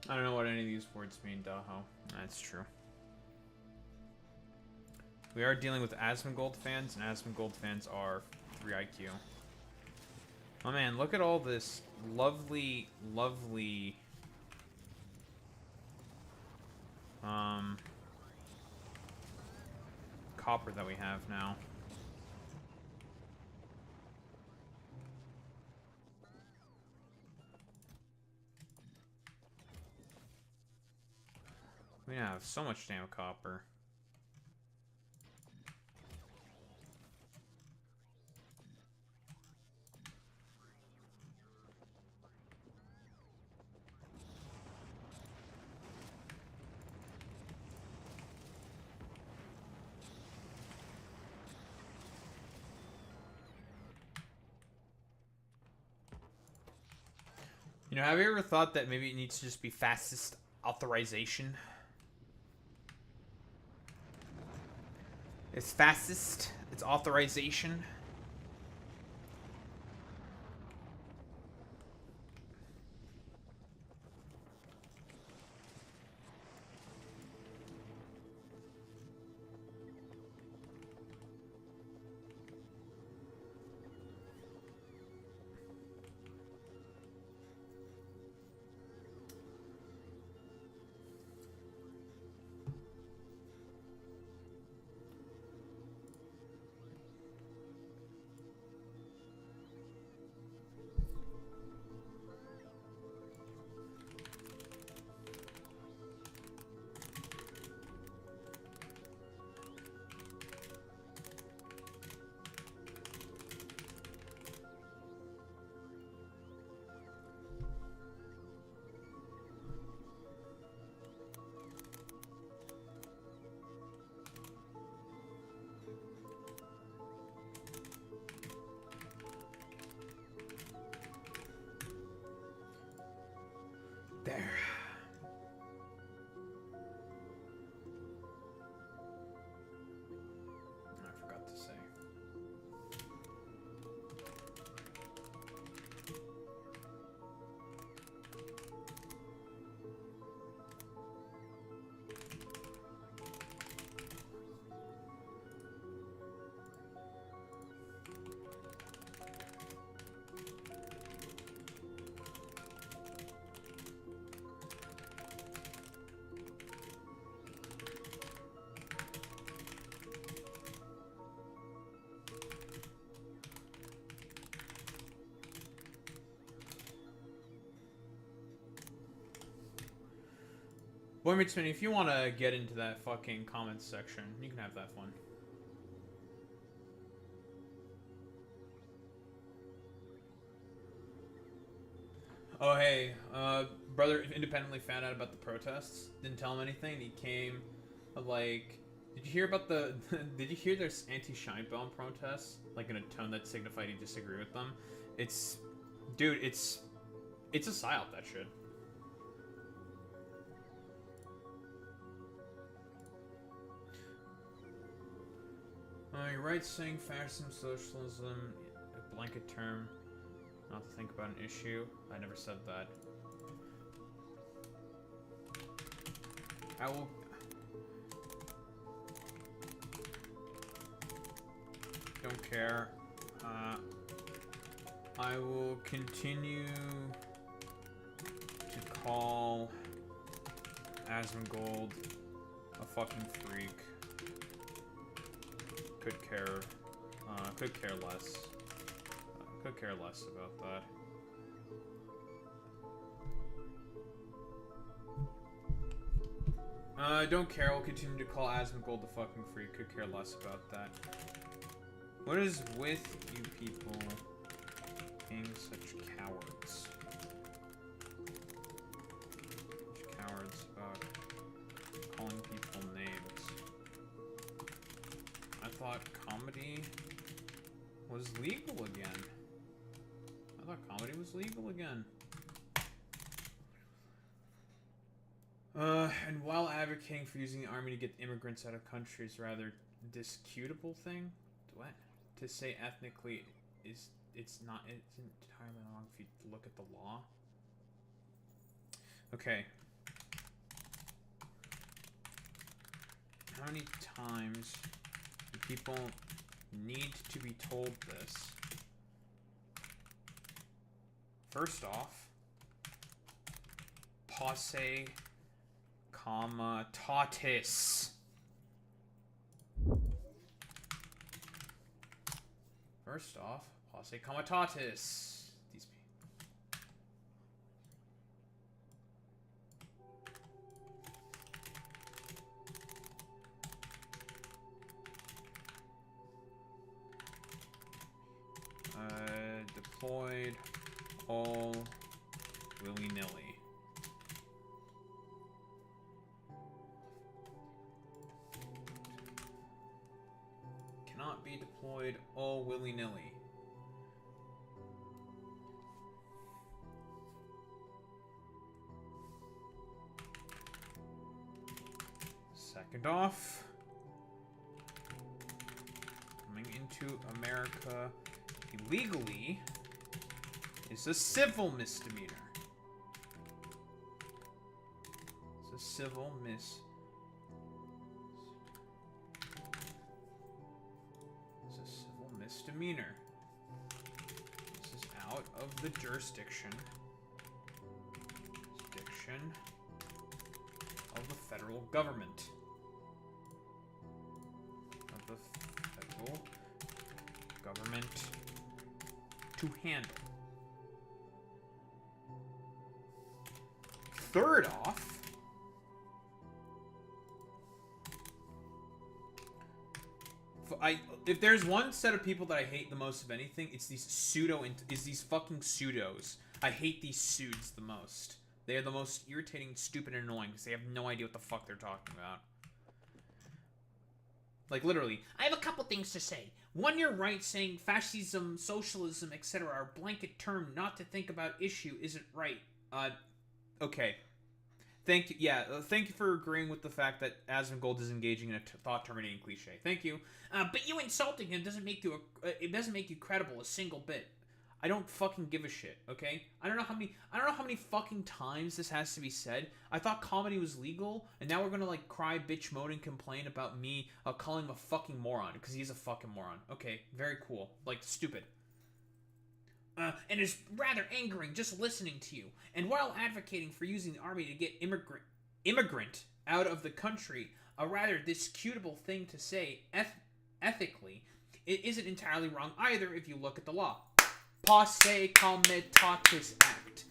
I don't know what any of these words mean, Daho. That's true. We are dealing with Asmongold fans, and Asmongold fans are 3 IQ. Oh man, look at all this lovely, lovely... copper that we have now. We have so much damn copper. You know, have you ever thought that maybe it needs to just be fastest authorization? It's fastest, it's authorization. Boy Meets Mini, if you want to get into that fucking comments section, you can have that one. Oh, hey, brother independently found out about the protests. Didn't tell him anything. He came, like, did you hear about the, did you hear there's anti-Scheinbaum protests? Like, in a tone that signified you disagree with them? It's, dude, it's a psyop, that shit. You're right saying fascism, socialism, a blanket term. Not to think about an issue. I never said that. I will... Don't care. I will continue to call Asmongold a fucking freak. Could care less. Could care less about that. Don't care. We'll continue to call Asmongold the fucking freak. Could care less about that. What is with you people being such cowards? Such cowards about calling people names. I thought comedy was legal again. I thought comedy was legal again. And while advocating for using the army to get immigrants out of country is a rather discutable thing. What? To say ethnically it's entirely wrong if you look at the law. Okay. How many times do people need to be told this? First off, posse, comitatus. First off, posse comitatus. These people. Deployed all willy-nilly. Cannot be deployed all willy-nilly. Second off, coming into America illegally is a civil misdemeanor. It's a civil misdemeanor. This is out of the jurisdiction of the federal government. To handle. Third off, if there's one set of people that I hate the most of anything, it's these fucking pseudos. I hate these pseuds the most. They are the most irritating, stupid, and annoying because they have no idea what the fuck they're talking about. Like, literally, I have a couple things to say. One, you're right saying fascism, socialism, etc. are a blanket term not to think about issue isn't right. Okay. Thank you. Yeah, thank you for agreeing with the fact that Asmongold is engaging in a thought-terminating cliche. Thank you. But you insulting him doesn't make you credible a single bit. I don't fucking give a shit, okay? I don't know how many fucking times this has to be said. I thought comedy was legal, and now we're gonna, like, cry, bitch, moan, and complain about me calling him a fucking moron, because he's a fucking moron. Okay, very cool. Like, stupid. And it's rather angering just listening to you. And while advocating for using the army to get immigrant out of the country, a rather discutable thing to say ethically, it isn't entirely wrong either if you look at the law. Posse Comitatus Act.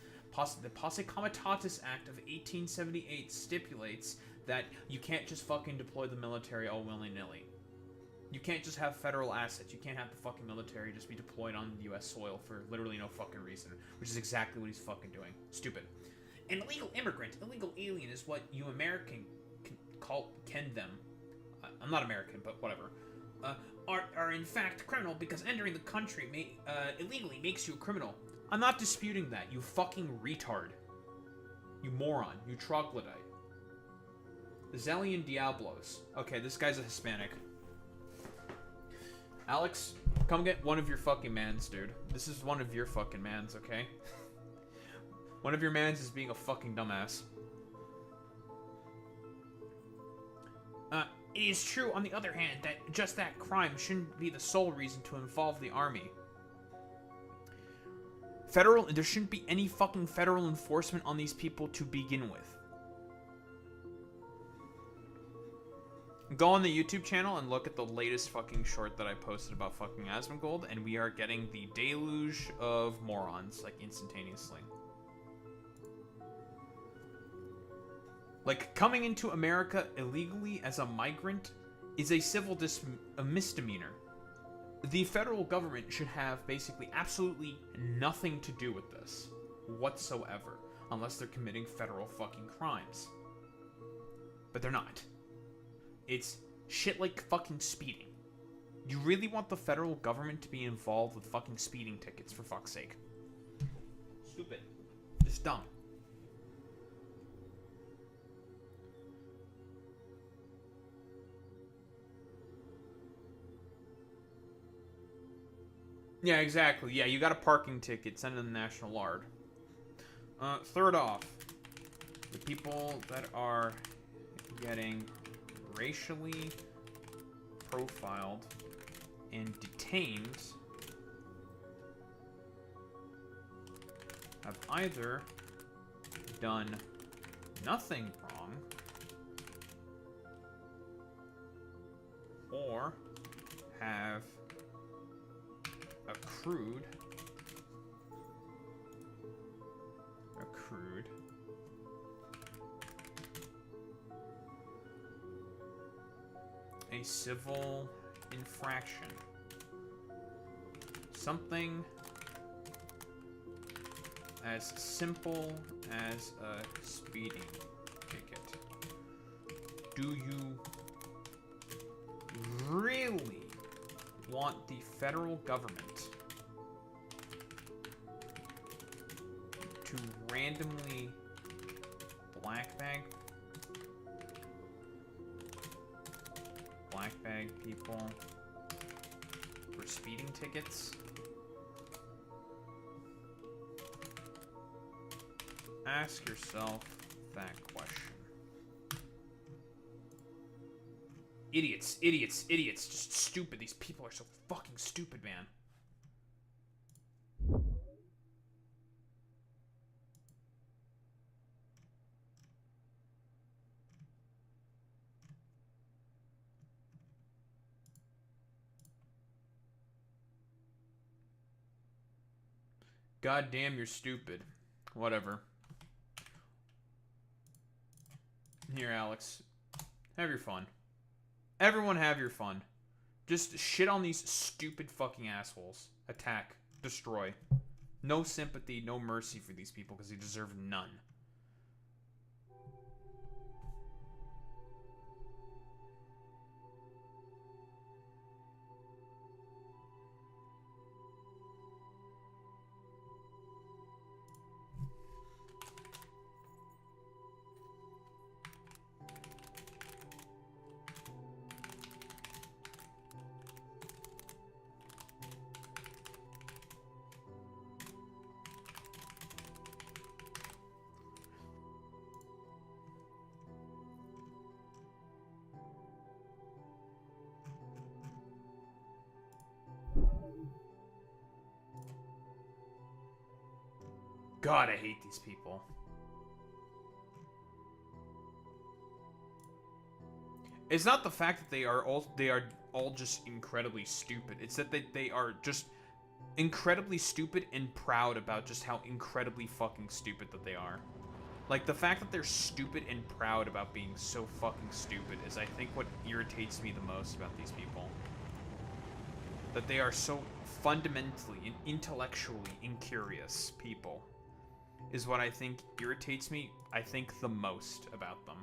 The Posse Comitatus Act of 1878 stipulates that you can't just fucking deploy the military all willy-nilly. You can't just have federal assets. You can't have the fucking military just be deployed on U.S. soil for literally no fucking reason, which is exactly what he's fucking doing. Stupid. An illegal immigrant, illegal alien is what you American can them. I'm not American, but whatever. Are in fact criminal because entering the country illegally makes you a criminal. I'm not disputing that, you fucking retard. You moron. You troglodyte. Zelian Diablos. Okay, this guy's a Hispanic. Alex, come get one of your fucking mans, dude. This is one of your fucking mans, okay? One of your mans is being a fucking dumbass. It is true, on the other hand, that just that crime shouldn't be the sole reason to involve the army. There shouldn't be any fucking federal enforcement on these people to begin with. Go on the YouTube channel and look at the latest fucking short that I posted about fucking Asmongold, and we are getting the deluge of morons, like, instantaneously. Like, coming into America illegally as a migrant is a misdemeanor. The federal government should have basically absolutely nothing to do with this whatsoever, unless they're committing federal fucking crimes. But they're not. It's shit like fucking speeding. You really want the federal government to be involved with fucking speeding tickets, for fuck's sake? Stupid. Just dumb. Yeah, exactly. Yeah, you got a parking ticket, send it to the National Guard. Third off, the people that are getting racially profiled and detained have either done nothing wrong or have accrued a civil infraction. Something as simple as a speeding ticket. Do you really want the federal government to randomly black bag people for speeding tickets? Ask yourself that question. Idiots, idiots, idiots. Just stupid. These people are so fucking stupid, man. God damn, you're stupid. Whatever. Here, Alex. Have your fun. Everyone have your fun. Just shit on these stupid fucking assholes. Attack. Destroy. No sympathy, no mercy for these people because they deserve none. God, I hate these people. It's not the fact that they are all just incredibly stupid. It's that they are just incredibly stupid and proud about just how incredibly fucking stupid that they are. Like, the fact that they're stupid and proud about being so fucking stupid is, I think, what irritates me the most about these people. That they are so fundamentally and intellectually incurious people is what I think irritates me, I think, the most about them.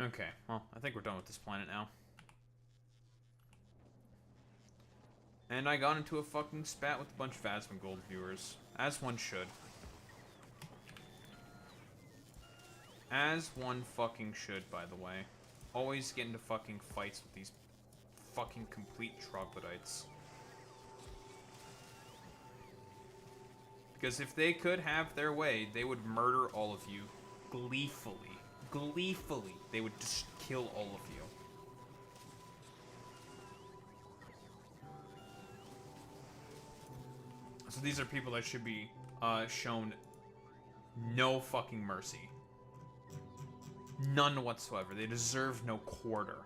Okay, well, I think we're done with this planet now. And I got into a fucking spat with a bunch of Asmongold viewers. As one should. As one fucking should, by the way. Always get into fucking fights with these fucking complete troglodytes. Because if they could have their way, they would murder all of you gleefully. Gleefully, they would just kill all of you. So these are people that should be shown no fucking mercy. None whatsoever. They deserve no quarter.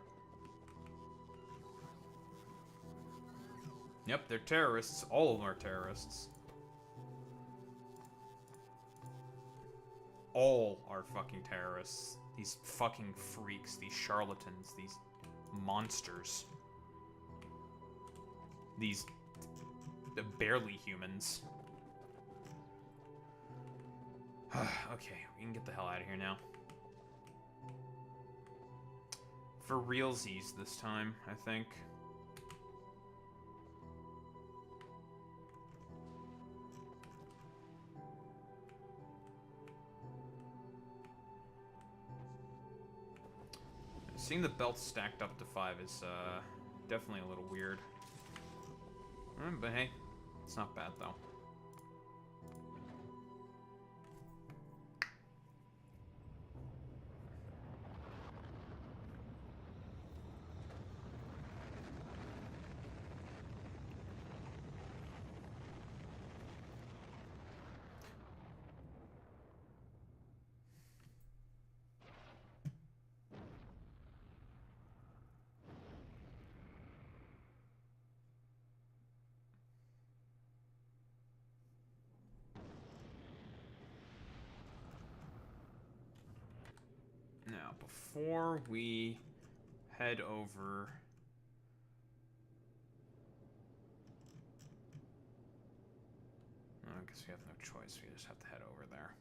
Yep, they're terrorists. All of them are terrorists. All are fucking terrorists. These fucking freaks, these charlatans, these monsters. These barely humans. Okay, we can get the hell out of here now. For realsies this time, I think. Seeing the belts stacked up to 5 is definitely a little weird. But hey, it's not bad though. Now, before we head over... I guess we have no choice. We just have to head over there.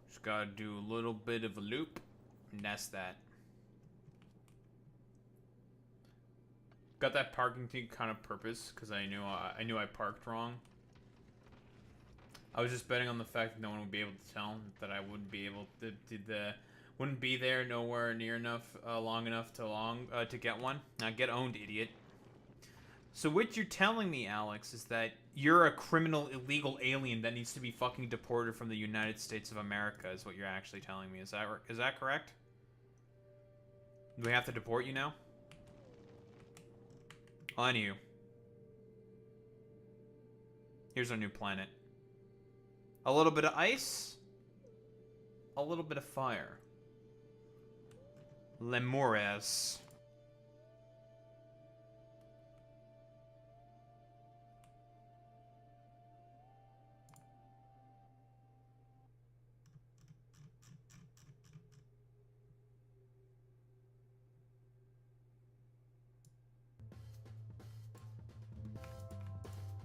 Just gotta do a little bit of a loop, and that's that. Got that parking thing kind of purpose because I knew I parked wrong. I was just betting on the fact that no one would be able to tell that I wouldn't be able to wouldn't be there nowhere near enough long enough to get one. Now get owned, idiot. So what you're telling me, Alex, is that you're a criminal, illegal alien that needs to be fucking deported from the United States of America. Is what you're actually telling me? Is that correct? Do we have to deport you now? On you. Here's our new planet. A little bit of ice. A little bit of fire. Lemures.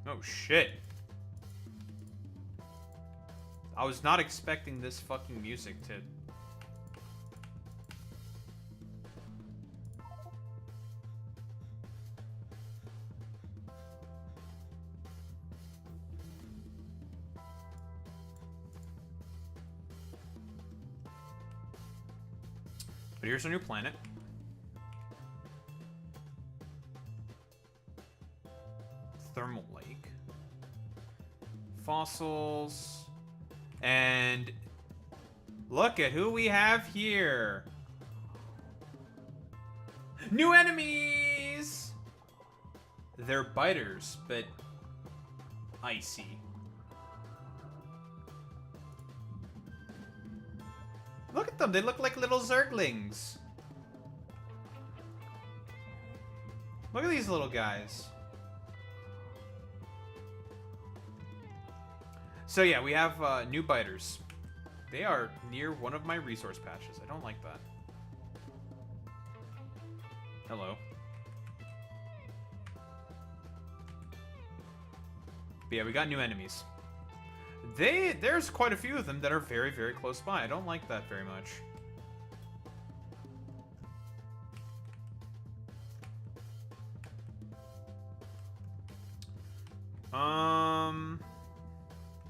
Oh shit. I was not expecting this fucking music to... But here's our new planet. Thermal lake. Fossils. And look at who we have here. New enemies! They're biters, but icy. Look at them, they look like little zerglings. Look at these little guys. So yeah, we have new biters. They are near one of my resource patches. I don't like that. Hello. But yeah, we got new enemies. There's quite a few of them that are very, very close by. I don't like that very much.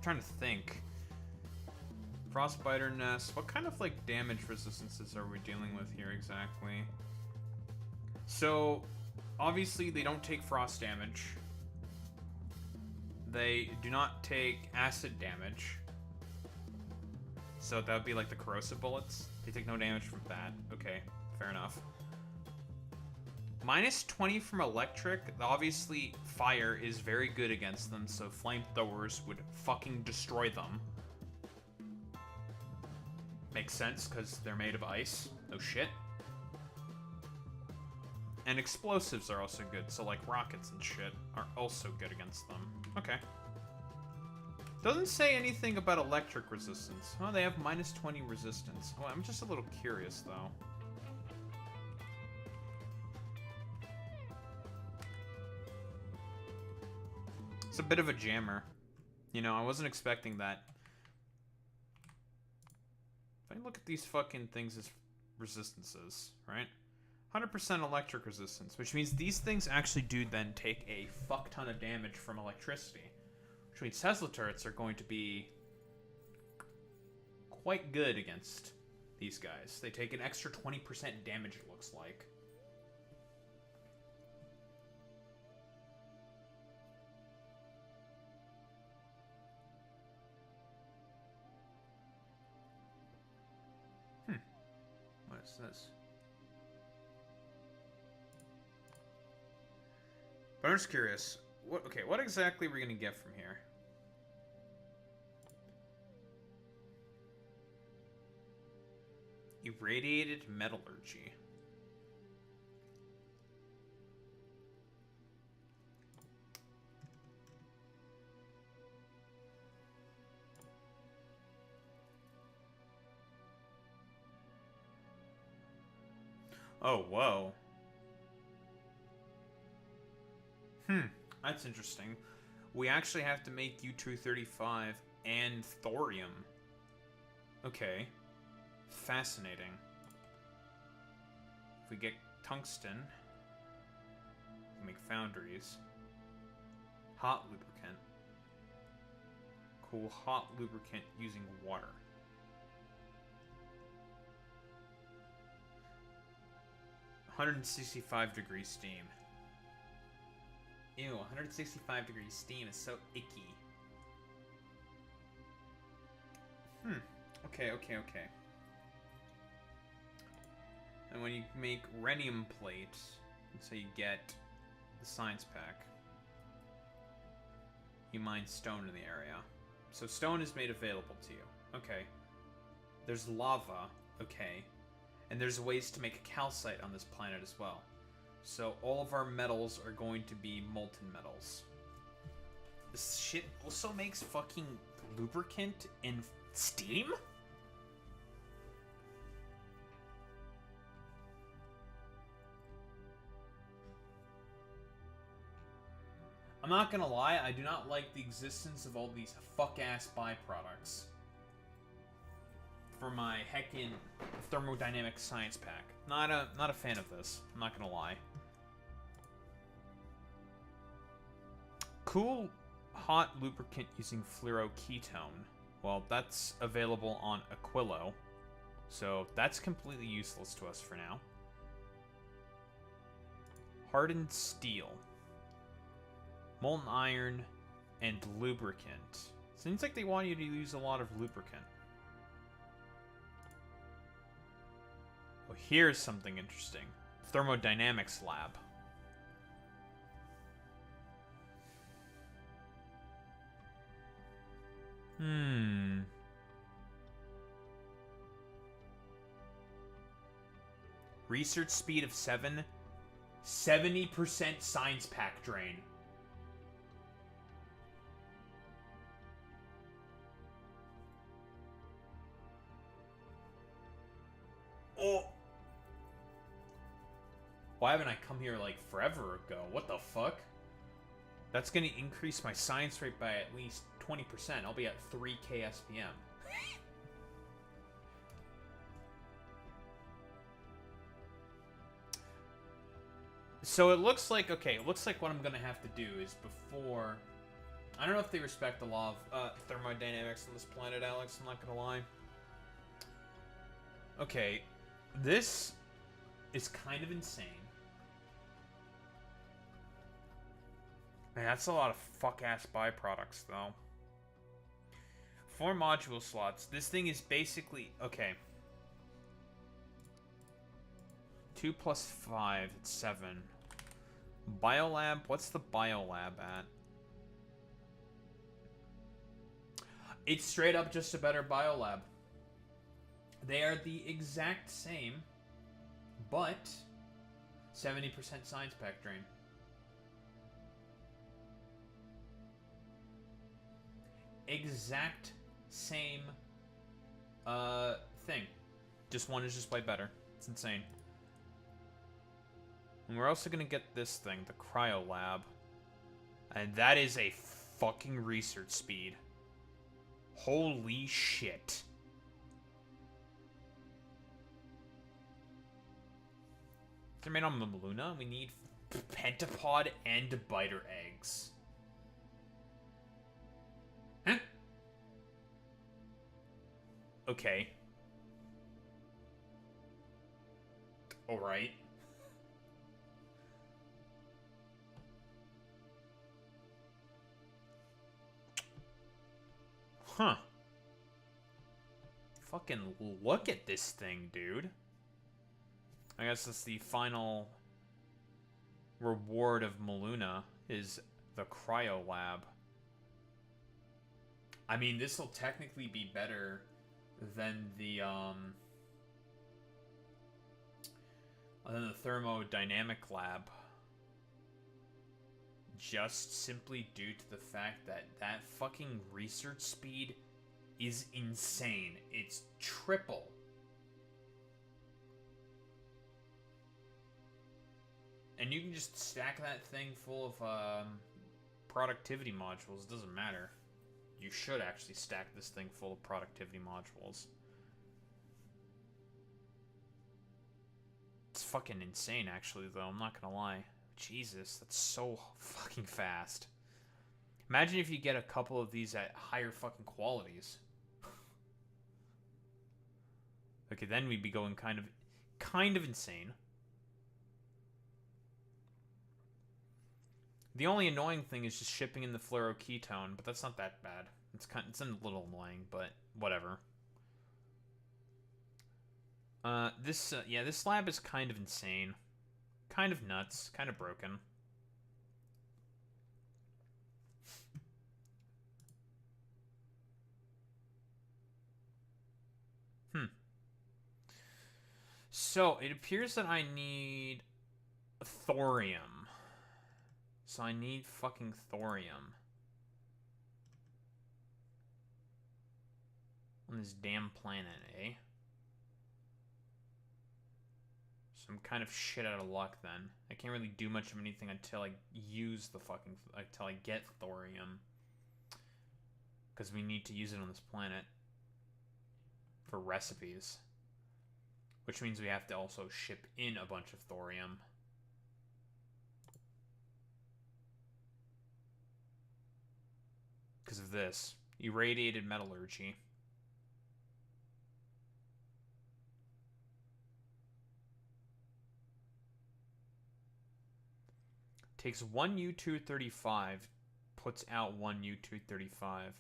Trying to think. Frostbiter nest. What kind of like damage resistances are we dealing with here exactly? So, obviously they don't take frost damage. They do not take acid damage. So that would be like the corrosive bullets. They take no damage from that. Okay, fair enough. Minus 20 from electric. Obviously, fire is very good against them, so flamethrowers would fucking destroy them. Makes sense, because they're made of ice. No shit. And explosives are also good, so like rockets and shit are also good against them. Okay. Doesn't say anything about electric resistance. Oh, they have minus 20 resistance. Oh, I'm just a little curious, though. It's a bit of a jammer. You know, I wasn't expecting that. If I look at these fucking things as resistances, right? 100% electric resistance, which means these things actually do then take a fuck ton of damage from electricity. Which means Tesla turrets are going to be quite good against these guys. They take an extra 20% damage, it looks like. What is this? But I'm just curious. What exactly are we gonna get from here? Irradiated metallurgy. Oh, whoa. That's interesting. We actually have to make U-235 and thorium. Okay. Fascinating. If we get tungsten, we can make foundries. Hot lubricant. Cool hot lubricant using water. (165° steam). Ew, 165° steam is so icky. Okay. And when you make rhenium plate, so you get the science pack, you mine stone in the area. So stone is made available to you. Okay. There's lava. Okay. And there's ways to make calcite on this planet as well. So all of our metals are going to be molten metals. This shit also makes fucking lubricant in steam? I'm not gonna lie, I do not like the existence of all these fuck-ass byproducts for my heckin' thermodynamic science pack. Not a fan of this. I'm not gonna lie. Cool hot lubricant using fluoroketone. Well, that's available on Aquilo. So that's completely useless to us for now. Hardened steel. Molten iron and lubricant. Seems like they want you to use a lot of lubricant. Well, here's something interesting. Thermodynamics lab. Research speed of 7. 70% science pack drain. Oh! Why haven't I come here, like, forever ago? What the fuck? That's gonna increase my science rate by at least 20%. I'll be at 3k SPM. So it looks like, okay, it looks like what I'm gonna have to do is before... I don't know if they respect the law of thermodynamics on this planet, Alex, I'm not gonna lie. Okay, this is kind of insane. Man, that's a lot of fuck-ass byproducts, though. 4 module slots. This thing is basically... Okay. 2 plus 5, it's 7. Biolab, what's the biolab at? It's straight up just a better biolab. They are the exact same, but 70% science pack drain. Exact same thing. Just one is just way better. It's insane. And we're also gonna get this thing, the cryo lab. And that is a fucking research speed. Holy shit. They're made on Luna. We need pentapod and biter eggs. Huh? Okay. Alright. Huh. Fucking look at this thing, dude. I guess that's the final reward of Maluna, is the cryo lab. I mean, this will technically be better than the thermodynamic lab. Just simply due to the fact that that fucking research speed is insane. It's triple. And you can just stack that thing full of productivity modules. It doesn't matter. You should actually stack this thing full of productivity modules. It's fucking insane, actually, though. I'm not gonna lie. Jesus, that's so fucking fast. Imagine if you get a couple of these at higher fucking qualities. Okay, then we'd be going kind of insane. The only annoying thing is just shipping in the fluoroketone, but that's not that bad. It's a little annoying, but whatever. This lab is kind of insane. Kind of nuts, kind of broken. So, it appears that I need thorium. So I need fucking thorium. On this damn planet, eh? So I'm kind of shit out of luck then. I can't really do much of anything until I use the fucking... until I get thorium. Because we need to use it on this planet. For recipes. Which means we have to also ship in a bunch of thorium. Because of this. Irradiated metallurgy. Takes one U-235, puts out one U-235,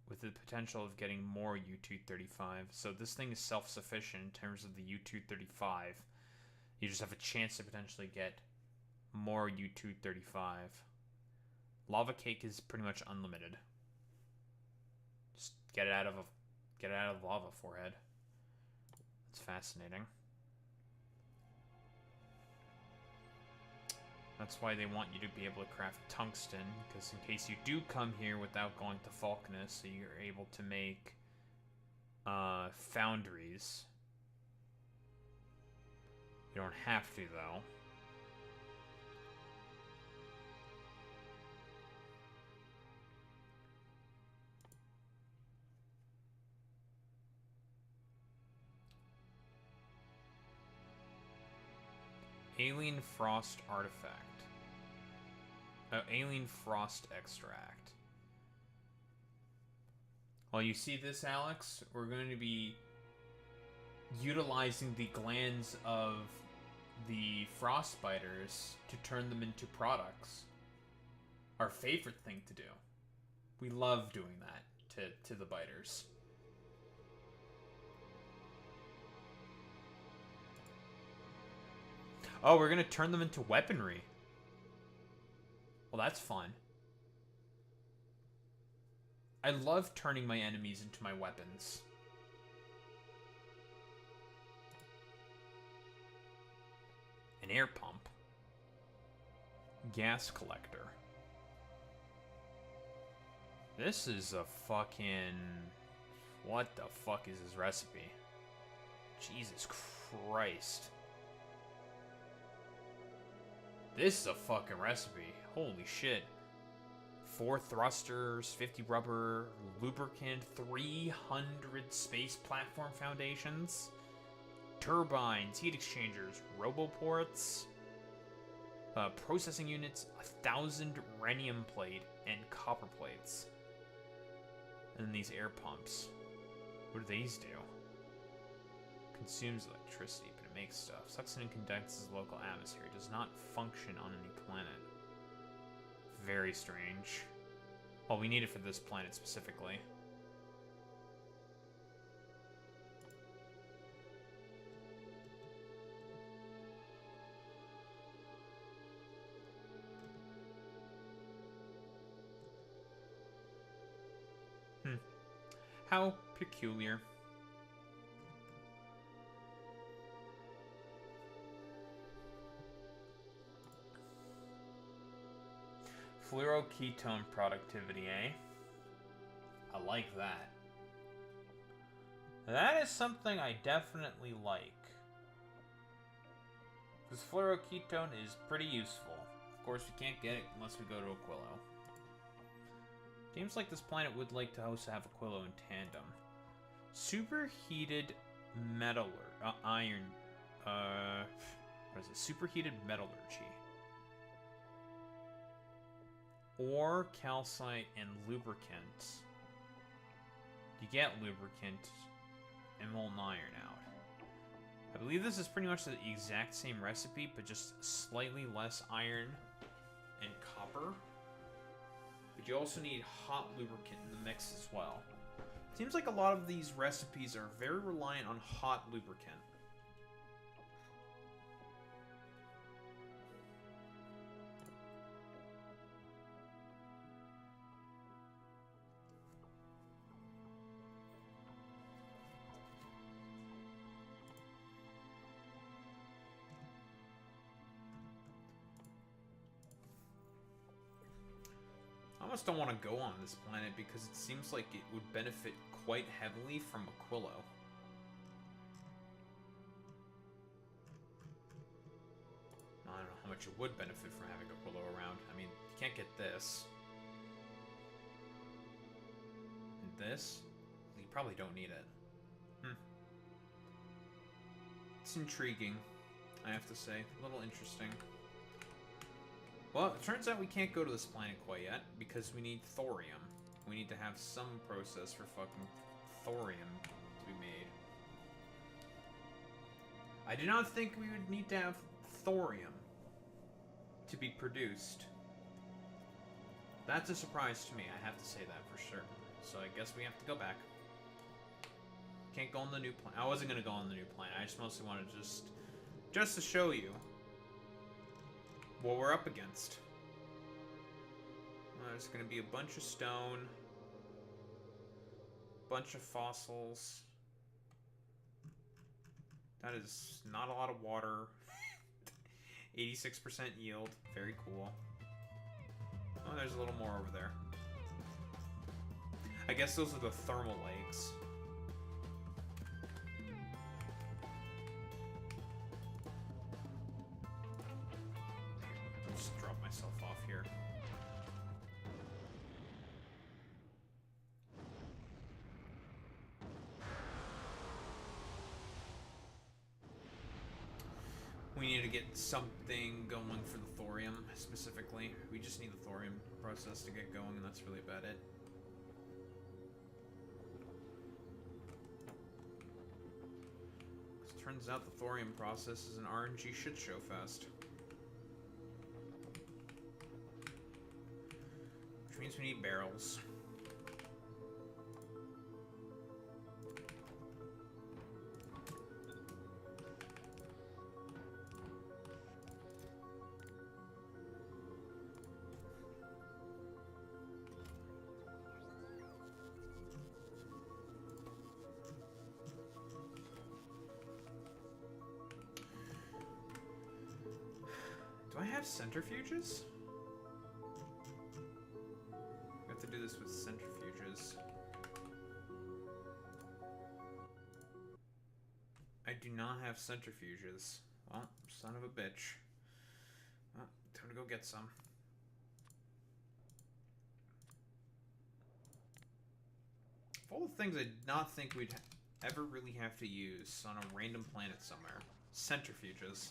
with the potential of getting more U-235. So this thing is self-sufficient in terms of the U-235. You just have a chance to potentially get more U-235. Lava Cake is pretty much unlimited. Just get it out of lava, forehead. It's fascinating. That's why they want you to be able to craft tungsten, because in case you do come here without going to Falconus, so you're able to make foundries. You don't have to, though. Alien Frost Artifact. Alien Frost Extract. Well, you see this, Alex? We're going to be utilizing the glands of the frostbiters to turn them into products. Our favorite thing to do. We love doing that to the biters. Oh, we're gonna turn them into weaponry. Well, that's fun. I love turning my enemies into my weapons. An air pump. Gas collector. This is a fucking... What the fuck is this recipe? Jesus Christ. This is a fucking recipe. Holy shit. 4 thrusters, 50 rubber, lubricant, 300 space platform foundations, turbines, heat exchangers, roboports, processing units, 1,000 rhenium plate, and copper plates. And then these air pumps. What do these do? Consumes electricity, but it makes stuff. Sucks in and condenses the local atmosphere. It does not function on any planet. Very strange. Well, we need it for this planet specifically. How peculiar. Fluoroketone productivity, eh? I like that. That is something I definitely like. Because fluoroketone is pretty useful. Of course, we can't get it unless we go to Aquilo. Seems like this planet would like to also have Aquilo in tandem. Superheated iron... what is it? Superheated metallurgy. Ore, calcite, and lubricant. You get lubricant and molten iron out. I believe this is pretty much the exact same recipe, but just slightly less iron and copper. But you also need hot lubricant in the mix as well. Seems like a lot of these recipes are very reliant on hot lubricant. I almost don't want to go on this planet because it seems like it would benefit quite heavily from Aquilo. I don't know how much it would benefit from having Aquilo around. I mean, you can't get this. And this? You probably don't need it. It's intriguing, I have to say. A little interesting. Well, it turns out we can't go to this planet quite yet, because we need thorium. We need to have some process for fucking thorium to be made. I did not think we would need to have thorium to be produced. That's a surprise to me, I have to say that for sure. So I guess we have to go back. Can't go on the new plan. I wasn't gonna go on the new plan. I just mostly wanted just to show you what we're up against. There's gonna be a bunch of stone, bunch of fossils. That is not a lot of water. 86% yield. Very cool. Oh, there's a little more over there. I guess those are the thermal lakes. I'll just drop myself off here. We need to get something going for the thorium, specifically. We just need the thorium process to get going, and that's really about it. Turns out the thorium process is an RNG shit show fest. Which means we need barrels. Do I have centrifuges? I have to do this with centrifuges. I do not have centrifuges. Well, son of a bitch. Well, time to go get some. Of all the things I did not think we'd ever really have to use on a random planet somewhere. Centrifuges.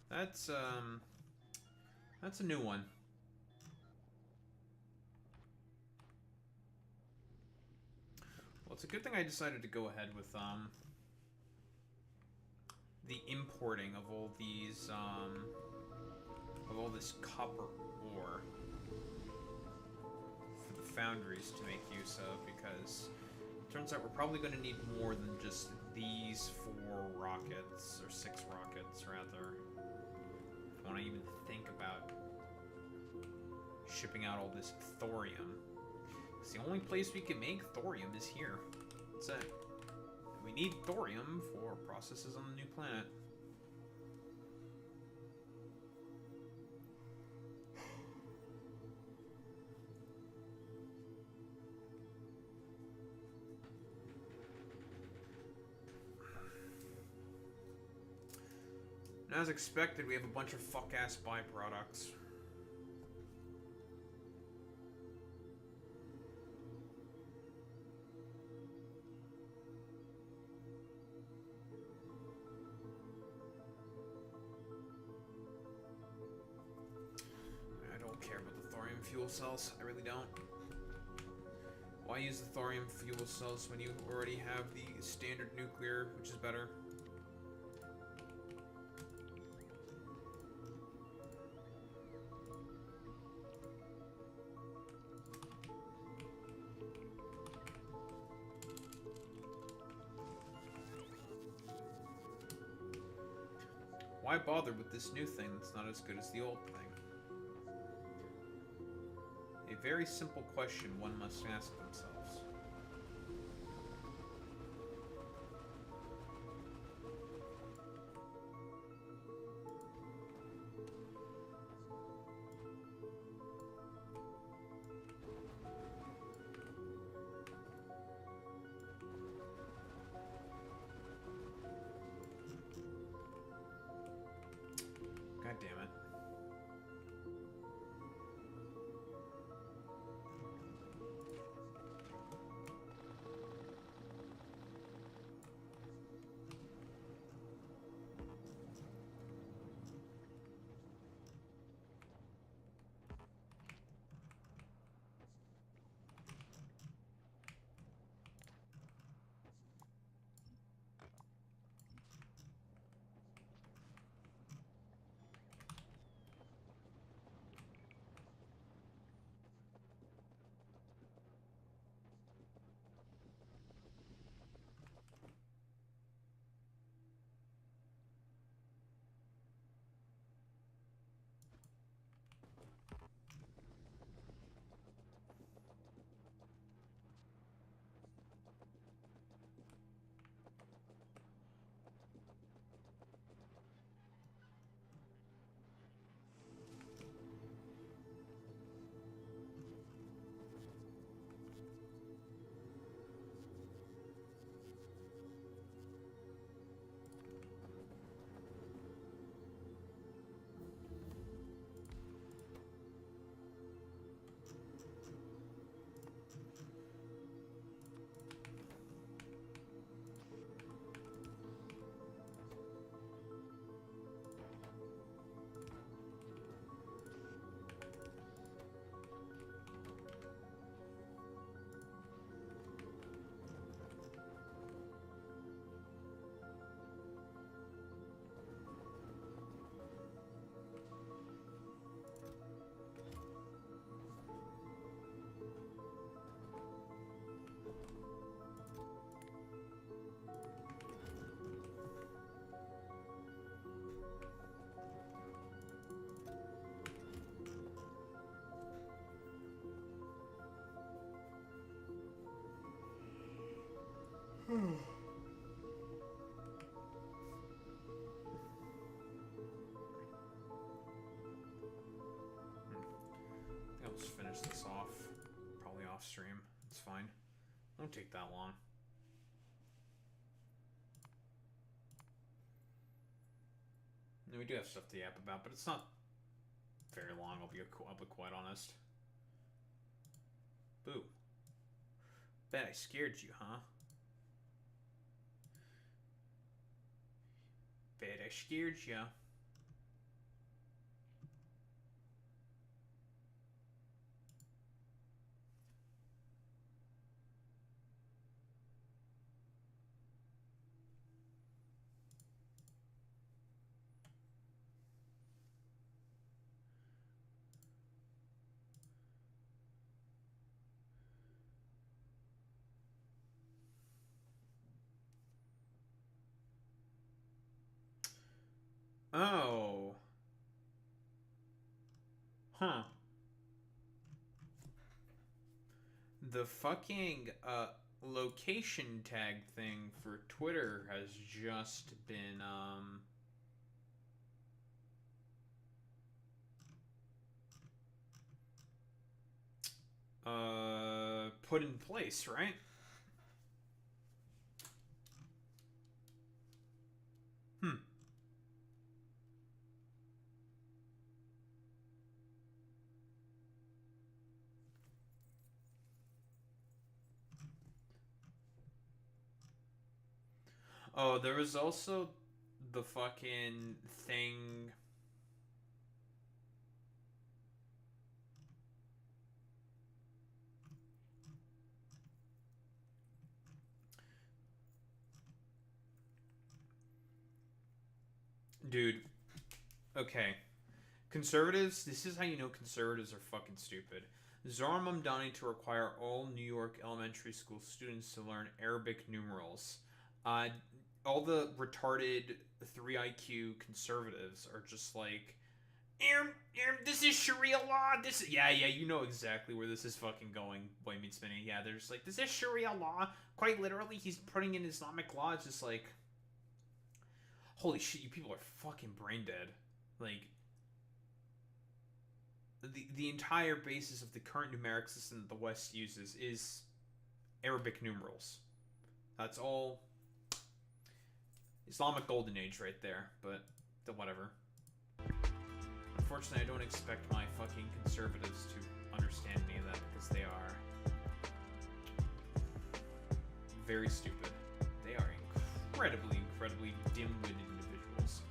That's a new one. Well, it's a good thing I decided to go ahead with, the importing of all these, of all this copper ore for the foundries to make use of, because it turns out we're probably going to need more than just these 4 rockets, or 6 rockets, rather. When I even think about shipping out all this thorium. Because the only place we can make thorium is here. That's it. We need thorium for processes on the new planet. And as expected, we have a bunch of fuck-ass byproducts. I don't care about the thorium fuel cells. I really don't. Why use the thorium fuel cells when you already have the standard nuclear, which is better? Why bother with this new thing that's not as good as the old thing? A very simple question one must ask themselves. God damn it. I'll just finish this off. Probably off stream. It's fine. Won't take that long. And we do have stuff to yap about, but it's not very long. I'll be quite honest. Boo. Bet I scared you, huh? Bet I scared you. Oh. Huh. The fucking location tag thing for Twitter has just been put in place, right? Oh, there was also the fucking thing. Dude. Okay. Conservatives, this is how you know conservatives are fucking stupid. Zohar Mamdani to require all New York elementary school students to learn Arabic numerals. All the retarded 3 IQ conservatives are just like, this is Sharia law. Yeah, you know exactly where this is fucking going. Boy meets Minnie. Yeah, they're just like, this is Sharia law. Quite literally, he's putting in Islamic law. It's just like, holy shit, you people are fucking brain dead. Like, the entire basis of the current numeric system that the West uses is Arabic numerals. That's all Islamic golden age right there, but whatever. Unfortunately, I don't expect my fucking conservatives to understand any of that because they are very stupid. They are incredibly dim-witted individuals.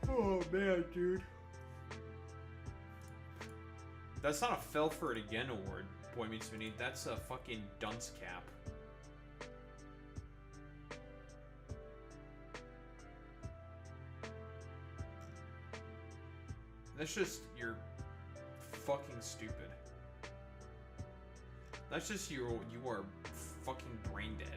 Oh man, dude. That's not a Fell for It Again award, Boy Meets Minnie. That's a fucking dunce cap. That's just, you're fucking stupid. That's just you are fucking brain dead.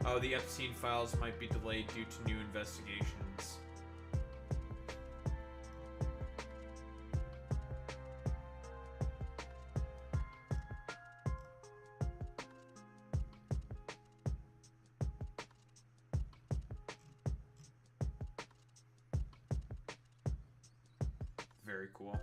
Oh, the Epstein files might be delayed due to new investigations. Very cool.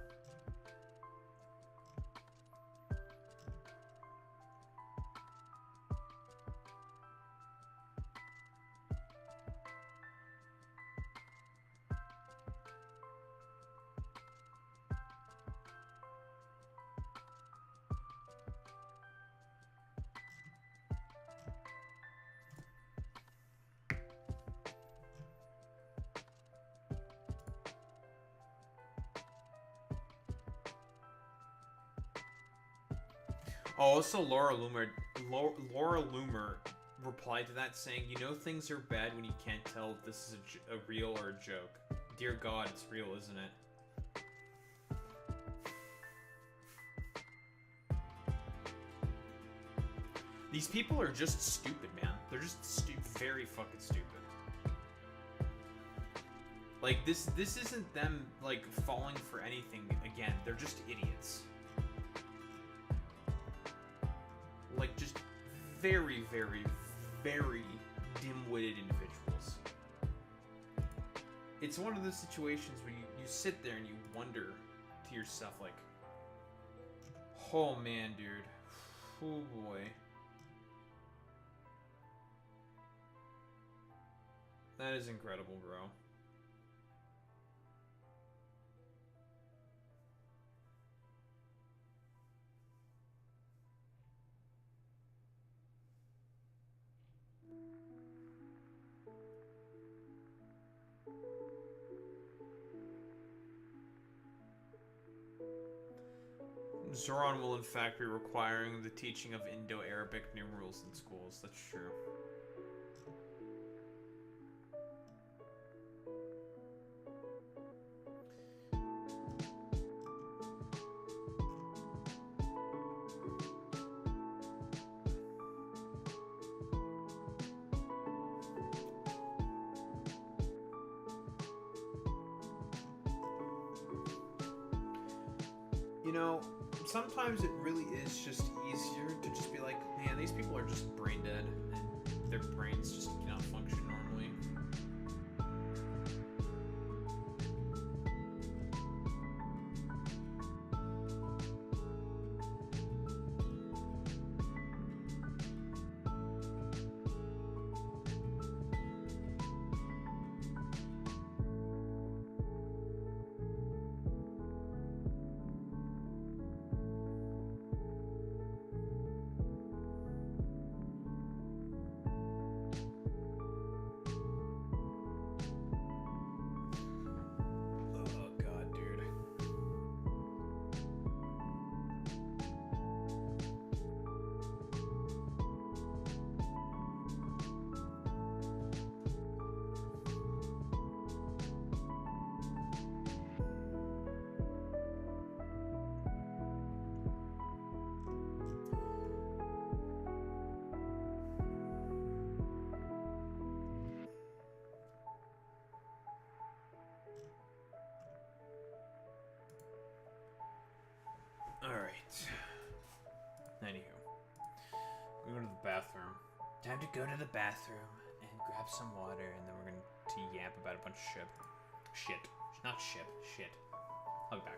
Oh, also Laura Loomer replied to that saying, "You know things are bad when you can't tell if this is a real or a joke. Dear God, it's real, isn't it?" These people are just stupid, man. They're just very fucking stupid. Like, this isn't them, like, falling for anything again. They're just idiots. Like, just very, very, very dim-witted individuals. It's one of those situations where you sit there and you wonder to yourself, like, oh man, dude. Oh boy. That is incredible, bro. Zoran will in fact be requiring the teaching of Indo-Arabic numerals in schools. That's true. You know, sometimes it really is just easier to just be like, man, these people are just brain dead, and their brains just do not function normally. Alright. Anywho. We're going to the bathroom. Time to go to the bathroom and grab some water, and then we're going to yap about a bunch of shit. Shit. Not shit. Shit. I'll be back.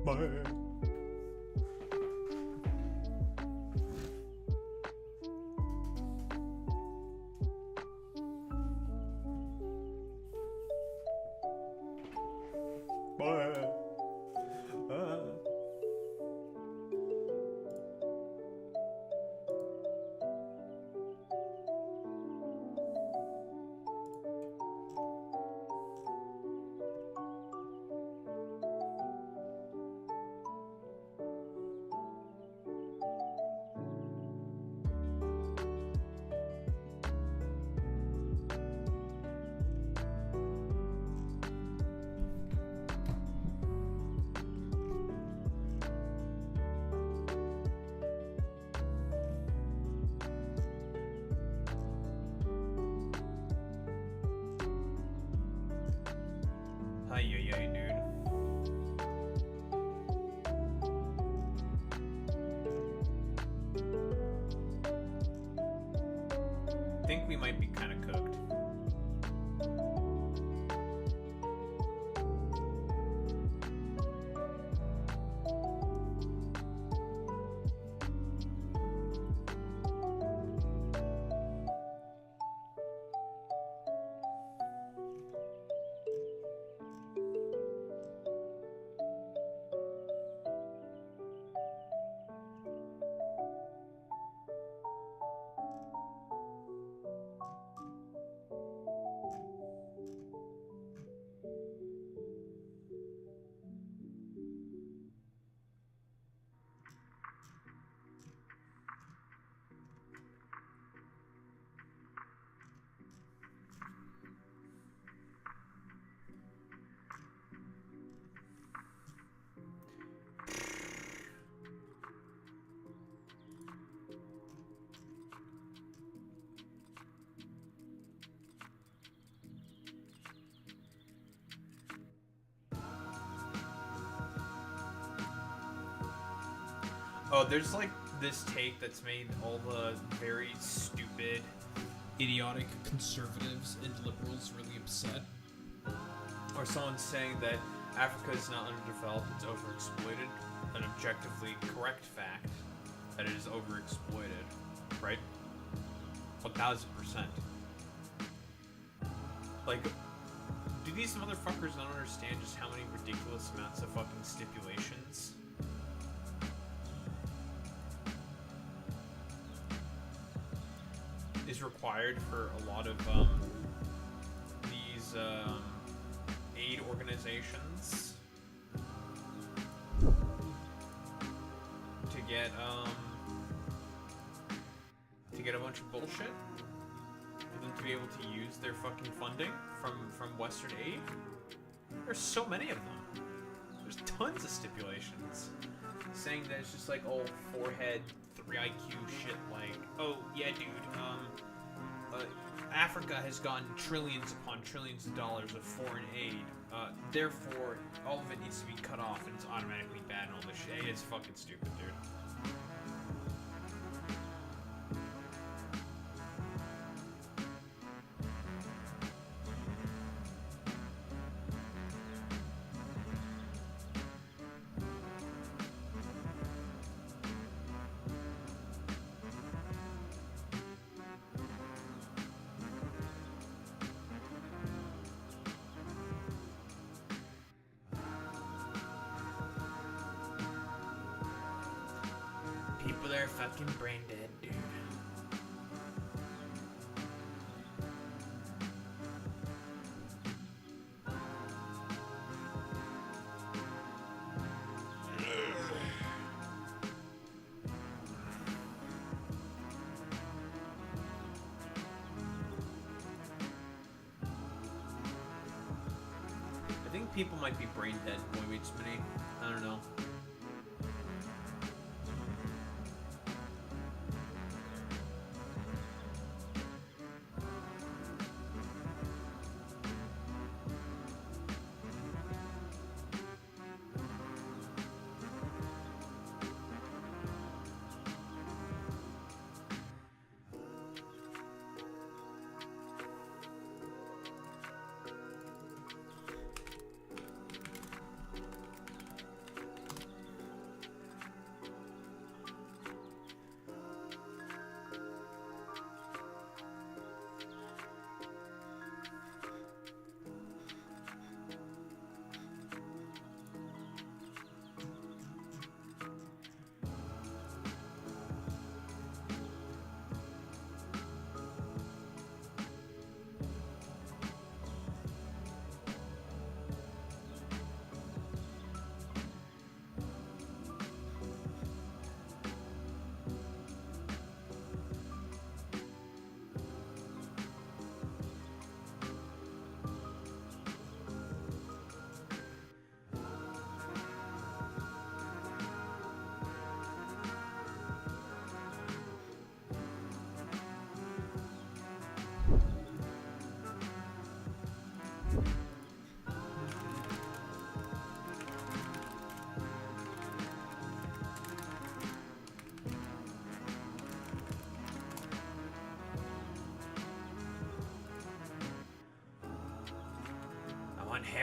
Bye. Bye. Ay, dude. I think we might be kind of cooked. Oh, there's like this take that's made all the very stupid, idiotic conservatives and liberals really upset. Or someone's saying that Africa is not underdeveloped, it's overexploited. An objectively correct fact that it is overexploited, right? 1000%. Like, do these motherfuckers not understand just how many ridiculous amounts of fucking stipulations is required for a lot of these aid organizations to get a bunch of bullshit for them to be able to use their fucking funding from Western aid? There's so many of them. There's tons of stipulations saying that it's just like, oh, forehead 3 IQ shit, like, oh yeah, dude, Africa has gotten trillions upon trillions of dollars of foreign aid, therefore all of it needs to be cut off and it's automatically bad and all this shit. It's fucking stupid, dude. People are fucking brain dead, dude. I think people might be brain dead, boy meets mini. I don't know.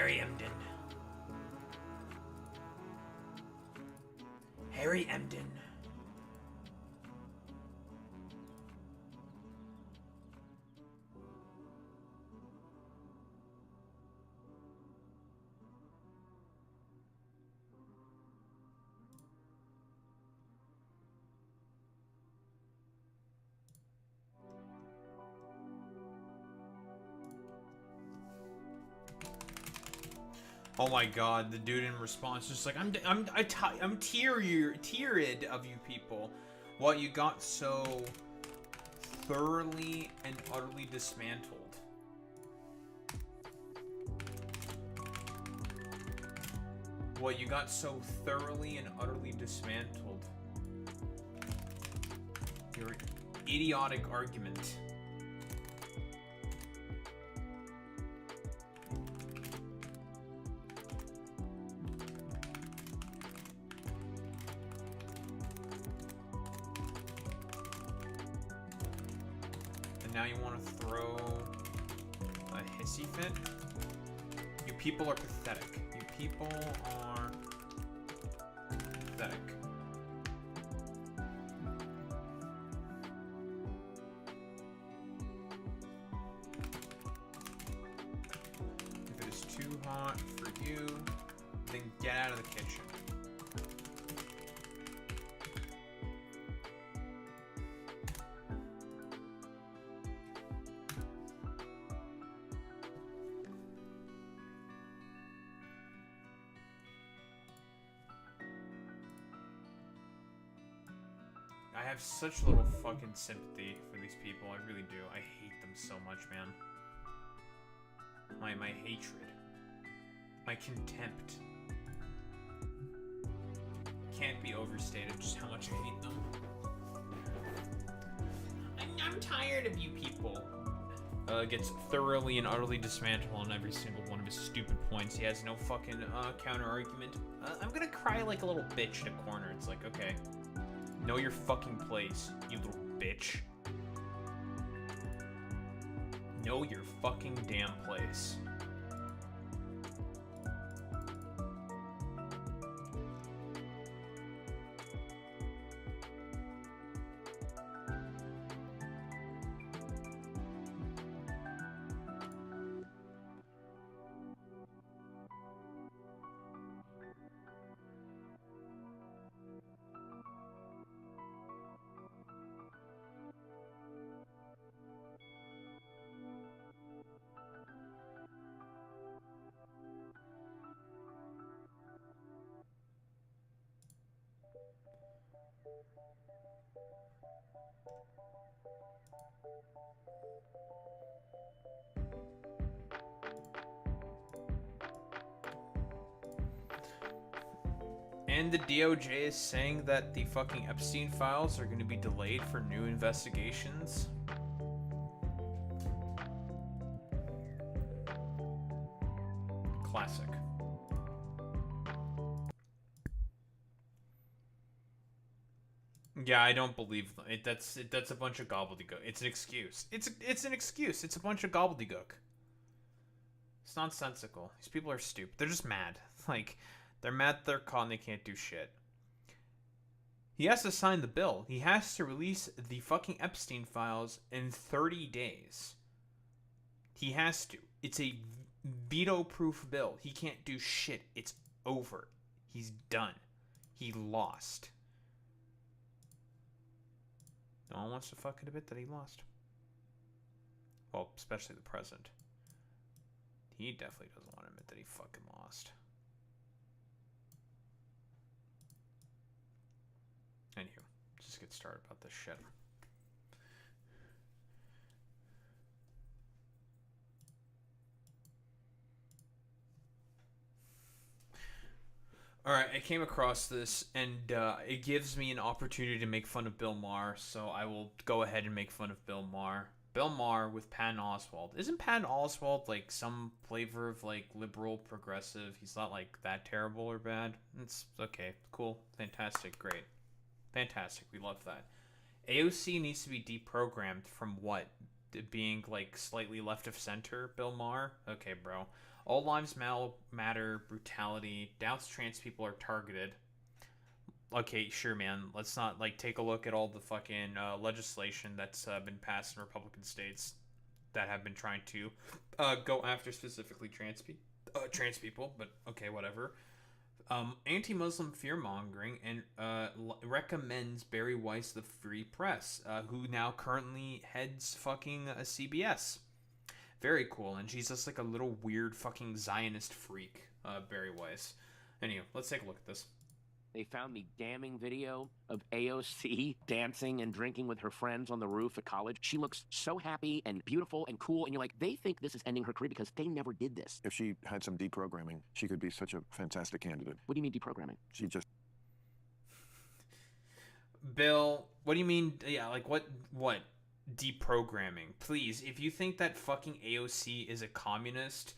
Harry Emden. Harry Emden. Oh my god, the dude in response just like, I'm teared of you people. What, you got so thoroughly and utterly dismantled? What, you got so thoroughly and utterly dismantled? Your idiotic argument. Now you want to throw a hissy fit? You people are pathetic. You people are pathetic. If it is too hot for you, then get out of the kitchen. I have such little fucking sympathy for these people. I really do. I hate them so much, man. My hatred. My contempt. Can't be overstated just how much I hate them. I'm tired of you people. Gets thoroughly and utterly dismantled on every single one of his stupid points. He has no fucking counter argument. I'm gonna cry like a little bitch in a corner. It's like, okay. Know your fucking place, you little bitch. Know your fucking damn place. And the DOJ is saying that the fucking Epstein files are going to be delayed for new investigations. Classic. Yeah, I don't believe them. That's a bunch of gobbledygook. It's an excuse. It's an excuse. It's a bunch of gobbledygook. It's nonsensical. These people are stupid. They're just mad. Like, they're mad they're caught and they can't do shit. He has to sign the bill. He has to release the fucking Epstein files in 30 days. He has to. It's a veto-proof bill. He can't do shit. It's over. He's done. He lost. No one wants to fucking admit that he lost. Well, especially the president. He definitely doesn't want to admit that he fucking lost. Anywho, just get started about this shit. Alright, I came across this, and it gives me an opportunity to make fun of Bill Maher, so I will go ahead and make fun of Bill Maher. Bill Maher with Patton Oswalt. Isn't Patton Oswalt like some flavor of like liberal, progressive? He's not like that terrible or bad. It's okay, cool, fantastic, great. Fantastic, we love that. AOC needs to be deprogrammed from what? Being like slightly left of center, Bill Maher? Okay, bro. All lives matter, brutality, doubts trans people are targeted. Okay, sure, man. Let's not, like, take a look at all the fucking legislation that's been passed in Republican states that have been trying to go after specifically trans people, but okay, whatever. Anti-Muslim fear-mongering and recommends Barry Weiss the Free Press, who now currently heads fucking CBS. Very cool, and she's just like a little weird fucking Zionist freak, Barry Weiss. Anyway, let's take a look at this. They found the damning video of AOC dancing and drinking with her friends on the roof at college. She looks so happy and beautiful and cool, and you're like, they think this is ending her career because they never did this. If she had some deprogramming, she could be such a fantastic candidate. What do you mean deprogramming? She just... Bill, what do you mean? Yeah, like what deprogramming? Please, if you think that fucking AOC is a communist,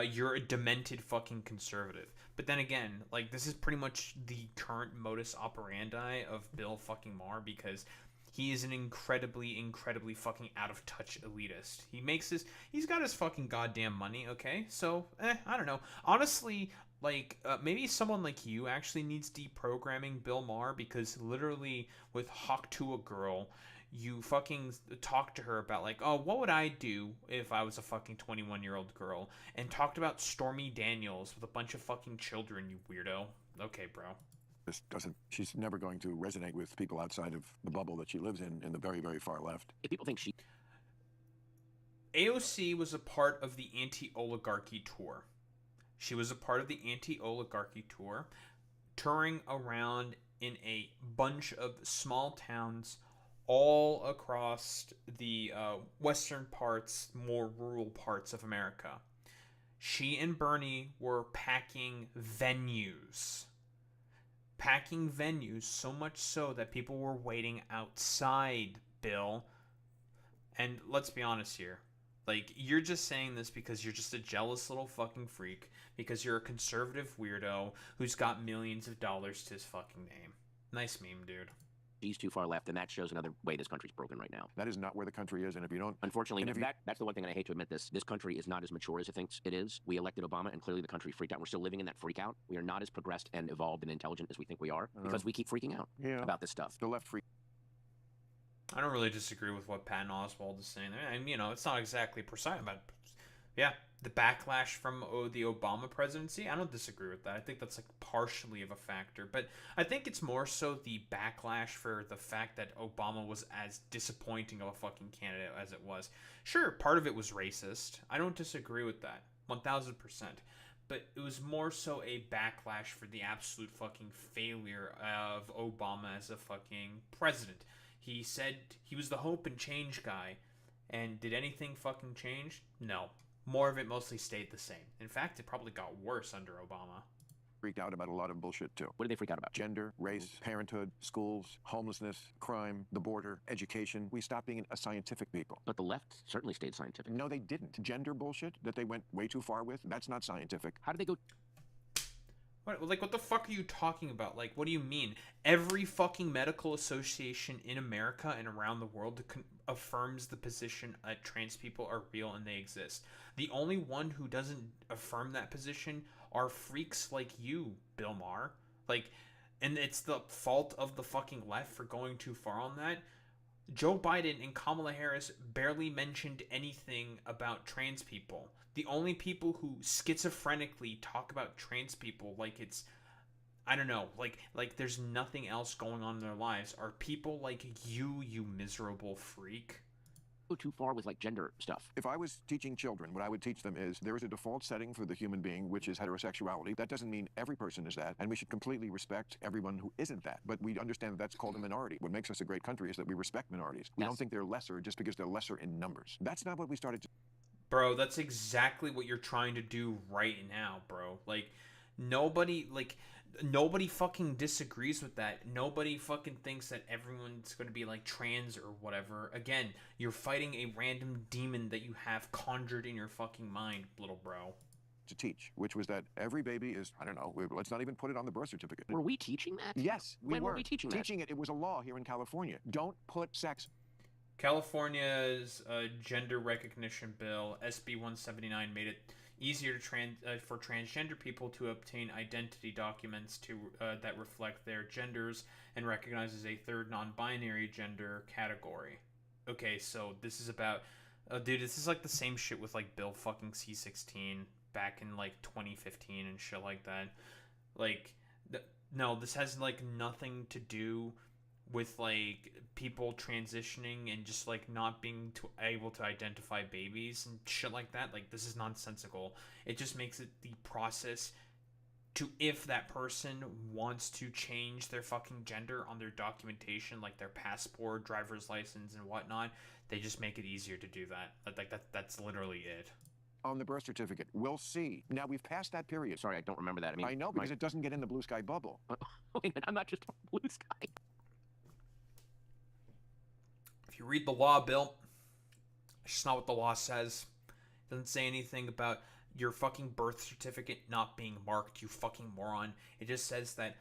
you're a demented fucking conservative. But then again, like, this is pretty much the current modus operandi of Bill fucking Maher, because he is an incredibly fucking out of touch elitist. He's got his fucking goddamn money, okay? So, I don't know. Honestly, like, maybe someone like you actually needs deprogramming Bill Maher, because literally with Hawk to a Girl, you fucking talked to her about, like, oh, what would I do if I was a fucking 21-year-old girl? And talked about Stormy Daniels with a bunch of fucking children, you weirdo. Okay, bro. This doesn't... She's never going to resonate with people outside of the bubble that she lives in the very, very far left. If people think she... AOC was a part of the anti-oligarchy tour. She was a part of the anti-oligarchy tour, touring around in a bunch of small towns all across the western parts, more rural parts of America. She and Bernie were packing venues. Packing venues, so much so that people were waiting outside, Bill. And let's be honest here. Like, you're just saying this because you're just a jealous little fucking freak, because you're a conservative weirdo who's got millions of dollars to his fucking name. Nice meme, dude. She's too far left, and that shows another way this country's broken right now. That is not where the country is, and if you don't... Unfortunately, that's the one thing, and I hate to admit this. This country is not as mature as it thinks it is. We elected Obama, and clearly the country freaked out. We're still living in that freak out. We are not as progressed and evolved and intelligent as we think we are, because we keep freaking out about this stuff. The left freak... I don't really disagree with what Patton Oswalt is saying. And, you know, it's not exactly precise, but yeah, the backlash from the Obama presidency, I don't disagree with that. I think that's like partially of a factor, but I think it's more so the backlash for the fact that Obama was as disappointing of a fucking candidate as it was. Sure, part of it was racist. I don't disagree with that, 1000%. But it was more so a backlash for the absolute fucking failure of Obama as a fucking president. He said he was the hope and change guy, and did anything fucking change? No. More of it mostly stayed the same. In fact, it probably got worse under Obama. Freaked out about a lot of bullshit, too. What did they freak out about? Gender, race, parenthood, schools, homelessness, crime, the border, education. We stopped being a scientific people. But the left certainly stayed scientific. No, they didn't. Gender bullshit that they went way too far with, that's not scientific. How did they go... What the fuck are you talking about? Like, what do you mean? Every fucking medical association in America and around the world affirms the position that trans people are real and they exist. The only one who doesn't affirm that position are freaks like you, Bill Maher. Like, and it's the fault of the fucking left for going too far on that. Joe Biden and Kamala Harris barely mentioned anything about trans people. The only people who schizophrenically talk about trans people like it's, I don't know, like there's nothing else going on in their lives are people like you miserable freak. Go too far with, like, gender stuff. If I was teaching children, what I would teach them is there is a default setting for the human being, which is heterosexuality. That doesn't mean every person is that, and we should completely respect everyone who isn't that. But we understand that that's called a minority. What makes us a great country is that we respect minorities. We don't think they're lesser just because they're lesser in numbers. That's not what we started to... Bro, that's exactly what you're trying to do right now, bro. Like, nobody fucking disagrees with that. Nobody fucking thinks that everyone's going to be like trans or whatever. Again, you're fighting a random demon that you have conjured in your fucking mind, little bro. To teach, which was that every baby is, I don't know, let's not even put it on the birth certificate. Were we teaching that? Yes, When were we teaching that? Teaching it, it was a law here in California. Don't put sex... California's gender recognition bill, SB 179, made it easier for transgender people to obtain identity documents that reflect their genders and recognizes a third non-binary gender category. Okay, so this is about, dude, this is like the same shit with like Bill fucking C-16 back in like 2015 and shit like that. Like, no, this has like nothing to do with like people transitioning and just like not being able to identify babies and shit like that. Like, this is nonsensical. It just makes it the process to, if that person wants to change their fucking gender on their documentation, like their passport, driver's license, and whatnot, they just make it easier to do that. Like that's literally it. On the birth certificate. We'll see. Now, we've passed that period. Sorry, I don't remember that. I mean, I know, because it doesn't get in the blue sky bubble. Wait a minute, I'm not just blue sky. If you read the law, Bill, it's just not what the law says. It doesn't say anything about your fucking birth certificate not being marked, you fucking moron. It just says that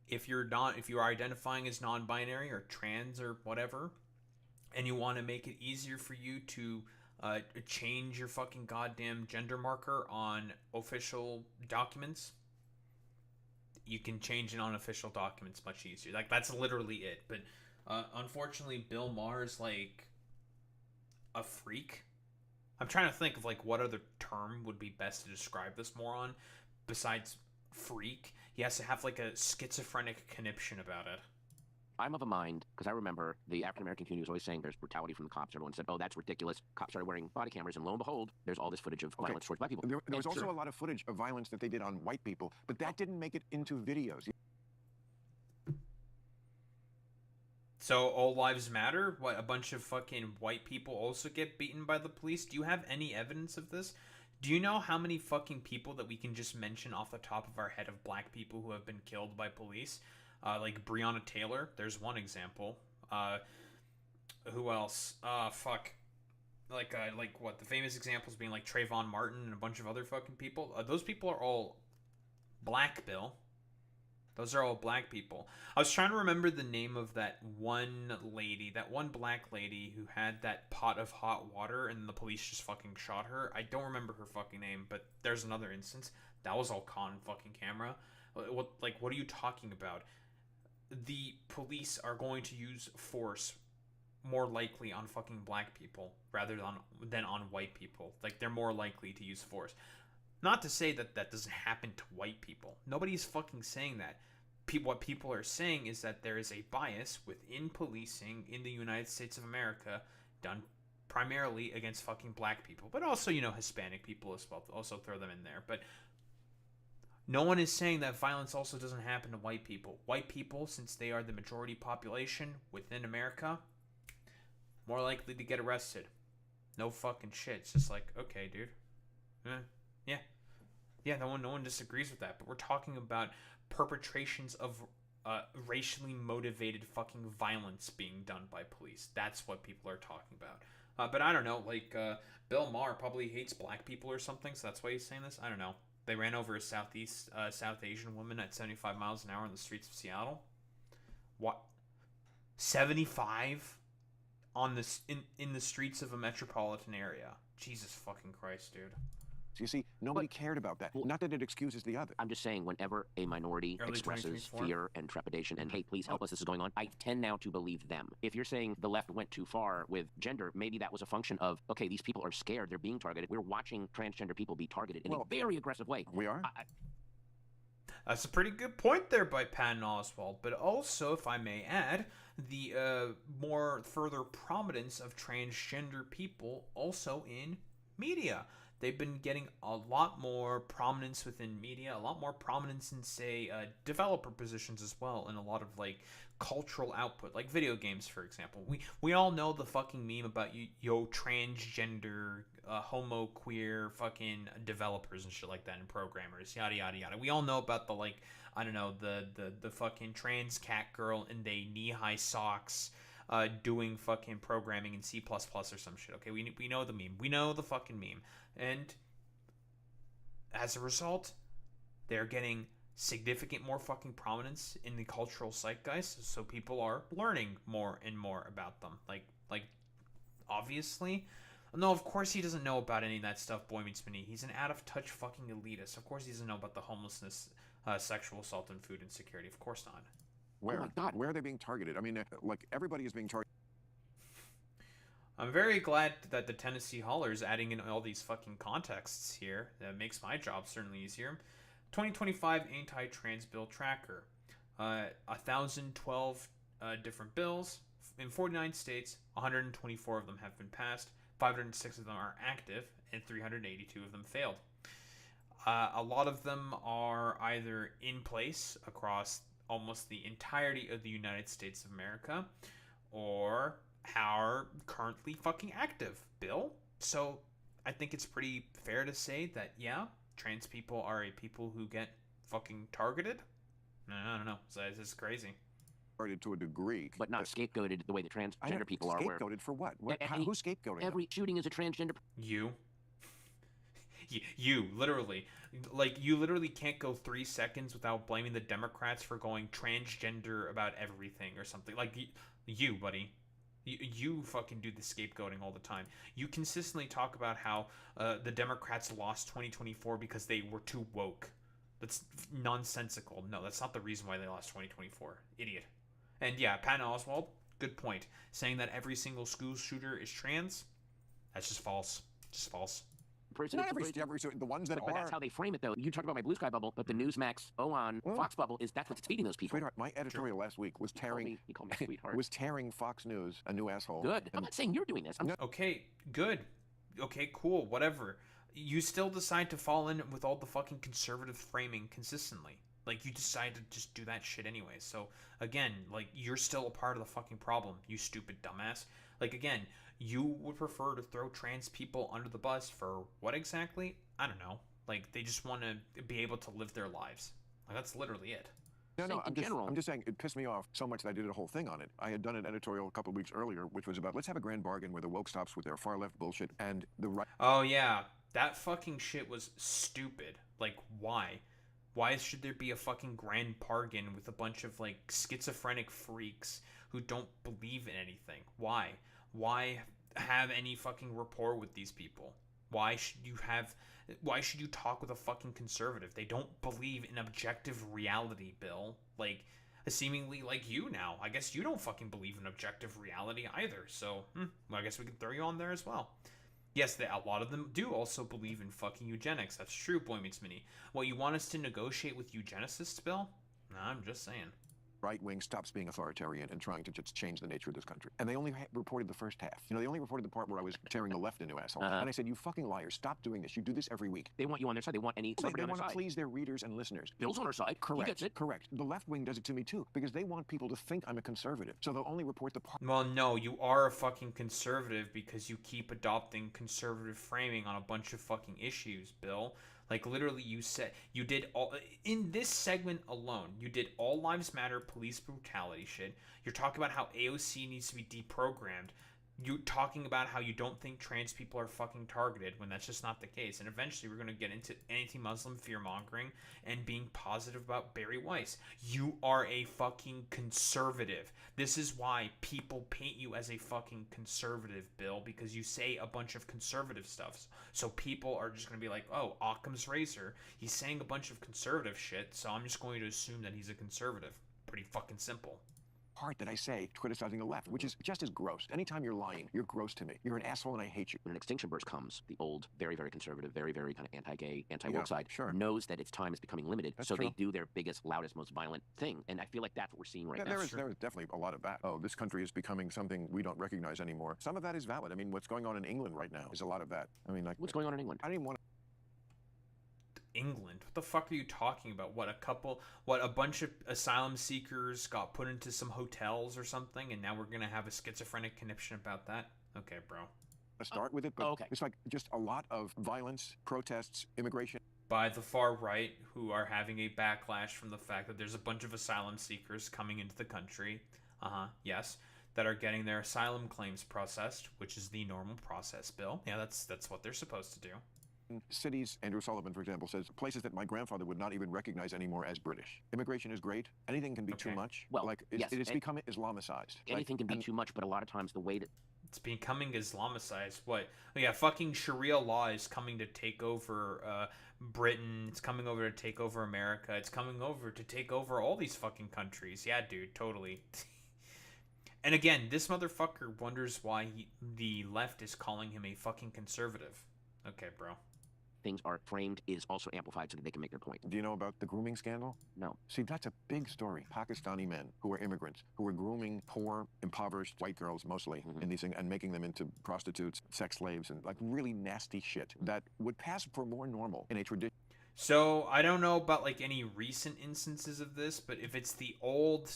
if you are identifying as non-binary or trans or whatever, and you want to make it easier for you to change your fucking goddamn gender marker on official documents, you can change it on official documents much easier. Like, that's literally it. But unfortunately, Bill Maher's like a freak. I'm trying to think of like what other term would be best to describe this moron besides freak. He has to have like a schizophrenic conniption about it. I'm of a mind, because I remember the African-American community was always saying there's brutality from the cops. Everyone said, oh, that's ridiculous. Cops started wearing body cameras, and lo and behold, there's all this footage of violence towards black people. There was also a lot of footage of violence that they did on white people, but that didn't make it into videos. So all lives matter? What, a bunch of fucking white people also get beaten by the police? Do you have any evidence of this? Do you know how many fucking people that we can just mention off the top of our head of black people who have been killed by police? Like Breonna Taylor, there's one example. Who else? Fuck. Like what? The famous examples being like Trayvon Martin and a bunch of other fucking people. Those people are all black, Bill. Those are all black people. I was trying to remember the name of that one lady, that one black lady who had that pot of hot water and the police just fucking shot her. I don't remember her fucking name, but there's another instance. That was all con fucking camera. What are you talking about? The police are going to use force more likely on fucking black people rather than on white people. Like, they're more likely to use force. Not to say that that doesn't happen to white people. Nobody's fucking saying that. What people are saying is that there is a bias within policing in the United States of America done primarily against fucking black people. But also, Hispanic people as well. Also throw them in there. But no one is saying that violence also doesn't happen to white people. White people, since they are the majority population within America, more likely to get arrested. No fucking shit. It's just like, okay, dude. Yeah, no one disagrees with that. But we're talking about perpetrations of racially motivated fucking violence being done by police. That's what people are talking about. But I don't know, like, Bill Maher probably hates black people or something, so that's why he's saying this. I don't know. They ran over a South Asian woman at 75 miles an hour on the streets of Seattle. What? 75 on this in the streets of a metropolitan area. Jesus fucking Christ, dude. You see, nobody cared about that. Not that it excuses the other. I'm just saying, whenever a minority Early expresses 2024. fear and trepidation and, hey, please help us, this is going on, I tend now to believe them. If you're saying the left went too far with gender, maybe that was a function of, okay, these people are scared, they're being targeted. We're watching transgender people be targeted in a very aggressive way. We are? That's a pretty good point there by Patton Oswalt. But also, if I may add, the more further prominence of transgender people also in media. They've been getting a lot more prominence within media, a lot more prominence in, say, developer positions as well, and a lot of, like, cultural output, like video games, for example. We all know the fucking meme about transgender, homo, queer, fucking developers and shit like that, and programmers, yada, yada, yada. We all know about the, like, I don't know, the fucking trans cat girl in the knee-high socks, doing fucking programming in C++ or some shit, okay? We know the meme. We know the fucking meme. And as a result, they're getting significant more fucking prominence in the cultural zeitgeist, so people are learning more and more about them. Like obviously, No, of course he doesn't know about any of that stuff, Boy Meets Mini. He's an out-of-touch fucking elitist. Of course he doesn't know about the homelessness, sexual assault, and food insecurity. Of course not. Where? Oh my God. Where are they being targeted? I mean, like, everybody is being targeted. I'm very glad that the Tennessee Holler is adding in all these fucking contexts here. That makes my job certainly easier. 2025 Anti-Trans Bill Tracker. 1,012 different bills in 49 states. 124 of them have been passed. 506 of them are active, and 382 of them failed. A lot of them are either in place across almost the entirety of the United States of America, or are currently fucking active, Bill. So I think it's pretty fair to say that, yeah, trans people are a people who get fucking targeted. I don't know. It's just crazy. To a degree, But not scapegoated the way the transgender people are. Scapegoated for what? Who's scapegoating them? Every shooting is a transgender. You. You, literally. Like, you literally can't go 3 seconds without blaming the Democrats for going transgender about everything or something. Like, you buddy. You fucking do the scapegoating all the time. You consistently talk about how the Democrats lost 2024 because they were too woke. That's nonsensical. No, that's not the reason why they lost 2024. Idiot. And yeah, Patton Oswalt, good point. Saying that every single school shooter is trans, that's just false. Just false. Not every the ones that But that's how they frame it, though. You talk about my Blue Sky bubble, but the Newsmax, Fox bubble that's what's feeding those people. Sweetheart, my editorial last week was tearing. He called me sweetheart. Was tearing Fox News a new asshole. Good. I'm not saying you're doing this. Okay, good. Okay, cool. Whatever. You still decide to fall in with all the fucking conservative framing consistently. Like, you decide to just do that shit anyway. So, again, like, you're still a part of the fucking problem, you stupid dumbass. Like, again, you would prefer to throw trans people under the bus for what exactly? I don't know. Like, they just want to be able to live their lives. Like, that's literally it. No, I'm just saying, it pissed me off so much that I did a whole thing on it. I had done an editorial a couple of weeks earlier, which was about, let's have a grand bargain where the woke stops with their far-left bullshit and the right... Oh, yeah. That fucking shit was stupid. Like, why? Why should there be a fucking grand bargain with a bunch of, like, schizophrenic freaks who don't believe in anything? Why? Why have any fucking rapport with these people? Why should you talk with a fucking conservative? They don't believe in objective reality, Bill. Like, seemingly like you now. I guess you don't fucking believe in objective reality either. So, well, I guess we can throw you on there as well. Yes, a lot of them do also believe in fucking eugenics. That's true, Boy Meets Mini. What, you want us to negotiate with eugenicists, Bill? Nah, I'm just saying. Right wing stops being authoritarian and trying to just change the nature of this country. And they only reported the first half. You know, they only reported the part where I was tearing the left a new asshole. And I said, you fucking liars, stop doing this. You do this every week. They want you on their side. They want any celebrity They on their want to side. please their readers and listeners. Bill's on our side. Correct. He gets it. Correct. The left wing does it to me too, because they want people to think I'm a conservative. So they'll only report the part. Well, no, you are a fucking conservative because you keep adopting conservative framing on a bunch of fucking issues, Bill. Like, literally, you did all, in this segment alone, you did all lives matter police brutality shit. You're talking about how AOC needs to be deprogrammed. You're talking about how you don't think trans people are fucking targeted when that's just not the case. And eventually we're going to get into anti-Muslim fear-mongering and being positive about Barry Weiss. You are a fucking conservative. This is why people paint you as a fucking conservative, Bill, because you say a bunch of conservative stuff. So people are just going to be like, oh, Occam's razor. He's saying a bunch of conservative shit, so I'm just going to assume that he's a conservative. Pretty fucking simple. Part that I say criticizing the left, which is just as gross. Anytime you're lying, you're gross to me. You're an asshole and I hate you. When an extinction burst comes, the old, very, very conservative, very, very kind of anti-gay, anti-woke side knows that its time is becoming limited. That's so true. they do their biggest, loudest, most violent thing. And I feel like that's what we're seeing right now. There is definitely a lot of that. Oh, this country is becoming something we don't recognize anymore. Some of that is valid. I mean, what's going on in England right now is a lot of that. I mean, like, What's going on in England? I didn't want to. England? What the fuck are you talking about? A bunch of asylum seekers got put into some hotels or something, and now we're gonna have a schizophrenic conniption about that? Okay, bro. Start with it, but it's like just a lot of violence, protests, immigration. By the far right, who are having a backlash from the fact that there's a bunch of asylum seekers coming into the country. Yes. That are getting their asylum claims processed, which is the normal process, Bill. Yeah, that's what they're supposed to do. Cities, Andrew Sullivan, for example, says places that my grandfather would not even recognize anymore as British. Immigration is great. Anything can be too much. Well, like yes, it is becoming Islamicized. Anything can be too much, but a lot of times the way that It's becoming Islamicized. What? Oh, yeah, fucking Sharia law is coming to take over Britain. It's coming over to take over America. It's coming over to take over all these fucking countries. Yeah, dude, totally. And again, this motherfucker wonders why the left is calling him a fucking conservative. Okay, bro. things are framed is also amplified so that they can make their point. Do you know about the grooming scandal? No. See, that's a big story. Pakistani men who are immigrants, who are grooming poor, impoverished white girls mostly in these things and making them into prostitutes, sex slaves, and like really nasty shit that would pass for more normal in a tradition. So I don't know about like any recent instances of this, but if it's the old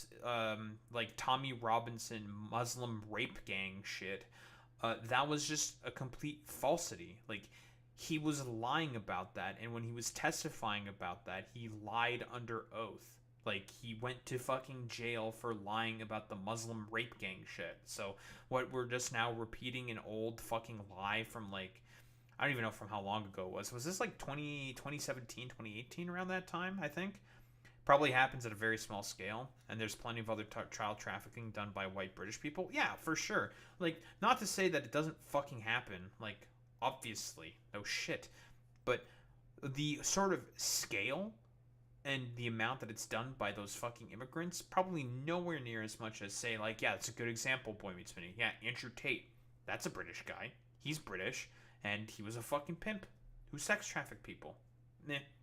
like Tommy Robinson Muslim rape gang shit, that was just a complete falsity. Like he was lying about that, and when he was testifying about that, he lied under oath. Like he went to fucking jail for lying about the Muslim rape gang shit. So what we're just now repeating an old fucking lie from like, I don't even know from how long ago it was. Was this like 2017, 2018 around that time, I think? Probably happens at a very small scale, and there's plenty of other child trafficking done by white British people. Yeah, for sure. Like, not to say that it doesn't fucking happen. Like, obviously. No shit. But the sort of scale and the amount that it's done by those fucking immigrants, probably nowhere near as much as, say, like, yeah, it's a good example, Boy Meets Minnie. Yeah, Andrew Tate. That's a British guy. He's British. And he was a fucking pimp who sex trafficked people.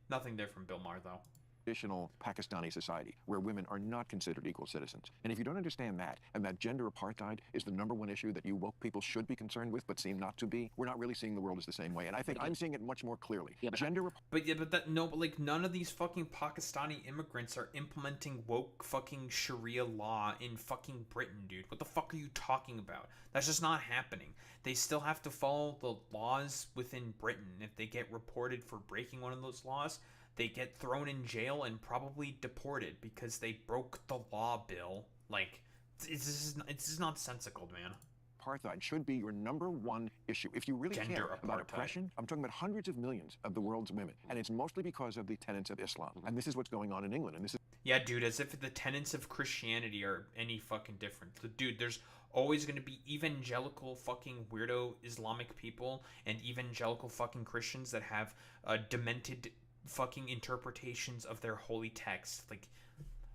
Nothing there from Bill Maher, though. Traditional Pakistani society where women are not considered equal citizens. And if you don't understand that, and that gender apartheid is the #1 issue that you woke people should be concerned with but seem not to be, we're not really seeing the world as the same way. And I think I'm seeing it much more clearly. Yeah, but like none of these fucking Pakistani immigrants are implementing woke fucking Sharia law in fucking Britain, dude. What the fuck are you talking about? That's just not happening. They still have to follow the laws within Britain. If they get reported for breaking one of those laws, they get thrown in jail and probably deported because they broke the law, Bill. Like, it's just nonsensical, man. Apartheid should be your #1 issue. If you really Gender care about apartheid. oppression, I'm talking about hundreds of millions of the world's women. And it's mostly because of the tenets of Islam. And this is what's going on in England. And this is Yeah, dude, as if the tenets of Christianity are any fucking different. Dude, there's always going to be evangelical fucking weirdo Islamic people and evangelical fucking Christians that have demented fucking interpretations of their holy text. Like,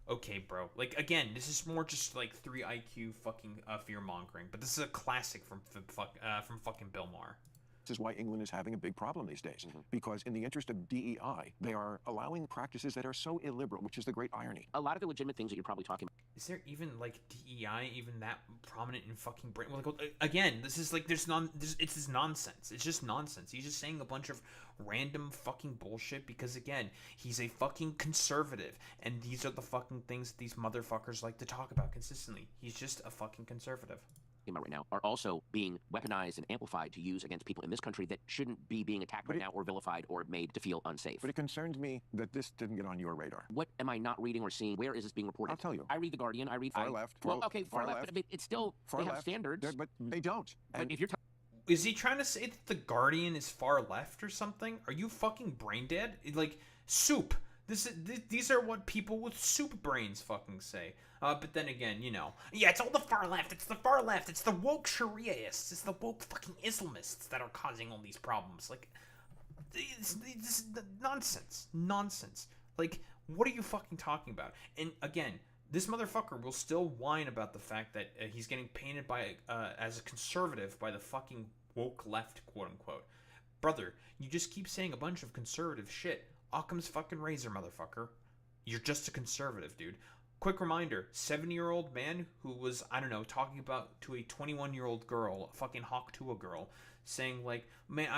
okay, bro. Like, again, this is more just like 3 IQ fucking fear-mongering. But this is a classic from fucking Bill Maher. This is why England is having a big problem these days. Because in the interest of DEI, they are allowing practices that are so illiberal, which is the great irony. A lot of the legitimate things that you're probably talking about. Is there even like DEI even that prominent in fucking Britain? Like, again, this is like it's this nonsense. It's just nonsense. He's just saying a bunch of random fucking bullshit because again, he's a fucking conservative, and these are the fucking things that these motherfuckers like to talk about consistently. He's just a fucking conservative. About right now are also being weaponized and amplified to use against people in this country that shouldn't be being attacked right now or vilified or made to feel unsafe. But it concerns me that this didn't get on your radar. What am I not reading or seeing? Where is this being reported? I'll tell you. I read The Guardian. I read Far left. Well, okay, far left. left. But it's still, Far they have left. standards. But they don't. But And if you're Is he trying to say that the Guardian is far left or something? Are you fucking brain dead? Like, soup. These are what people with soup brains fucking say. But then again, you know, yeah, it's all the far left. It's the far left. It's the woke Shariaists. It's the woke fucking Islamists that are causing all these problems. Like, this is nonsense. Like, what are you fucking talking about? And again, this motherfucker will still whine about the fact that he's getting painted by as a conservative by the fucking woke left, quote unquote. Brother, you just keep saying a bunch of conservative shit. Occam's fucking razor, motherfucker. You're just a conservative, dude. Quick reminder, 70-year-old man who was, I don't know, talking about to a 21-year-old girl, a fucking hawk to a girl, saying like, man,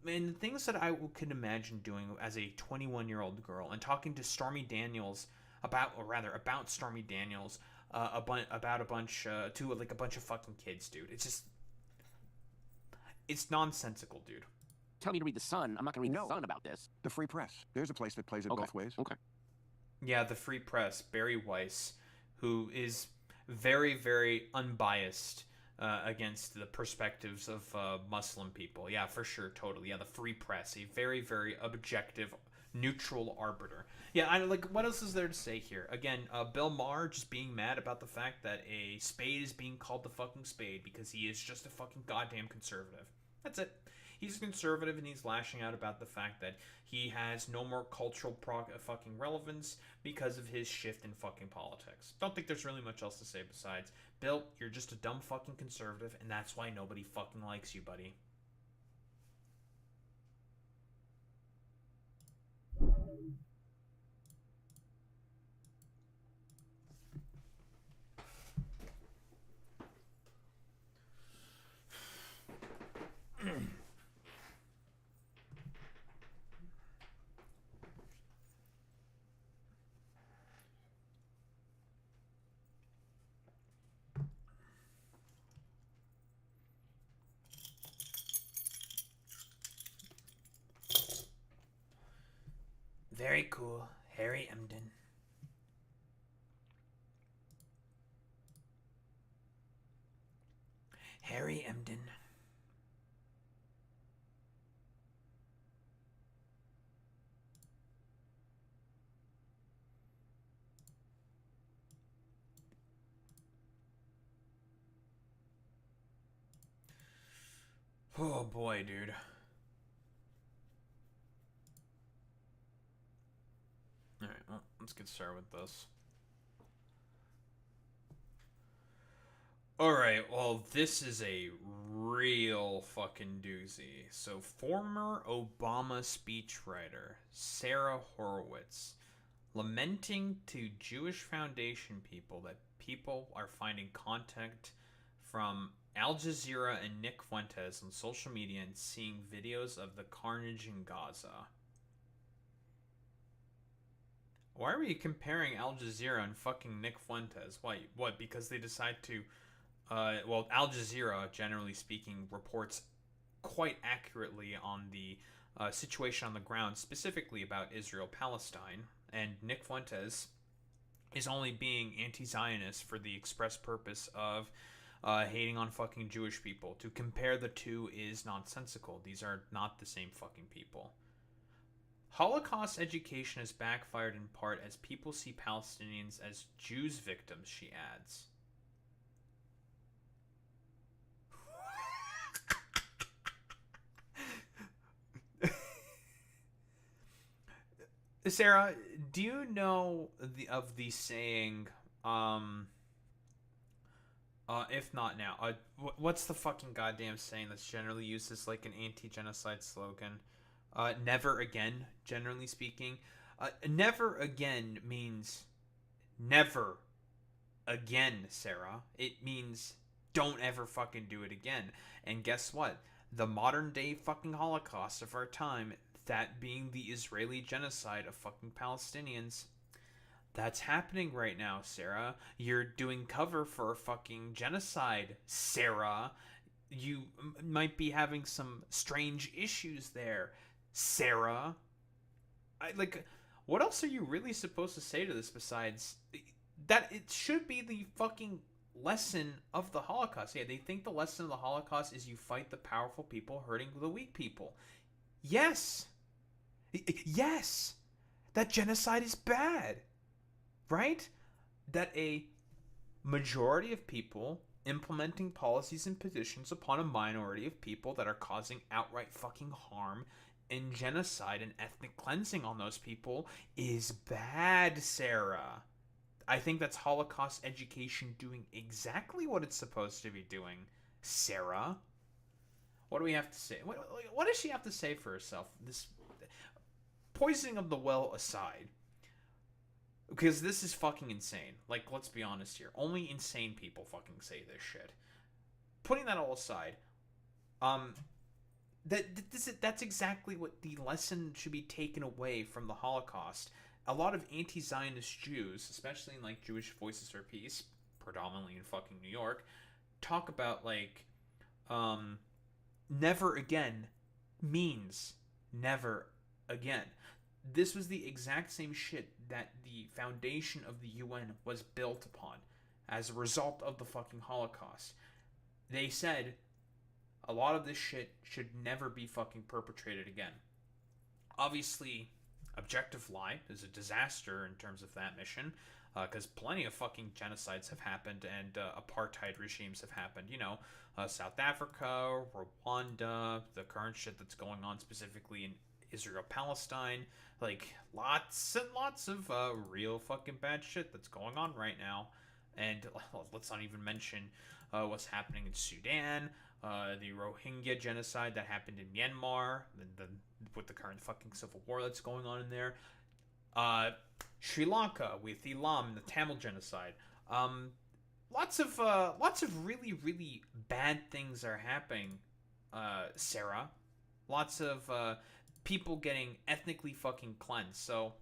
the things that I could imagine doing as a 21-year-old girl, and talking to Stormy Daniels about Stormy Daniels, about a bunch of fucking kids, dude. It's just, it's nonsensical, dude. telling me to read The Sun, I'm not going to read No. The Sun about this. the Free Press. There's a place that plays it Okay. both ways. Okay. Yeah, the Free Press, Barry Weiss, who is very, very unbiased against the perspectives of Muslim people. Yeah, for sure, totally. Yeah, the Free Press, a very, very objective, neutral arbiter. Yeah, what else is there to say here? Again, Bill Maher just being mad about the fact that a spade is being called the fucking spade because he is just a fucking goddamn conservative. That's it. He's a conservative and he's lashing out about the fact that he has no more cultural fucking relevance because of his shift in fucking politics. Don't think there's really much else to say besides, Bill, you're just a dumb fucking conservative and that's why nobody fucking likes you, buddy. Very cool. Harry Emden. Harry Emden. Oh boy, dude. Alright, well, let's get started with this. Alright, well, this is a real fucking doozy. So, former Obama speechwriter Sarah Horowitz lamenting to Jewish Foundation people that people are finding content from Al Jazeera and Nick Fuentes on social media and seeing videos of the carnage in Gaza. Why are we comparing Al Jazeera and fucking Nick Fuentes? Why? What? Because they decide to... well, Al Jazeera, generally speaking, reports quite accurately on the situation on the ground, specifically about Israel-Palestine. And Nick Fuentes is only being anti-Zionist for the express purpose of hating on fucking Jewish people. To compare the two is nonsensical. These are not the same fucking people. Holocaust education has backfired in part as people see Palestinians as Jews victims, she adds. Sarah, do you know of the saying, if not now, what's the fucking goddamn saying that's generally used as like an anti-genocide slogan? Never again, generally speaking. Never again means never again, Sarah. It means don't ever fucking do it again. And guess what? The modern day fucking Holocaust of our time, that being the Israeli genocide of fucking Palestinians, that's happening right now, Sarah. You're doing cover for a fucking genocide, Sarah. You might be having some strange issues there, Sarah. What else are you really supposed to say to this besides that it should be the fucking lesson of the Holocaust? Yeah, they think the lesson of the Holocaust is you fight the powerful people hurting the weak people. Yes. Yes. That genocide is bad. Right? That a majority of people implementing policies and positions upon a minority of people that are causing outright fucking harm and genocide and ethnic cleansing on those people is bad, Sarah. I think that's Holocaust education doing exactly what it's supposed to be doing, Sarah. What do we have to say? What does she have to say for herself? This poisoning of the well aside. Because this is fucking insane. Let's be honest here. Only insane people fucking say this shit. Putting that all aside, that's exactly what the lesson should be taken away from the Holocaust. A lot of anti-Zionist Jews, especially in Jewish Voices for Peace, predominantly in fucking New York, talk about never again means never again. This was the exact same shit that the foundation of the UN was built upon as a result of the fucking Holocaust. They said a lot of this shit should never be fucking perpetrated again. Obviously, objective lie. Is a disaster in terms of that mission, because plenty of fucking genocides have happened and apartheid regimes have happened. South Africa, Rwanda, the current shit that's going on specifically in Israel, Palestine, like lots and lots of real fucking bad shit that's going on right now. And let's not even mention what's happening in Sudan, the Rohingya genocide that happened in Myanmar, with the current fucking civil war that's going on in there. Sri Lanka with the Elam, the Tamil genocide. Lots of really, really bad things are happening, Sarah. Lots of people getting ethnically fucking cleansed. So,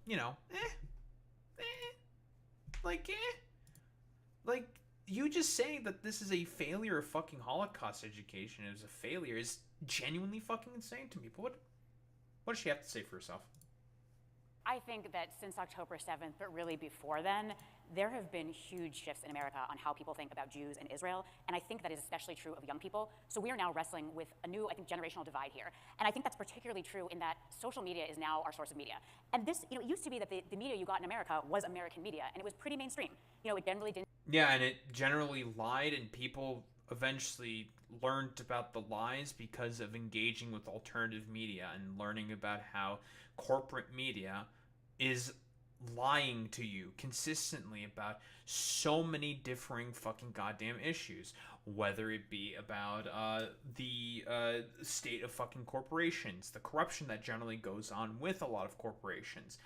like, you just saying that this is a failure of fucking Holocaust education is a failure is genuinely fucking insane to me. But what does she have to say for herself? I think that since October 7th, but really before then, there have been huge shifts in America on how people think about Jews and Israel, and I think that is especially true of young people. So we are now wrestling with a new, I think, generational divide here. And I think that's particularly true in that social media is now our source of media. And this, it used to be that the media you got in America was American media, and it was pretty mainstream. It generally didn't. Yeah, and it generally lied, and people eventually learned about the lies because of engaging with alternative media and learning about how corporate media is lying to you consistently about so many differing fucking goddamn issues, whether it be about the state of fucking corporations, the corruption that generally goes on with a lot of corporations,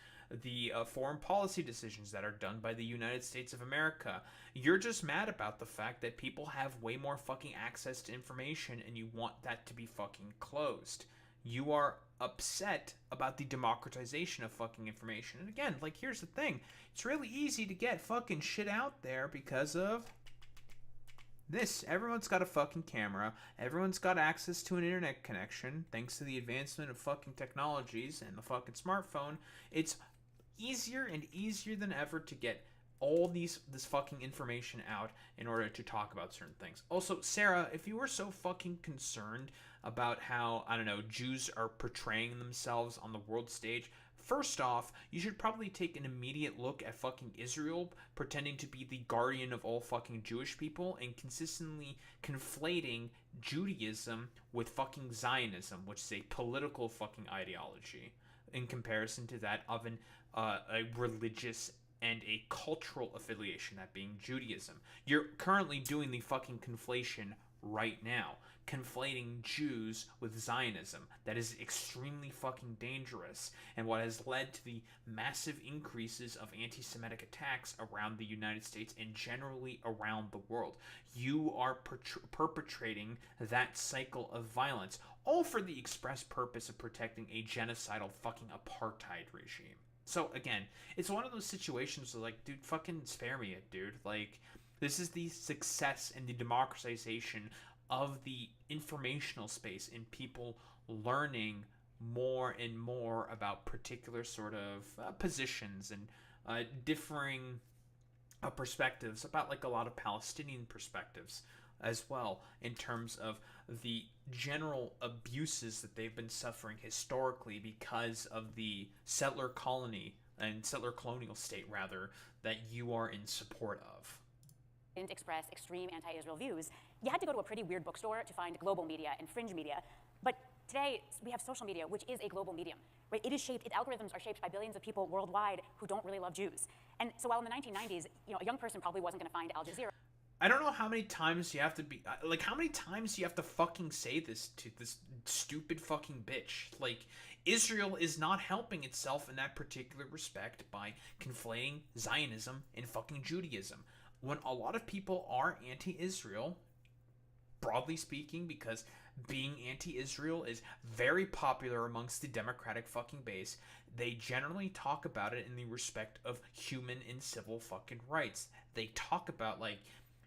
the foreign policy decisions that are done by the United States of America. You're just mad about the fact that people have way more fucking access to information and you want that to be fucking closed. You are upset about the democratization of fucking information. And again, like, here's the thing. It's really easy to get fucking shit out there because of this. Everyone's got a fucking camera. Everyone's got access to an internet connection. Thanks to the advancement of fucking technologies and the fucking smartphone, it's easier and easier than ever to get all this fucking information out in order to talk about certain things. Also, Sarah, if you were so fucking concerned about how, I don't know, Jews are portraying themselves on the world stage, first off, you should probably take an immediate look at fucking Israel pretending to be the guardian of all fucking Jewish people and consistently conflating Judaism with fucking Zionism, which is a political fucking ideology, in comparison to that of a religious and a cultural affiliation, that being Judaism. You're currently doing the fucking conflation right now, conflating Jews with Zionism. That is extremely fucking dangerous, and what has led to the massive increases of anti-Semitic attacks around the United States and generally around the world. You are perpetrating that cycle of violence, all for the express purpose of protecting a genocidal fucking apartheid regime. So, again, it's one of those situations where, like, dude, fucking spare me it, dude. Like, this is the success and the democratization of the informational space in people learning more and more about particular sort of positions and differing perspectives about, like, a lot of Palestinian perspectives as well, in terms of the general abuses that they've been suffering historically because of the settler colony and settler colonial state, rather, that you are in support of. Didn't express extreme anti-Israel views. You had to go to a pretty weird bookstore to find global media and fringe media. But today, we have social media, which is a global medium. Right? Its algorithms are shaped by billions of people worldwide who don't really love Jews. And so while in the 1990s, a young person probably wasn't going to find Al Jazeera. I don't know how many times you have to be, like, how many times you have to fucking say this to this stupid fucking bitch. Like, Israel is not helping itself in that particular respect by conflating Zionism and fucking Judaism. When a lot of people are anti-Israel, broadly speaking, because being anti-Israel is very popular amongst the Democratic fucking base, they generally talk about it in the respect of human and civil fucking rights. They talk about, like,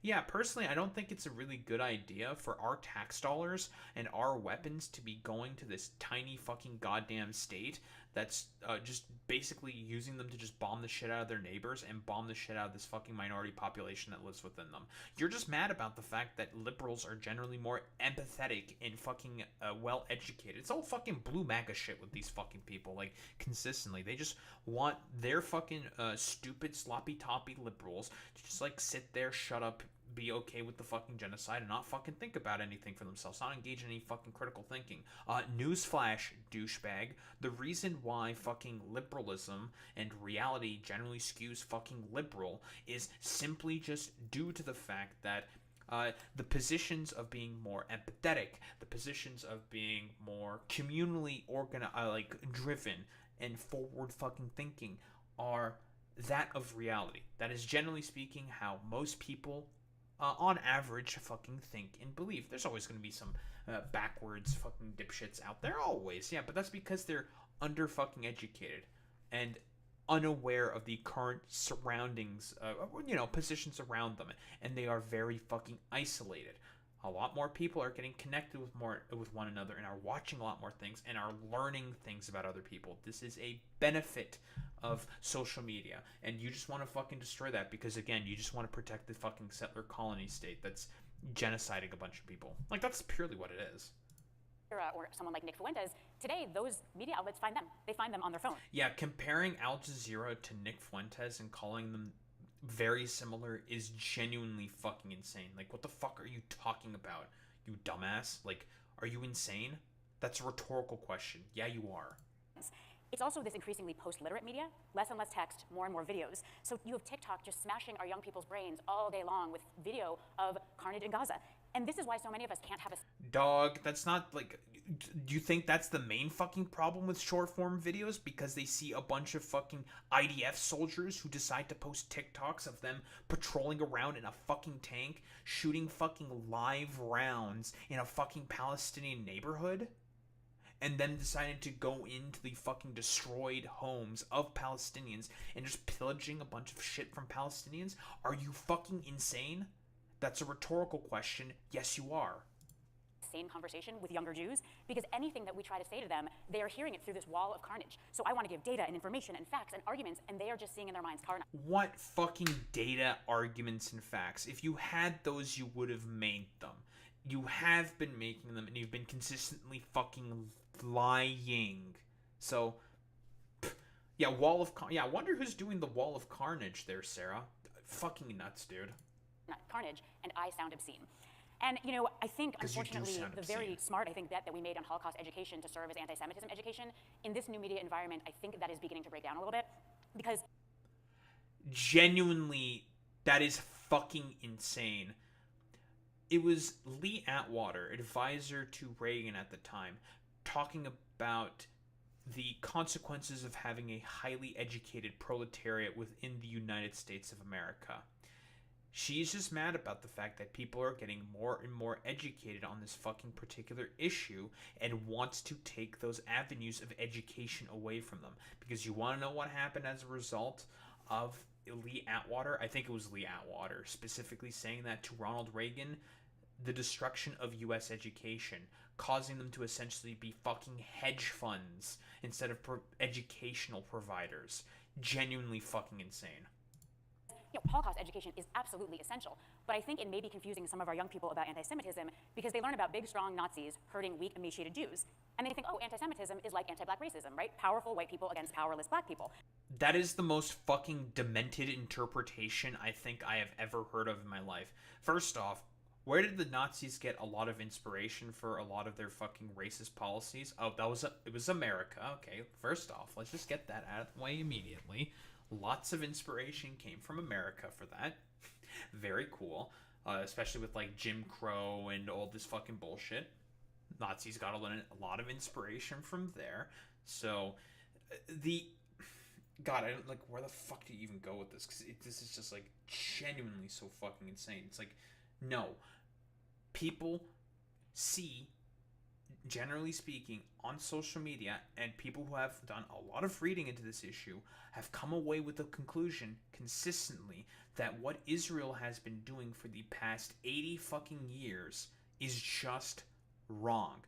Yeah, personally, I don't think it's a really good idea for our tax dollars and our weapons to be going to this tiny fucking goddamn state that's just basically using them to just bomb the shit out of their neighbors and bomb the shit out of this fucking minority population that lives within them. You're just mad about the fact that liberals are generally more empathetic and fucking well educated. It's all fucking blue MAGA shit with these fucking people, like, consistently. They just want their fucking stupid, sloppy toppy liberals to just, like, sit there, shut up, be okay with the fucking genocide and not fucking think about anything for themselves, not engage in any fucking critical thinking. Newsflash, douchebag, the reason why fucking liberalism and reality generally skews fucking liberal is simply just due to the fact that the positions of being more empathetic, the positions of being more communally driven and forward fucking thinking are that of reality. That is generally speaking how most people on average fucking think and believe. There's always going to be some backwards fucking dipshits out there, always, yeah, but that's because they're under fucking educated and unaware of the current surroundings, positions around them, and they are very fucking isolated. A lot more people are getting connected with one another and are watching a lot more things and are learning things about other people. This is a benefit of social media, and you just want to fucking destroy that because, again, you just want to protect the fucking settler colony state that's genociding a bunch of people. Like, that's purely what it is. Or someone like Nick Fuentes, today those media outlets find them. They find them on their phone. Yeah, comparing Al Jazeera to Nick Fuentes and calling them very similar is genuinely fucking insane. Like, what the fuck are you talking about, you dumbass? Like, are you insane? That's a rhetorical question. Yeah, you are. It's also this increasingly post-literate media, less and less text, more and more videos. So you have TikTok just smashing our young people's brains all day long with video of carnage in Gaza. And this is why so many of us can't have a... Dog, that's not, like... Do you think that's the main fucking problem with short-form videos? Because they see a bunch of fucking IDF soldiers who decide to post TikToks of them patrolling around in a fucking tank, shooting fucking live rounds in a fucking Palestinian neighborhood? And then decided to go into the fucking destroyed homes of Palestinians and just pillaging a bunch of shit from Palestinians? Are you fucking insane? That's a rhetorical question. Yes, you are. Same conversation with younger Jews, because anything that we try to say to them, they are hearing it through this wall of carnage. So I want to give data and information and facts and arguments, and they are just seeing in their minds carnage. What fucking data, arguments, and facts? If you had those, you would have made them. You have been making them, and you've been consistently fucking lying. So, yeah, I wonder who's doing the wall of carnage there, Sarah. Fucking nuts, dude. Not carnage, and I sound obscene. And, I think, unfortunately, the very smart, bet that we made on Holocaust education to serve as anti-Semitism education, in this new media environment, I think that is beginning to break down a little bit, because... Genuinely, that is fucking insane. It was Lee Atwater, advisor to Reagan at the time, talking about the consequences of having a highly educated proletariat within the United States of America. She's just mad about the fact that people are getting more and more educated on this fucking particular issue and wants to take those avenues of education away from them. Because you want to know what happened as a result of Lee Atwater? I think it was Lee Atwater specifically saying that to Ronald Reagan. The destruction of U.S. education, causing them to essentially be fucking hedge funds instead of educational providers. Genuinely fucking insane. Holocaust education is absolutely essential, but I think it may be confusing some of our young people about anti-Semitism because they learn about big, strong Nazis hurting weak, emaciated Jews, and they think, oh, anti-Semitism is like anti-black racism, right? Powerful white people against powerless black people. That is the most fucking demented interpretation I think I have ever heard of in my life. First off, where did the Nazis get a lot of inspiration for a lot of their fucking racist policies? Oh, it was America. Okay, first off, let's just get that out of the way immediately. Lots of inspiration came from America for that. Very cool. Especially with, like, Jim Crow and all this fucking bullshit. Nazis got a lot of inspiration from there. So, God, I don't, like, where the fuck do you even go with this? Because this is just, like, genuinely so fucking insane. It's like, no. People see generally speaking, on social media, and people who have done a lot of reading into this issue have come away with the conclusion consistently that what Israel has been doing for the past 80 fucking years is just wrong.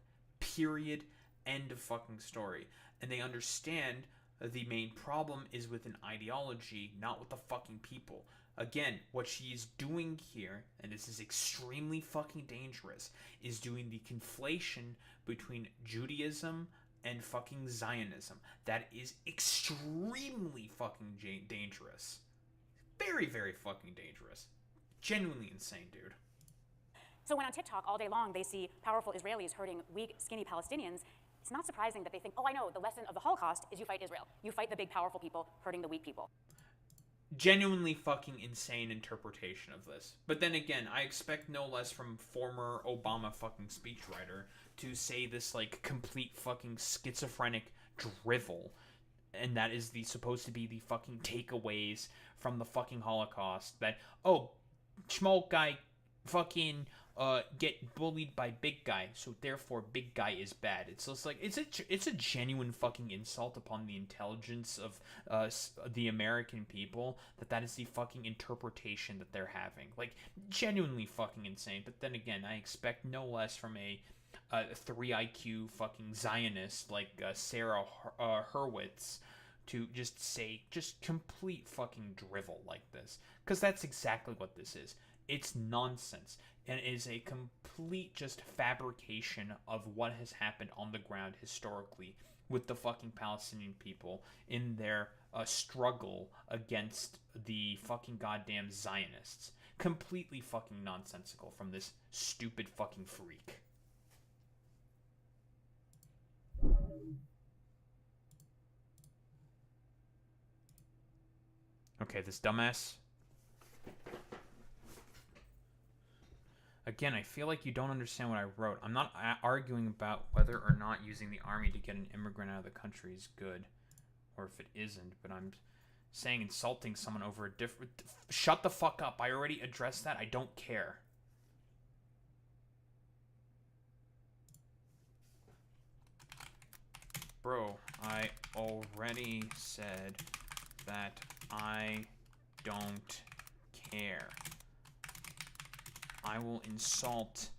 Period. End of fucking story. And they understand the main problem is with an ideology, not with the fucking people. Again, what she is doing here, and this is extremely fucking dangerous, is doing the conflation between Judaism and fucking Zionism. That is extremely fucking dangerous. Very, very fucking dangerous. Genuinely insane, dude. So when on TikTok all day long they see powerful Israelis hurting weak, skinny Palestinians, it's not surprising that they think, oh, I know, the lesson of the Holocaust is you fight Israel. You fight the big, powerful people hurting the weak people. Genuinely fucking insane interpretation of this. But then again, I expect no less from former Obama fucking speechwriter to say this, like, complete fucking schizophrenic drivel. And that is supposed to be the fucking takeaways from the fucking Holocaust. That, oh, small guy fucking get bullied by big guy, so therefore big guy is bad. It's just like it's a genuine fucking insult upon the intelligence of the American people that is the fucking interpretation that they're having. Like, genuinely fucking insane. But then again, I expect no less from a 3 IQ fucking Zionist like Sarah Hurwitz to just say just complete fucking drivel like this, because that's exactly what this is. It's nonsense, and it is a complete just fabrication of what has happened on the ground historically with the fucking Palestinian people in their struggle against the fucking goddamn Zionists. Completely fucking nonsensical from this stupid fucking freak. Okay, this dumbass. Again, I feel like you don't understand what I wrote. I'm not arguing about whether or not using the army to get an immigrant out of the country is good, or if it isn't, but I'm saying insulting someone over a different... Shut the fuck up. I already addressed that. I don't care. Bro, I already said that I don't care. I will insult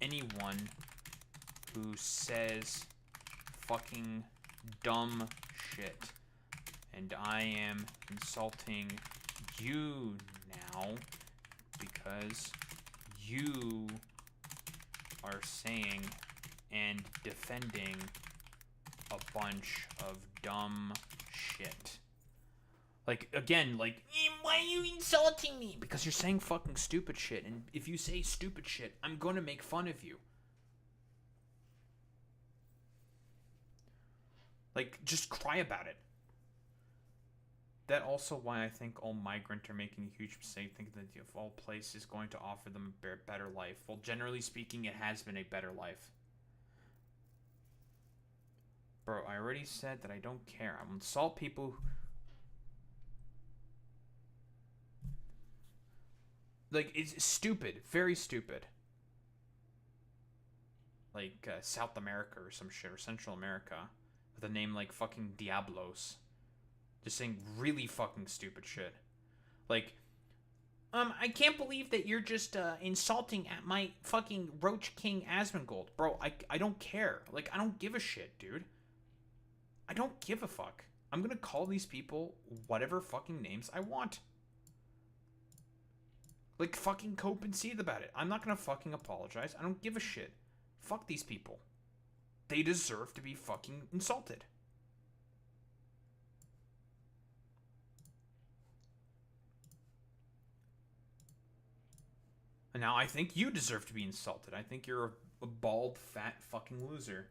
anyone who says fucking dumb shit. And I am insulting you now because you are saying and defending a bunch of dumb shit. Like, again, like, why are you insulting me? Because you're saying fucking stupid shit, and if you say stupid shit, I'm gonna make fun of you. Like, just cry about it. That also why I think all migrants are making a huge mistake, thinking that if all place is going to offer them a better life. Well, generally speaking, it has been a better life. Bro, I already said that I don't care. I'm insult people who... Like, it's stupid. Very stupid. Like, South America or some shit, or Central America. With a name like fucking Diablos. Just saying really fucking stupid shit. Like, I can't believe that you're just, insulting at my fucking Roach King Asmongold. Bro, I don't care. Like, I don't give a shit, dude. I don't give a fuck. I'm gonna call these people whatever fucking names I want. Like, fucking cope and seethe about it. I'm not gonna fucking apologize. I don't give a shit. Fuck these people. They deserve to be fucking insulted. And now I think you deserve to be insulted. I think you're a bald, fat fucking loser.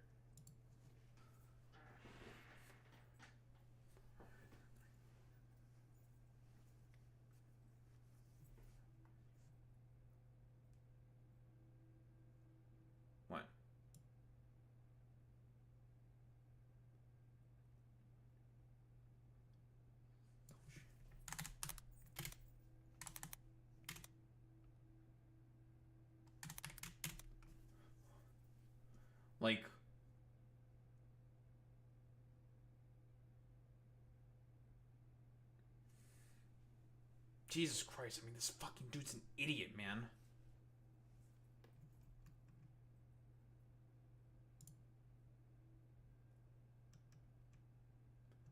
What? Like, Jesus Christ, I mean, this fucking dude's an idiot, man.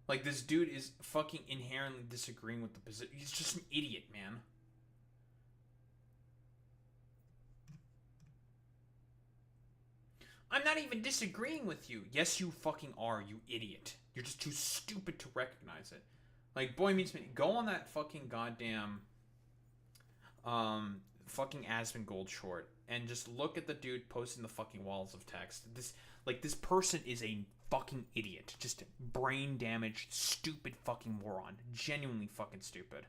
Like, this dude is fucking inherently disagreeing with the position. He's just an idiot, man. I'm not even disagreeing with you. Yes, you fucking are, you idiot. You're just too stupid to recognize it. Like, Boy Meets Me. Go on that fucking goddamn fucking Asmongold short and just look at the dude posting the fucking walls of text. This person is a fucking idiot. Just brain damaged, stupid fucking moron. Genuinely fucking stupid.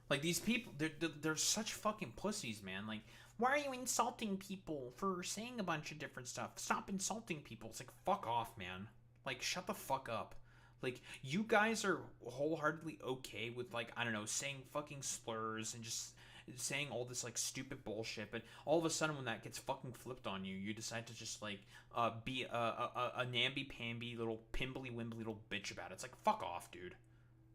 Like, these people, they're such fucking pussies, man. Like, why are you insulting people for saying a bunch of different stuff? Stop insulting people. It's like, fuck off, man. Like, shut the fuck up. Like, you guys are wholeheartedly okay with, like, I don't know, saying fucking slurs and just saying all this, like, stupid bullshit, but all of a sudden when that gets fucking flipped on you, you decide to just, like, be a namby-pamby little pimbly-wimbly little bitch about it. It's like, fuck off, dude.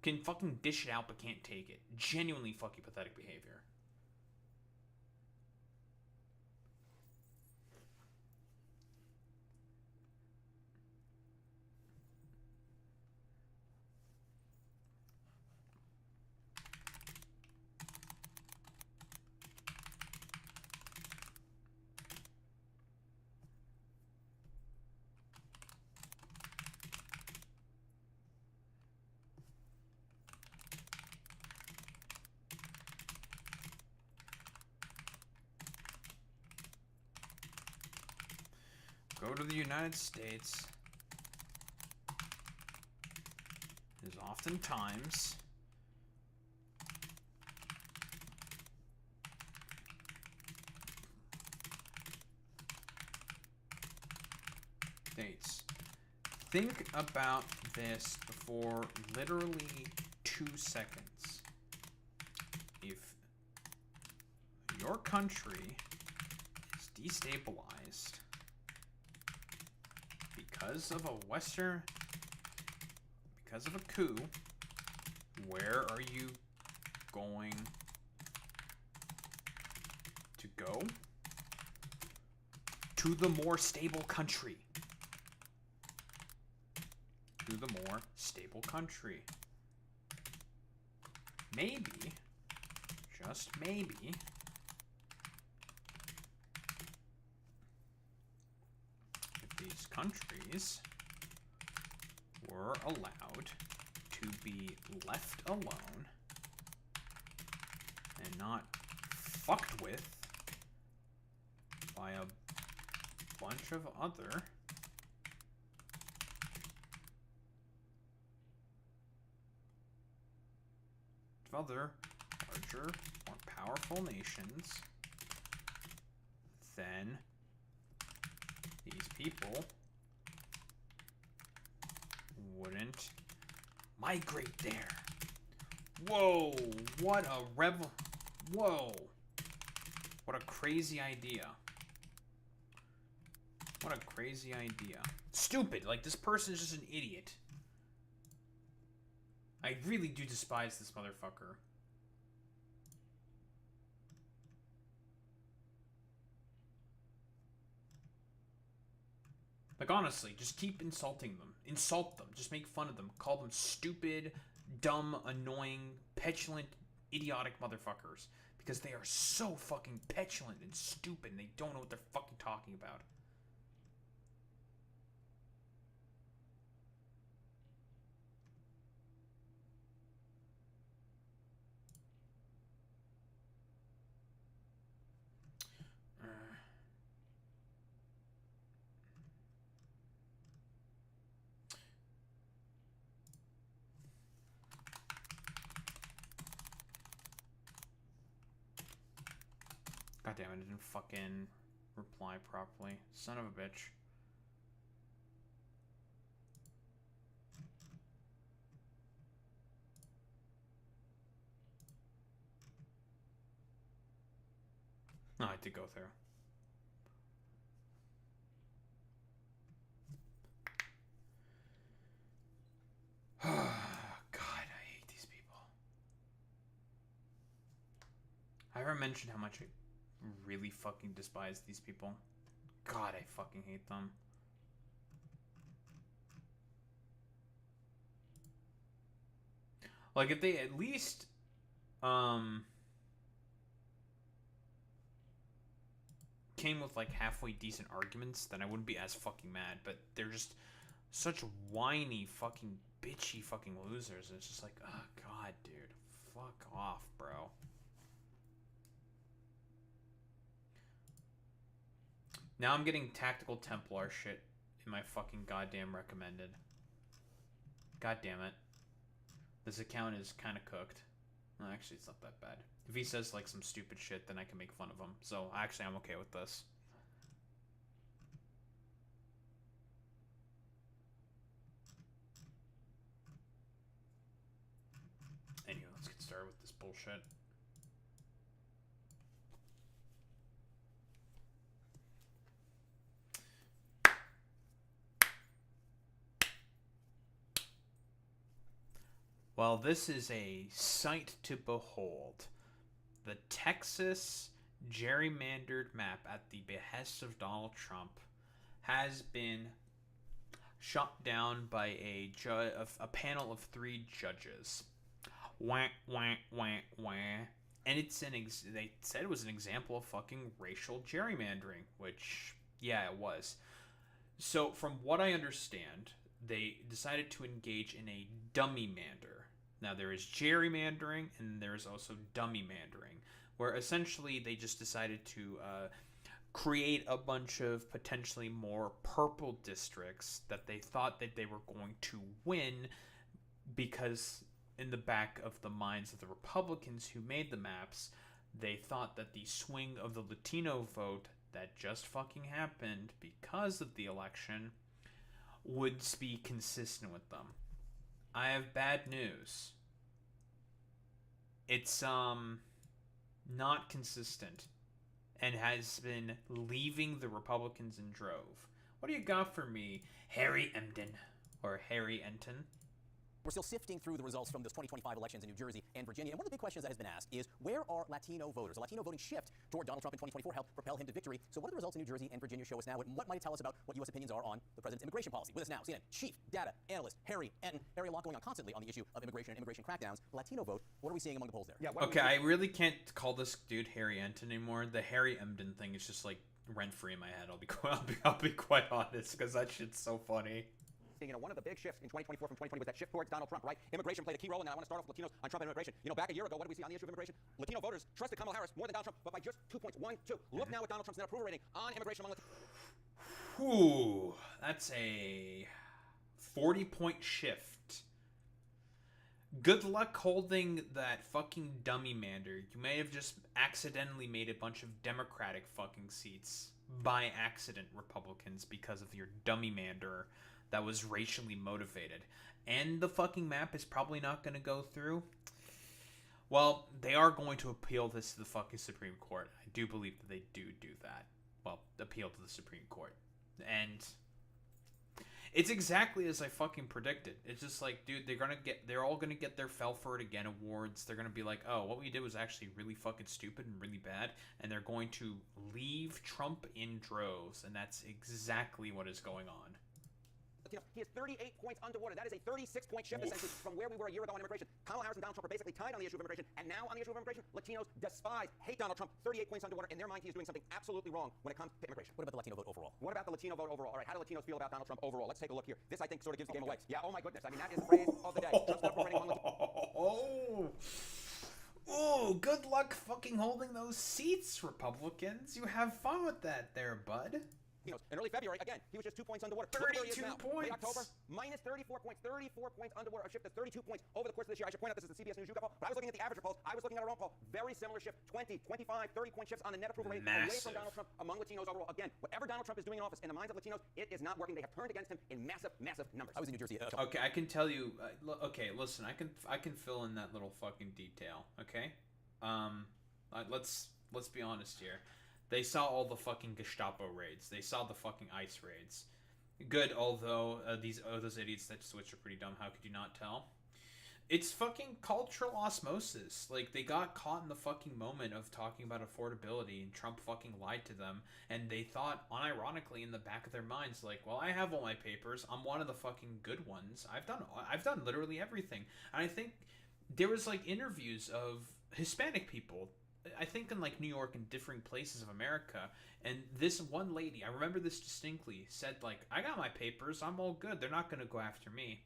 Can fucking dish it out but can't take it. Genuinely fucking pathetic behavior. Go to the United States. There's oftentimes states. Think about this for literally 2 seconds. If your country is destabilized because of a coup, where are you going to go? To the more stable country. To the more stable country. Maybe, just maybe, if these countries were allowed to be left alone and not fucked with by a bunch of other larger, more powerful nations, then these people wouldn't migrate there. Whoa, what a whoa. What a crazy idea. What a crazy idea. Stupid, like this person is just an idiot. I really do despise this motherfucker. Like, honestly, just keep insulting them. Insult them. Just make fun of them. Call them stupid, dumb, annoying, petulant, idiotic motherfuckers. Because they are so fucking petulant and stupid and they don't know what they're fucking talking about. God damn it, I didn't fucking reply properly. Son of a bitch. No, I did go through. God, I hate these people. I ever mentioned how much I really fucking despise these people? God, I fucking hate them. Like, if they at least, came with, like, halfway decent arguments, then I wouldn't be as fucking mad. But they're just such whiny, fucking, bitchy fucking losers. It's just like, oh, God, dude. Fuck off, bro. Now I'm getting Tactical Templar shit in my fucking goddamn recommended. God damn it. This account is kind of cooked. Well, actually, it's not that bad. If he says, like, some stupid shit, then I can make fun of him. So, actually, I'm okay with this. Anyway, let's get started with this bullshit. Well, this is a sight to behold. The Texas gerrymandered map at the behest of Donald Trump has been shot down by a panel of 3 judges. Wah, wah, wah, wah. And it's they said it was an example of fucking racial gerrymandering, which, yeah, it was. So, from what I understand, they decided to engage in a dummy-mander. Now, there is gerrymandering, and there's also dummy-mandering, where essentially they just decided to create a bunch of potentially more purple districts that they thought that they were going to win because in the back of the minds of the Republicans who made the maps, they thought that the swing of the Latino vote that just fucking happened because of the election would be consistent with them. I have bad news. It's not consistent and has been leaving the Republicans in drove. What do you got for me, Harry Emden or Harry Enton? We're still sifting through the results from those 2025 elections in New Jersey and Virginia. And one of the big questions that has been asked is, where are Latino voters? A Latino voting shift toward Donald Trump in 2024 helped propel him to victory. So what do the results in New Jersey and Virginia show us now? And what might it tell us about what U.S. opinions are on the president's immigration policy? With us now, CNN chief data analyst Harry Enton. Harry, a lot going on constantly on the issue of immigration and immigration crackdowns. Latino vote, what are we seeing among the polls there? Yeah. Okay, I really can't call this dude Harry Enton anymore. The Harry Emden thing is just like rent-free in my head. I'll be quite honest, because that shit's so funny. One of the big shifts in 2024 from 2020 was that shift towards Donald Trump, right? Immigration played a key role, and I want to start off with Latinos on Trump and immigration. Back a year ago, what did we see on the issue of immigration? Latino voters trusted Kamala Harris more than Donald Trump, but by just 2 points. 1, 2. Look now at Donald Trump's net approval rating on immigration among Latinos. Ooh, that's a 40-point shift. Good luck holding that fucking dummy-mander. You may have just accidentally made a bunch of Democratic fucking seats by accident, Republicans, because of your dummy-mander that was racially motivated. And the fucking map is probably not going to go through. Well, they are going to appeal this to the fucking Supreme Court. I do believe that they do that. Well, appeal to the Supreme Court. And it's exactly as I fucking predicted. It's just like, dude, they're all gonna get their Fell for It Again awards. They're gonna be like, oh, what we did was actually really fucking stupid and really bad. And they're going to leave Trump in droves. And that's exactly what is going on. He is 38 points underwater. That is a 36-point shift, essentially, from where we were a year ago on immigration. Kamala Harris and Donald Trump are basically tied on the issue of immigration. And now on the issue of immigration, Latinos despise, hate Donald Trump. 38 points underwater. In their mind, he is doing something absolutely wrong when it comes to immigration. What about the Latino vote overall? What about the Latino vote overall? All right, how do Latinos feel about Donald Trump overall? Let's take a look here. This, I think, sort of gives the game away. Yeah, oh my goodness. I mean, that is the phrase of the day. Trump's net approval rating among Oh, good luck fucking holding those seats, Republicans. You have fun with that there, bud. In early February, again, he was just 2 points underwater. 32 points. Late October, minus 34 points. 34 points underwater. A shift of 32 points over the course of this year. I should point out this is the CBS News YouGov poll, but I was looking at the average polls. I was looking at our own poll. Very similar shift. 20, 25, 30-point shifts on the net approval rate away from Donald Trump among Latinos overall. Again, whatever Donald Trump is doing in office, in the minds of Latinos, it is not working. They have turned against him in massive, massive numbers. I was in New Jersey. Okay, I can tell you. Okay, listen, I can fill in that little fucking detail. Okay, let's be honest here. They saw all the fucking Gestapo raids. They saw the fucking ICE raids. Good, although those idiots that switched are pretty dumb. How could you not tell? It's fucking cultural osmosis. Like, they got caught in the fucking moment of talking about affordability, and Trump fucking lied to them, and they thought, unironically, in the back of their minds, like, well, I have all my papers. I'm one of the fucking good ones. I've done literally everything. And I think there was, like, interviews of Hispanic people, I think in, like, New York and different places of America, and this one lady, I remember this distinctly, said, like, I got my papers, I'm all good, they're not gonna go after me.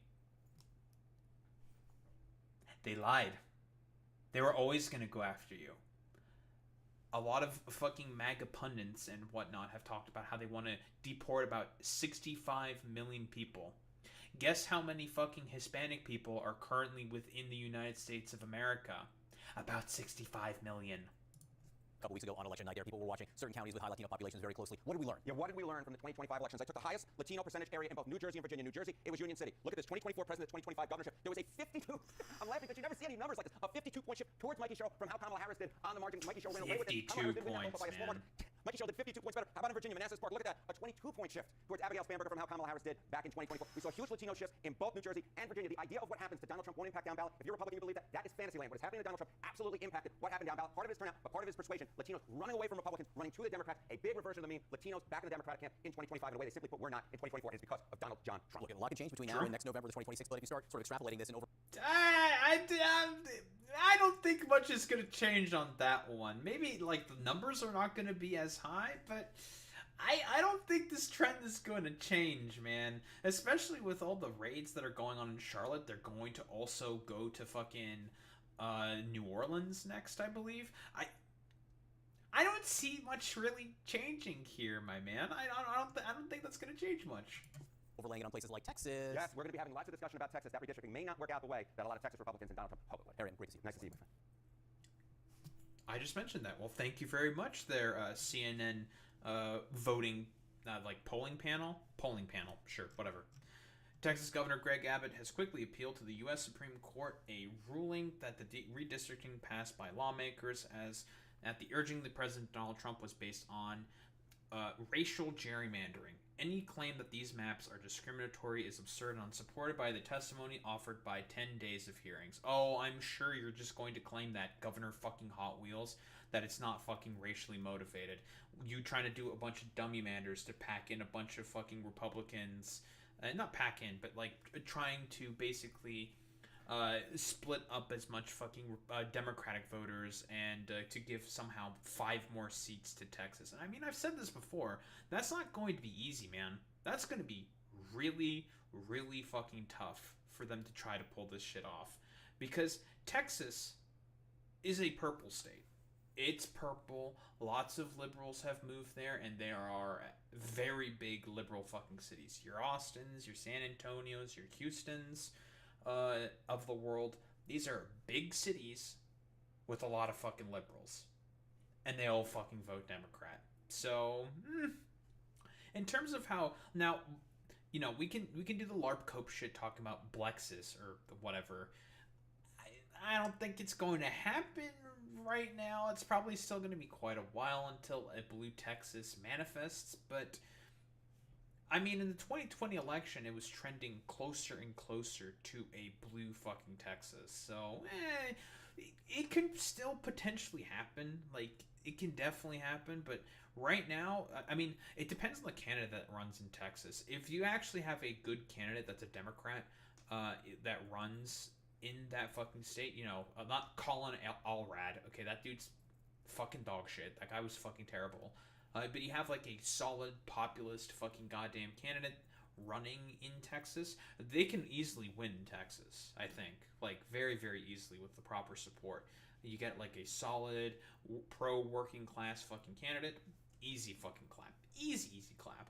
They lied. They were always gonna go after you. A lot of fucking MAGA pundits and whatnot have talked about how they want to deport about 65 million people. Guess how many fucking Hispanic people are currently within the United States of America? About 65 million. A couple weeks ago on election night there, people were watching certain counties with high Latino populations very closely. What did we learn? Yeah, what did we learn from the 2025 elections? I took the highest Latino percentage area in both New Jersey and Virginia. New Jersey, it was Union City. Look at this, 2024 president, 2025 governorship. There was a 52, I'm laughing because you never see any numbers like this, a 52-point shift towards Mikey Sherrill from how Kamala Harris did on the margin. Mikey Sherrill ran away with it. Kamala Harris did win that vote by a small margin. Mikey Sherrill did 52 points better. How about in Virginia, Manassas Park? Look at that, a 22-point shift towards Abigail Spanberger from how Kamala Harris did back in 2024. We saw huge Latino shifts in both New Jersey and Virginia. The idea of what happens to Donald Trump won't impact down ballot. If you're a Republican, you believe that, that is fantasy land. What is happening to Donald Trump absolutely impacted what happened down ballot. Part of it is turnout, but part of it is persuasion. Latinos running away from Republicans, running to the Democrats. A big reversion of the meme. Latinos back in the Democratic camp in 2025 in a way they simply put we're not in 2024 is because of Donald John Trump. Look, a lot can change between now and next November, the 2026. But if you start sort of extrapolating this and over, I don't think much is gonna change on that one. Maybe like the numbers are not gonna be as high, but I don't think this trend is going to change, man. Especially with all the raids that are going on in Charlotte, they're going to also go to fucking New Orleans next, I believe. I don't see much really changing here, my man. I don't think that's going to change much. overlaying it on places like Texas. Yes, we're going to be having lots of discussion about Texas. That redistricting may not work out the way that a lot of Texas Republicans and Donald Trump hope it would. Arian, great to see you. Nice to see you, my friend. I just mentioned that. Well, thank you very much there, CNN voting, like polling panel? Polling panel, sure, whatever. Texas Governor Greg Abbott has quickly appealed to the U.S. Supreme Court a ruling that the redistricting passed by lawmakers as at the urging of President Donald Trump was based on racial gerrymandering. Any claim that these maps are discriminatory is absurd and unsupported by the testimony offered by 10 days of hearings. Oh, I'm sure you're just going to claim that, Governor fucking Hot Wheels, that it's not fucking racially motivated. You trying to do a bunch of dummy manders to pack in a bunch of fucking Republicans, not pack in, but like trying to basically split up as much fucking Democratic voters and to give somehow 5 more seats to Texas. And I mean, I've said this before, that's not going to be easy, man. That's going to be really, really fucking tough for them to try to pull this shit off. Because Texas is a purple state. It's purple. Lots of liberals have moved there, and there are very big liberal fucking cities. Your Austins, your San Antonios, your Houstons of the world. These are big cities with a lot of fucking liberals, and they all fucking vote Democrat. So in terms of how now, you know, we can do the LARP cope shit talking about Blexis or whatever. I don't think it's going to happen right now. It's probably still going to be quite a while until a blue Texas manifests, but I mean, in the 2020 election, it was trending closer and closer to a blue fucking Texas. So, it could still potentially happen. Like, it can definitely happen. But right now, I mean, it depends on the candidate that runs in Texas. If you actually have a good candidate that's a Democrat that runs in that fucking state, you know, not Colin Allred. Okay, that dude's fucking dog shit. That guy was fucking terrible. But you have like a solid populist fucking goddamn candidate running in Texas, they can easily win Texas, I think. Like, very, very easily with the proper support. You get like a solid pro-working class fucking candidate, Easy fucking clap. Easy clap.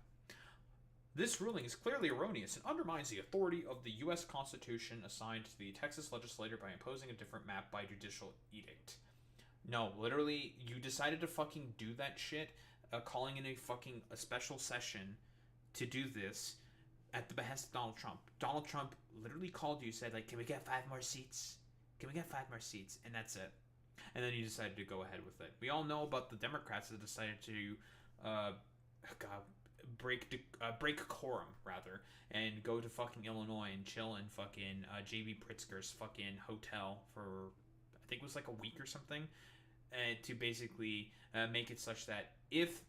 This ruling is clearly erroneous and undermines the authority of the U.S. Constitution assigned to the Texas legislature by imposing a different map by judicial edict. No, literally, you decided to fucking do that shit, calling in a special session to do this at the behest of Donald Trump. Donald Trump literally called you, said, like, can we get 5 more seats? Can we get 5 more seats? And that's it. And then you decided to go ahead with it. We all know about the Democrats that decided to, break quorum, rather, and go to fucking Illinois and chill in fucking J.B. Pritzker's fucking hotel for, I think it was like a week or something, to basically make it such that if,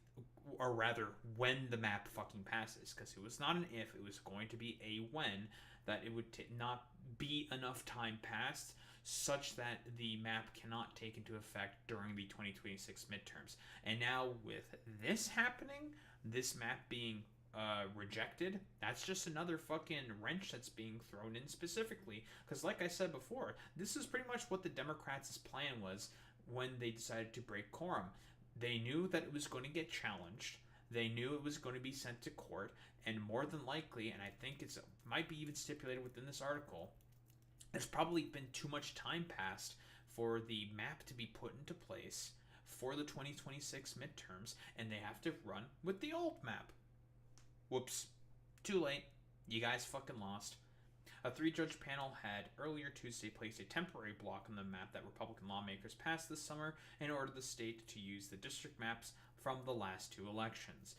or rather, when the map fucking passes, because it was not an if, it was going to be a when, that it would not be enough time passed such that the map cannot take into effect during the 2026 midterms. And now with this happening, this map being rejected, that's just another fucking wrench that's being thrown in specifically. Because like I said before, this is pretty much what the Democrats' plan was when they decided to break quorum. They knew that it was going to get challenged. They knew it was going to be sent to court. And more than likely, and I think it might be even stipulated within this article, there's probably been too much time passed for the map to be put into place for the 2026 midterms, and they have to run with the old map. Whoops. Too late. You guys fucking lost. A 3-judge panel had earlier Tuesday placed a temporary block on the map that Republican lawmakers passed this summer in order the state to use the district maps from the last 2 elections.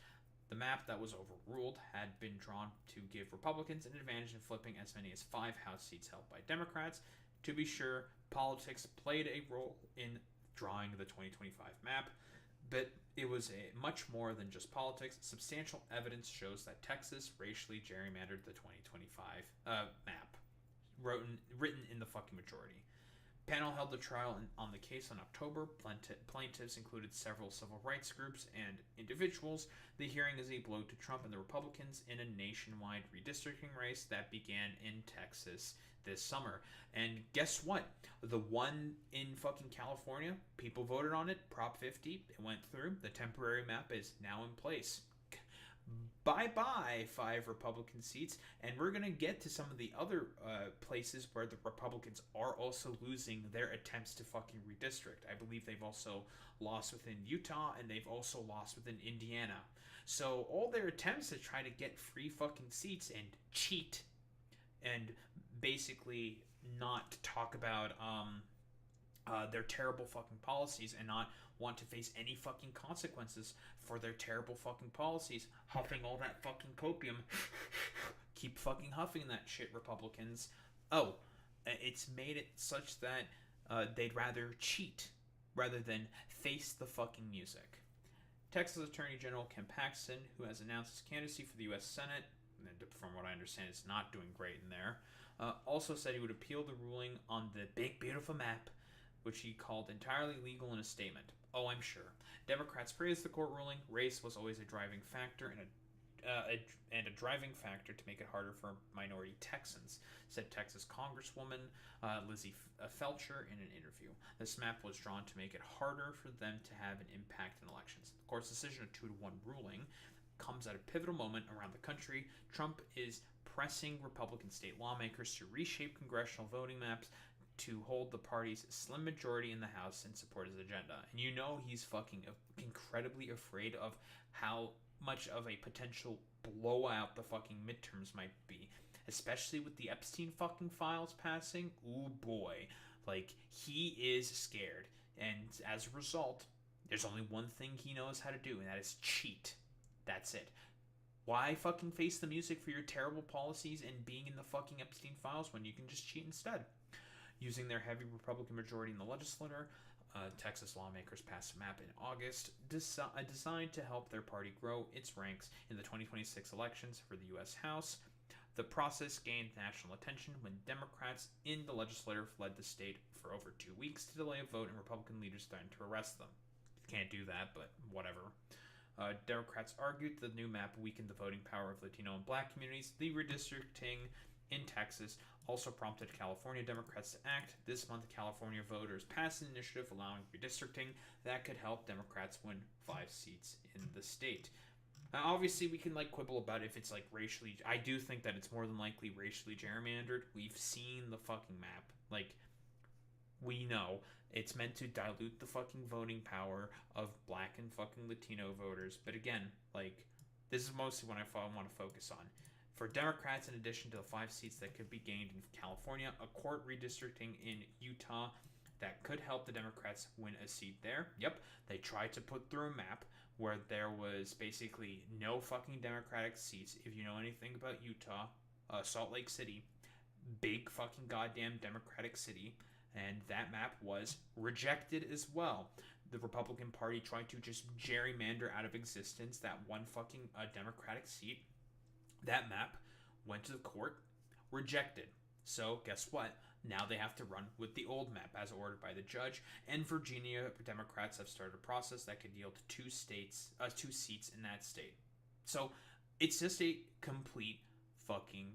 The map that was overruled had been drawn to give Republicans an advantage in flipping as many as 5 House seats held by Democrats. To be sure, politics played a role in drawing the 2025 map, but it was much more than just politics. Substantial evidence shows that Texas racially gerrymandered the 2025 map, written in the fucking majority. Panel held a trial on the case in October. Plaintiffs included several civil rights groups and individuals. The hearing is a blow to Trump and the Republicans in a nationwide redistricting race that began in Texas this summer. And guess what? The one in fucking California, people voted on it. Prop 50, it went through. The temporary map is now in place. Bye-bye 5 Republican seats, and we're going to get to some of the other places where the Republicans are also losing their attempts to fucking redistrict. I believe they've also lost within Utah, and they've also lost within Indiana. So all their attempts to try to get free fucking seats and cheat and basically not talk about their terrible fucking policies and not want to face any fucking consequences for their terrible fucking policies, huffing all that fucking copium. Keep fucking huffing that shit, Republicans. Oh, it's made it such that they'd rather cheat rather than face the fucking music. Texas Attorney General Ken Paxton, who has announced his candidacy for the U.S. Senate, and from what I understand is not doing great in there, also said he would appeal the ruling on the big beautiful map, which he called entirely legal in a statement. Oh, I'm sure. Democrats praised the court ruling. Race was always a driving factor and a driving factor to make it harder for minority Texans, said Texas Congresswoman Lizzie Felcher in an interview. This map was drawn to make it harder for them to have an impact in elections. The court's decision, a 2-1 ruling, comes at a pivotal moment around the country. Trump is pressing Republican state lawmakers to reshape congressional voting maps to hold the party's slim majority in the House and support his agenda. And you know he's fucking incredibly afraid of how much of a potential blowout the fucking midterms might be. Especially with the Epstein fucking files passing. Ooh boy. Like, he is scared. And as a result, there's only one thing he knows how to do, and that is cheat. That's it. Why fucking face the music for your terrible policies and being in the fucking Epstein files when you can just cheat instead? Using their heavy Republican majority in the legislature, Texas lawmakers passed a map in August designed to help their party grow its ranks in the 2026 elections for the U.S. House. The process gained national attention when Democrats in the legislature fled the state for over 2 weeks to delay a vote, and Republican leaders threatened to arrest them. Can't do that, but whatever. Democrats argued the new map weakened the voting power of Latino and Black communities. The redistricting in Texas also prompted California Democrats to act. This month, California voters passed an initiative allowing redistricting that could help Democrats win 5 seats in the state. Now, obviously, we can quibble about if it's racially. I do think that it's more than likely racially gerrymandered. We've seen the fucking map. We know it's meant to dilute the fucking voting power of black and fucking Latino voters. But again, this is mostly what I want to focus on. For Democrats, in addition to the 5 seats that could be gained in California, a court redistricting in Utah that could help the Democrats win a seat there. Yep, they tried to put through a map where there was basically no fucking Democratic seats. If you know anything about Utah, Salt Lake City, big fucking goddamn Democratic city, and that map was rejected as well. The Republican Party tried to just gerrymander out of existence that one fucking Democratic seat. That map went to the court, rejected. So guess what? Now they have to run with the old map as ordered by the judge. And Virginia Democrats have started a process that could yield 2 seats in that state. So it's just a complete fucking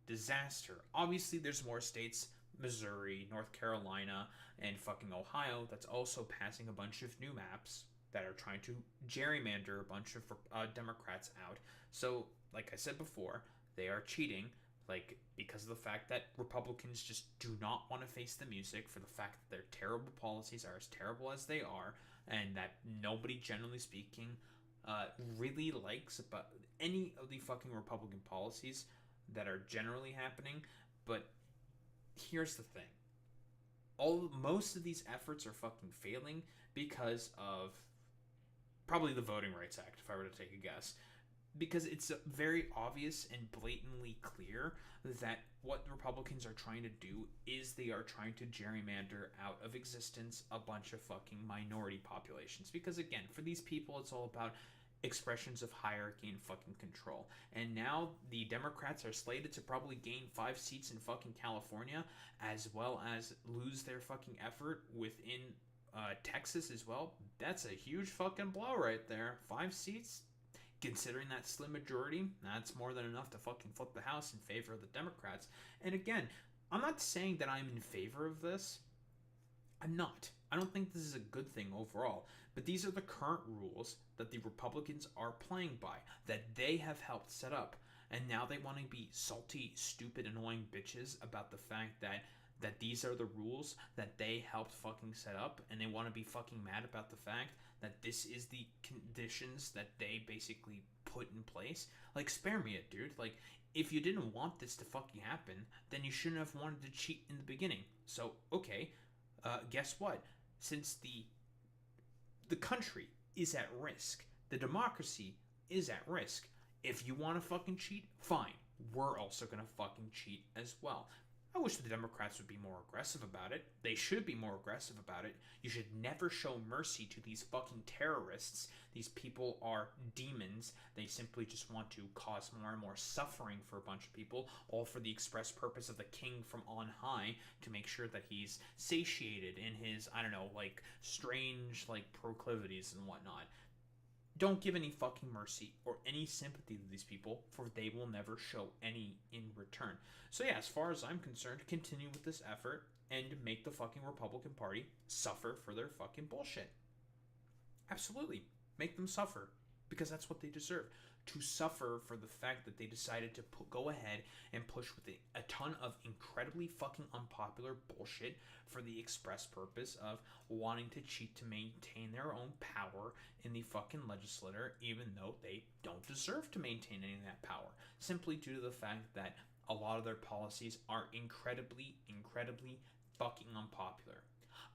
disaster. Obviously, there's more states, Missouri, North Carolina, and fucking Ohio, that's also passing a bunch of new maps that are trying to gerrymander a bunch of Democrats out. So, like I said before, they are cheating, because of the fact that Republicans just do not want to face the music, for the fact that their terrible policies are as terrible as they are, and that nobody, generally speaking, really likes about any of the fucking Republican policies that are generally happening. But here's the thing. Most of these efforts are fucking failing because of probably the Voting Rights Act, if I were to take a guess. Because it's very obvious and blatantly clear that what the Republicans are trying to do is they are trying to gerrymander out of existence a bunch of fucking minority populations. Because again, for these people, it's all about expressions of hierarchy and fucking control. And now the Democrats are slated to probably gain 5 seats in fucking California, as well as lose their fucking effort within Texas as well. That's a huge fucking blow right there. 5 seats? Considering that slim majority, that's more than enough to fucking flip the House in favor of the Democrats. And again, I'm not saying that I'm in favor of this. I'm not. I don't think this is a good thing overall. But these are the current rules that the Republicans are playing by, that they have helped set up. And now they want to be salty, stupid, annoying bitches about the fact that these are the rules that they helped fucking set up, and they want to be fucking mad about the fact that this is the conditions that they basically put in place. Spare me it, dude. If you didn't want this to fucking happen, then you shouldn't have wanted to cheat in the beginning. So, okay, guess what? Since the country is at risk, the democracy is at risk, if you want to fucking cheat, fine. We're also going to fucking cheat as well. I wish the Democrats would be more aggressive about it. They should be more aggressive about it. You should never show mercy to these fucking terrorists. These people are demons. They simply just want to cause more and more suffering for a bunch of people, all for the express purpose of the king from on high, to make sure that he's satiated in his, strange, proclivities and whatnot. Don't give any fucking mercy or any sympathy to these people, for they will never show any in return. So yeah, as far as I'm concerned, continue with this effort and make the fucking Republican Party suffer for their fucking bullshit. Absolutely. Make them suffer, because that's what they deserve. To suffer for the fact that they decided to go ahead and push with a ton of incredibly fucking unpopular bullshit for the express purpose of wanting to cheat to maintain their own power in the fucking legislature, even though they don't deserve to maintain any of that power, simply due to the fact that a lot of their policies are incredibly, incredibly fucking unpopular.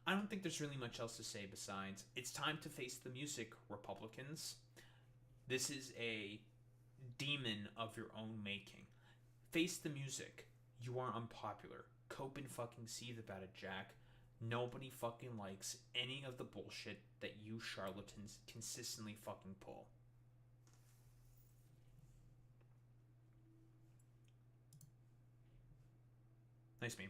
I don't think there's really much else to say besides, it's time to face the music, Republicans. This is a demon of your own making. Face the music. You are unpopular. Cope and fucking seethe about it, Jack. Nobody fucking likes any of the bullshit that you charlatans consistently fucking pull. Nice meme.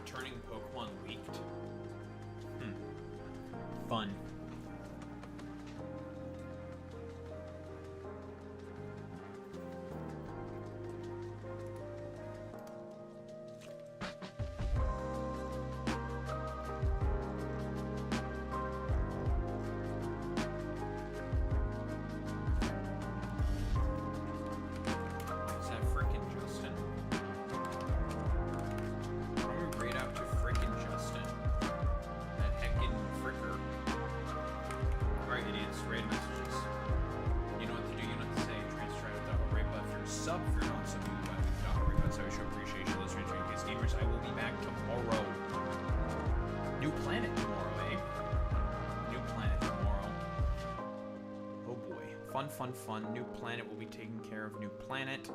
returning Pokemon leaked? Fun. Is that frickin' Justin? I'm gonna read out to frickin' Justin. That heckin' fricker. Alright, idiots, raid messages. You know what to do, you know what to say. Transcribe.rate if you're a sub, if you're not sub, you .rate. That's how we show appreciation. Let's transfer in case gamers. I will be back tomorrow. New planet tomorrow, eh? New planet tomorrow. Oh boy. Fun, fun, fun. New planet will be taking care of new planet.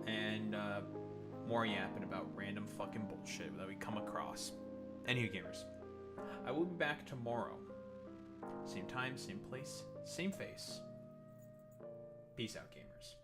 And, more yapping about random fucking bullshit that we come across. Anywho, gamers. I will be back tomorrow. Same time, same place, same face. Peace out, gamers.